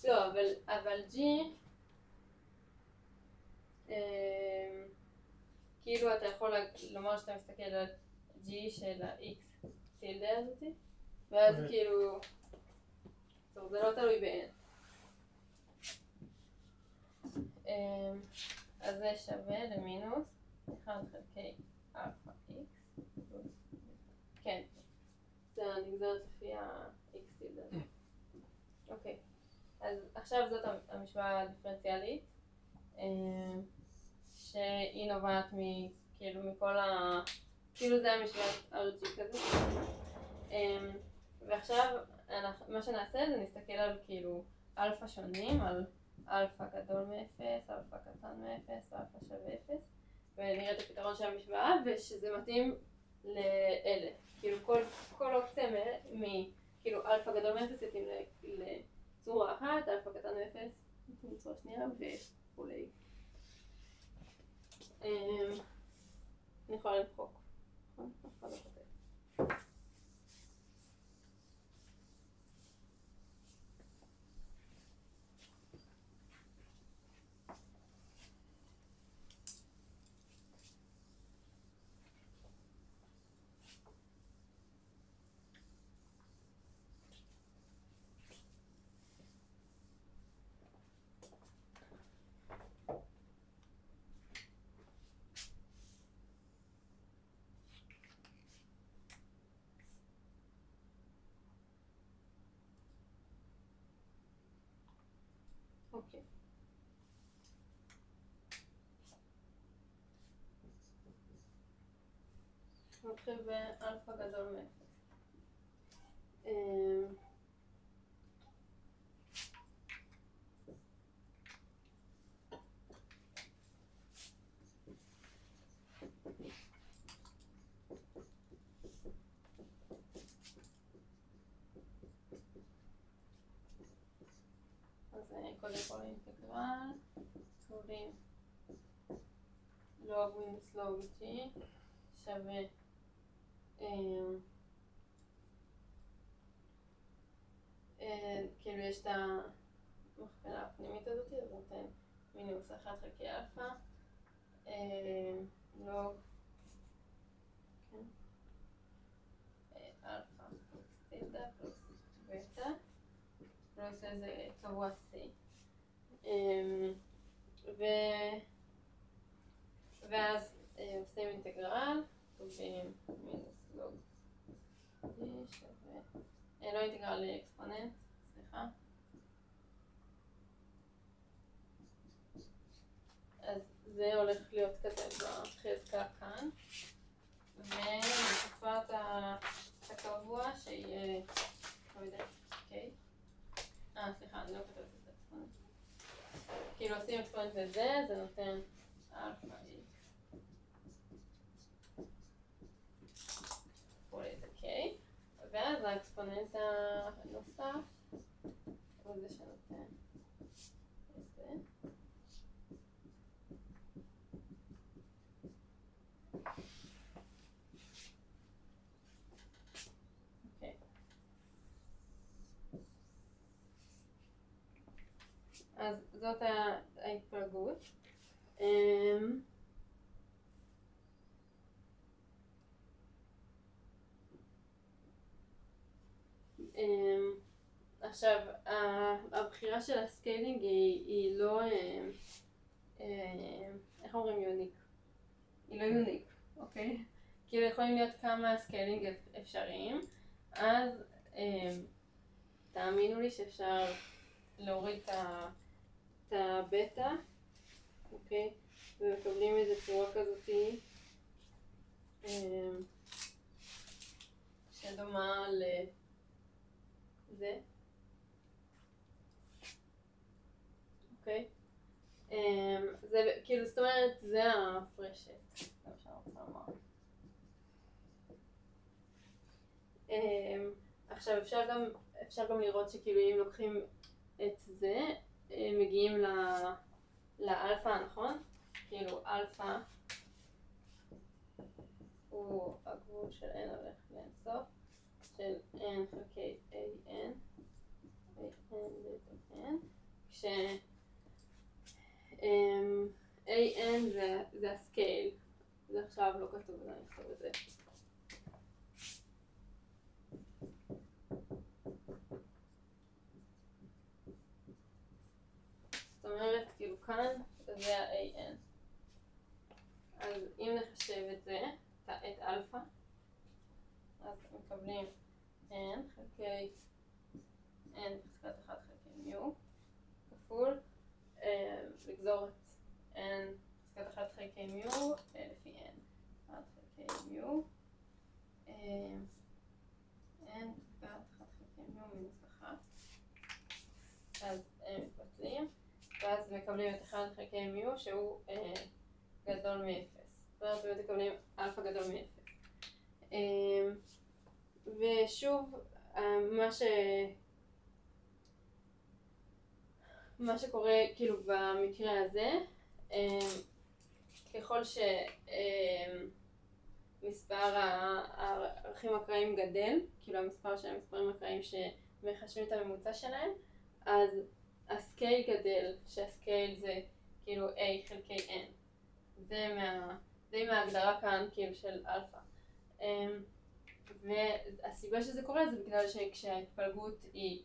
לא, אבל G כאילו אתה יכול לומר שאתה מסתכל על G של ה-X טילדה הזאתי, ואז כאילו טוב, זה לא תלוי ב-N. אז זה שווה למינוס 1 חלקי אלפא X. כן, זה נגזרת לפי ה-X טילדה. אוקיי, אז עכשיו זאת המשוואה הדיפרנציאלית, שהיא נובעת כאילו מכל כאילו זה המשוואת RG כזה. ועכשיו מה שנעשה זה נסתכל על כאילו אלפא שונים, על אלפא גדול מ-0, אלפא קטן מ-0 ואלפא שווה 0, ונראה את הפתרון של המשוואה ושזה מתאים לאלה. כאילו כל אופציה כאילו אלפא גדול מ-0 יתאים לצורה אחת, אלפא קטן מ-0 יתאים לצורה שנייה וכולי. אני יכולה למחוק, נכון? אף אחד לא כותב. אוקיי. נתחיל באלפא גדול מ-0. אז קודם כל אינטגרל, קוראים לוג מינוס לוג G שווה כאילו יש את המכפלה הפנימית הזאת, אז נותן מינוס 1 חלקי אלפא לוג אלפא פלוס טילדה פלוס בטא פלוס איזה קבוע C. ואז עושים אינטגרל, קובעים מינוס לוג D שווה, לא אינטגרל לאקספוננט, סליחה. אז זה הולך להיות כזה בחזקה כאן, ונוספה את הקבוע שיהיה, לא יודע, אוקיי? סליחה, אני לא כותבת את זה אקספוננט. כאילו עושים אקספוננט לזה, זה נותן אלפא X. פולי את ה-K. ואז האקספוננט הנוסף הוא זה שנותן את זה. אז זאת ההתפלגות. עכשיו, הבחירה של הסקיילינג היא לא, איך אומרים יוניק? היא לא יוניק, אוקיי? כאילו יכולים להיות כמה סקיילינג אפשריים, אז תאמינו לי שאפשר להוריד את הבטא, אוקיי? ומקבלים איזה צורה כזאתי שדומה לזה, אוקיי? זה כאילו, זאת אומרת, זה ההפרשת, זה מה שאני רוצה לומר. עכשיו אפשר גם לראות שכאילו אם לוקחים את זה, מגיעים לאלפא, נכון? כאילו אלפא הוא הגבול של n הולך לאינסוף, של n חלקי an, כש an זה הסקייל, זה עכשיו לא כתוב, אז אני אכתוב את זה. זאת אומרת, כאילו כאן זה ה-an. אז אם נחשב את זה, את אלפא, אז מקבלים n חלקי n בחזקת 1 חלקי מיו, כפול לגזור את n בחזקת 1 חלקי מיו לפי n 1 חלקי מיו, n בחזקת 1 חלקי מיו מינוס 1, אז הם מתבטלים, ואז מקבלים את 1 חלקי מיו שהוא גדול מ-0, ואז באמת מקבלים אלפא גדול מ-0. ושוב, מה שקורה כאילו במקרה הזה, ככל שמספר הערכים אקראיים גדל, כאילו המספר של המספרים האקראיים שמחשבים את הממוצע שלהם, אז הסקייל גדל, שהסקייל זה כאילו a חלקי n. זה מההגדרה כאן כאילו של אלפא. והסיבה שזה קורה זה בגלל שכשההתפלגות היא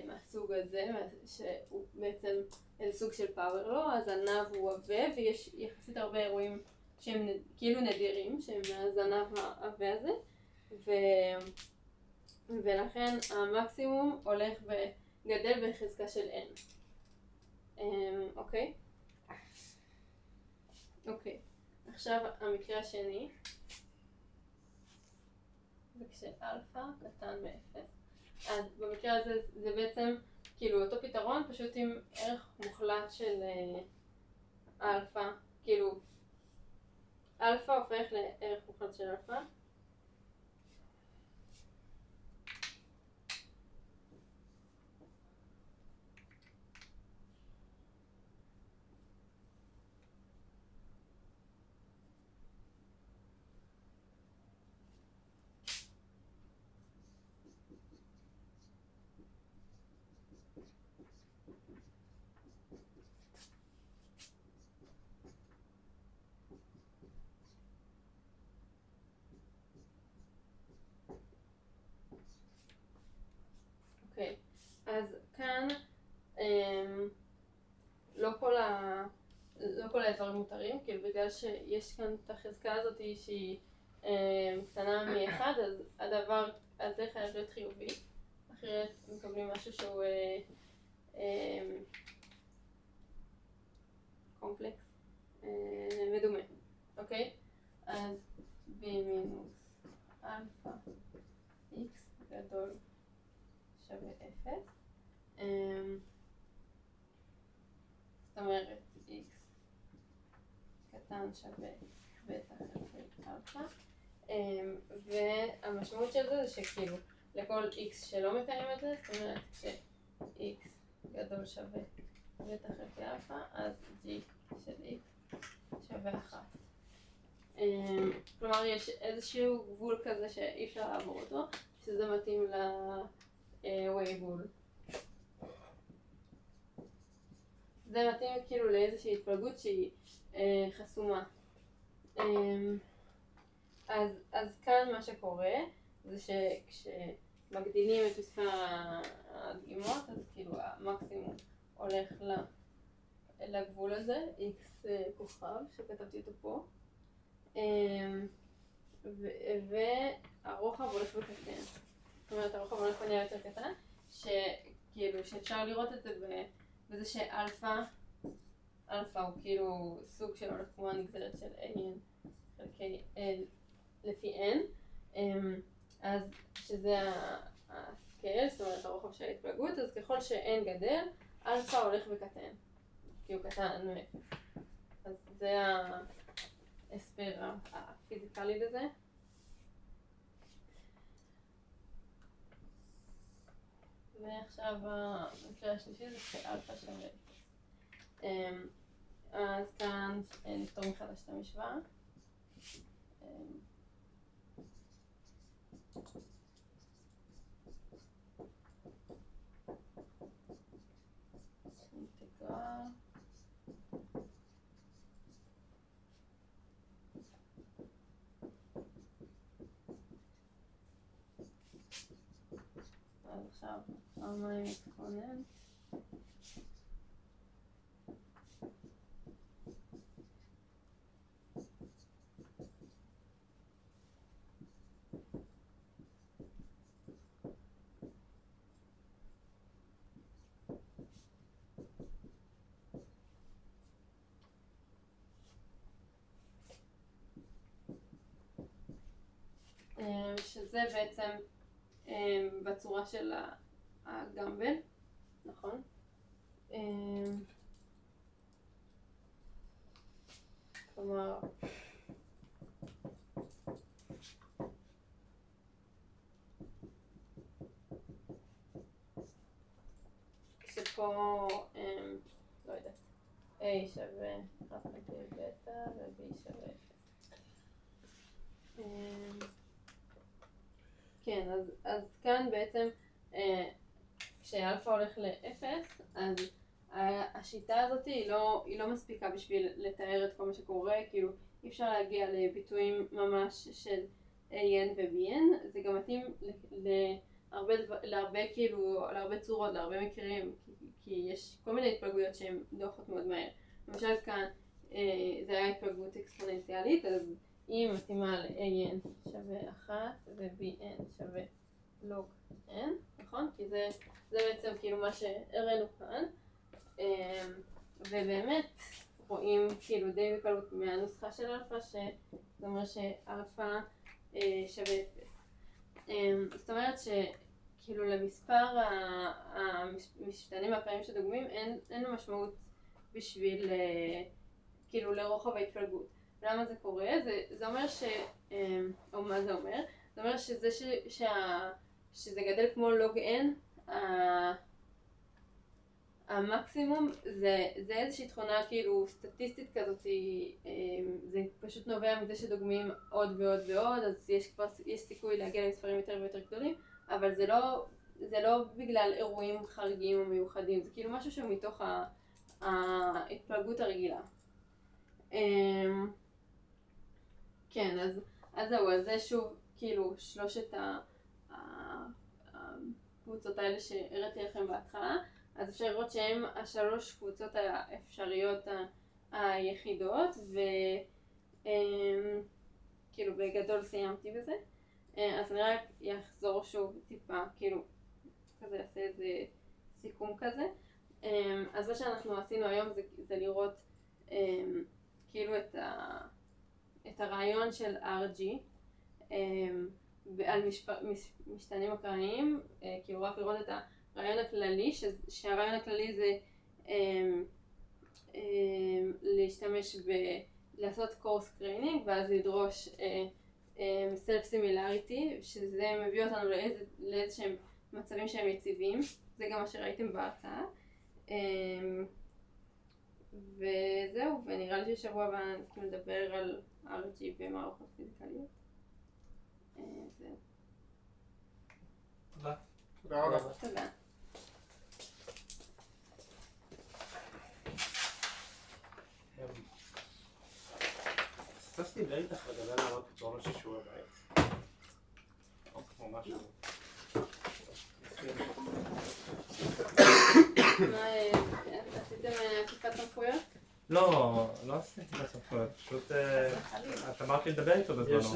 מהסוג הזה, שהוא בעצם איזה סוג של פאוור לו, אז הנב הוא עבה, ויש יחסית הרבה אירועים שהם כאילו נדירים, שהם מהזנב העבה הזה, ולכן המקסימום הולך וגדל בחזקה של n. אוקיי? אוקיי. עכשיו המקרה השני, זה כשאלפא קטן מ-0. אז במקרה הזה זה בעצם כאילו אותו פתרון, פשוט עם ערך מוחלט של אלפא, כאילו אלפא הופך לערך מוחלט של אלפא. אוקיי, אז כאן לא כל האזורים מותרים, כאילו בגלל שיש כאן את החזקה הזאת שהיא קטנה מ-1, אז הדבר הזה חייב להיות חיובי, אחרת מקבלים משהו שהוא קומפלקס, מדומה, אוקיי? אז b מינוס אלפא x גדול שווה 0, זאת אומרת x קטן שווה בטא חלקי אלפא, והמשמעות של זה שכאילו לכל x שלא מקיים את זה, זאת אומרת ש-x גדול שווה בטא חלקי אלפא, אז g של x שווה 1. כלומר יש איזשהו גבול כזה שאי אפשר לעבור אותו, שזה מתאים לווייבול. זה מתאים כאילו לאיזושהי התפלגות שהיא חסומה. אז כאן מה שקורה זה שכשמגדילים את מספר הדגימות, אז כאילו המקסימום הולך לגבול הזה, x כוכב, שכתבתי אותו פה, והרוחב הולך וקטן. זאת אומרת, הרוחב הולך ונהיה יותר קטן, שכאילו שאפשר לראות את זה בזה שאלפא הוא כאילו סוג של הולך כמו הנגזרת של an חלקי l לפי n, אז שזה הסקייל, זאת אומרת הרוחב של ההתפלגות, אז ככל ש-n גדל, אלפא הולך וקטן, כי הוא קטן מ-0. אז זה ההסבר הפיזיקלי לזה. ועכשיו המקרה השלישי זה שאלפא שווה 0. אז כאן נפתור מחדש את המשוואה. אינטגרל אז עכשיו פעמיים אקספוננט שזה בעצם בצורה של הגמבל, נכון? כלומר, שפה, לא יודעת, a שווה 1 חלקי בטא ו-b שווה 0. כן, אז כאן בעצם כשאלפא הולך ל-0, אז השיטה הזאת היא לא מספיקה בשביל לתאר את כל מה שקורה, כאילו אי אפשר להגיע לביטויים ממש של an ו-bn, זה גם מתאים להרבה צורות, להרבה מקרים, כי יש כל מיני התפלגויות שהן דוחות מאוד מהר. למשל כאן זה היה התפלגות אקספוננציאלית, אז היא מתאימה ל-an שווה 1 ו-bn שווה לוג n, נכון? כי זה בעצם כאילו מה שהראינו כאן, ובאמת רואים כאילו די בקלות מהנוסחה של אלפא, שזה אומר שאלפא שווה 0. זאת אומרת שכאילו למספר המשתנים הפעמים שדוגמים אין משמעות בשביל כאילו לרוחב ההתפלגות. למה זה קורה? זה אומר או מה זה אומר? זה אומר שזה גדל כמו לוג n, המקסימום זה איזושהי תכונה כאילו סטטיסטית כזאת, זה פשוט נובע מזה שדוגמים עוד ועוד ועוד, אז יש סיכוי להגיע למספרים יותר ויותר גדולים, אבל זה לא בגלל אירועים חריגים או מיוחדים, זה כאילו משהו שהוא מתוך ההתפלגות הרגילה. כן, אז זהו, אז זה שוב כאילו שלושת הקבוצות האלה שהראיתי לכם בהתחלה, אז אפשר לראות שהן השלוש קבוצות האפשריות היחידות, וכאילו בגדול סיימתי בזה. אז אני רק אחזור שוב טיפה, כאילו כזה אעשה איזה סיכום כזה. אז מה שאנחנו עשינו היום זה לראות כאילו את הרעיון של RG על משתנים אקראיים, כאילו רק לראות את הרעיון הכללי, שהרעיון הכללי זה להשתמש לעשות קורס קריינינג ואז לדרוש סלף סימילריטי, שזה מביא אותנו לאיזה שהם מצבים שהם יציבים, זה גם מה שראיתם בהרצאה. וזהו, ונראה לי ששבוע הבא נדבר על RG במערכות פיזיקליות. זהו. תודה רבה. תודה. רציתי לדבר איתך לגבי לעלות פתרונות של שיעורי בית. או משהו. מה, עשיתם עקיפת סמכויות? לא עשיתי את הסמכויות, פשוט את אמרת לי לדבר איתו בזמנו.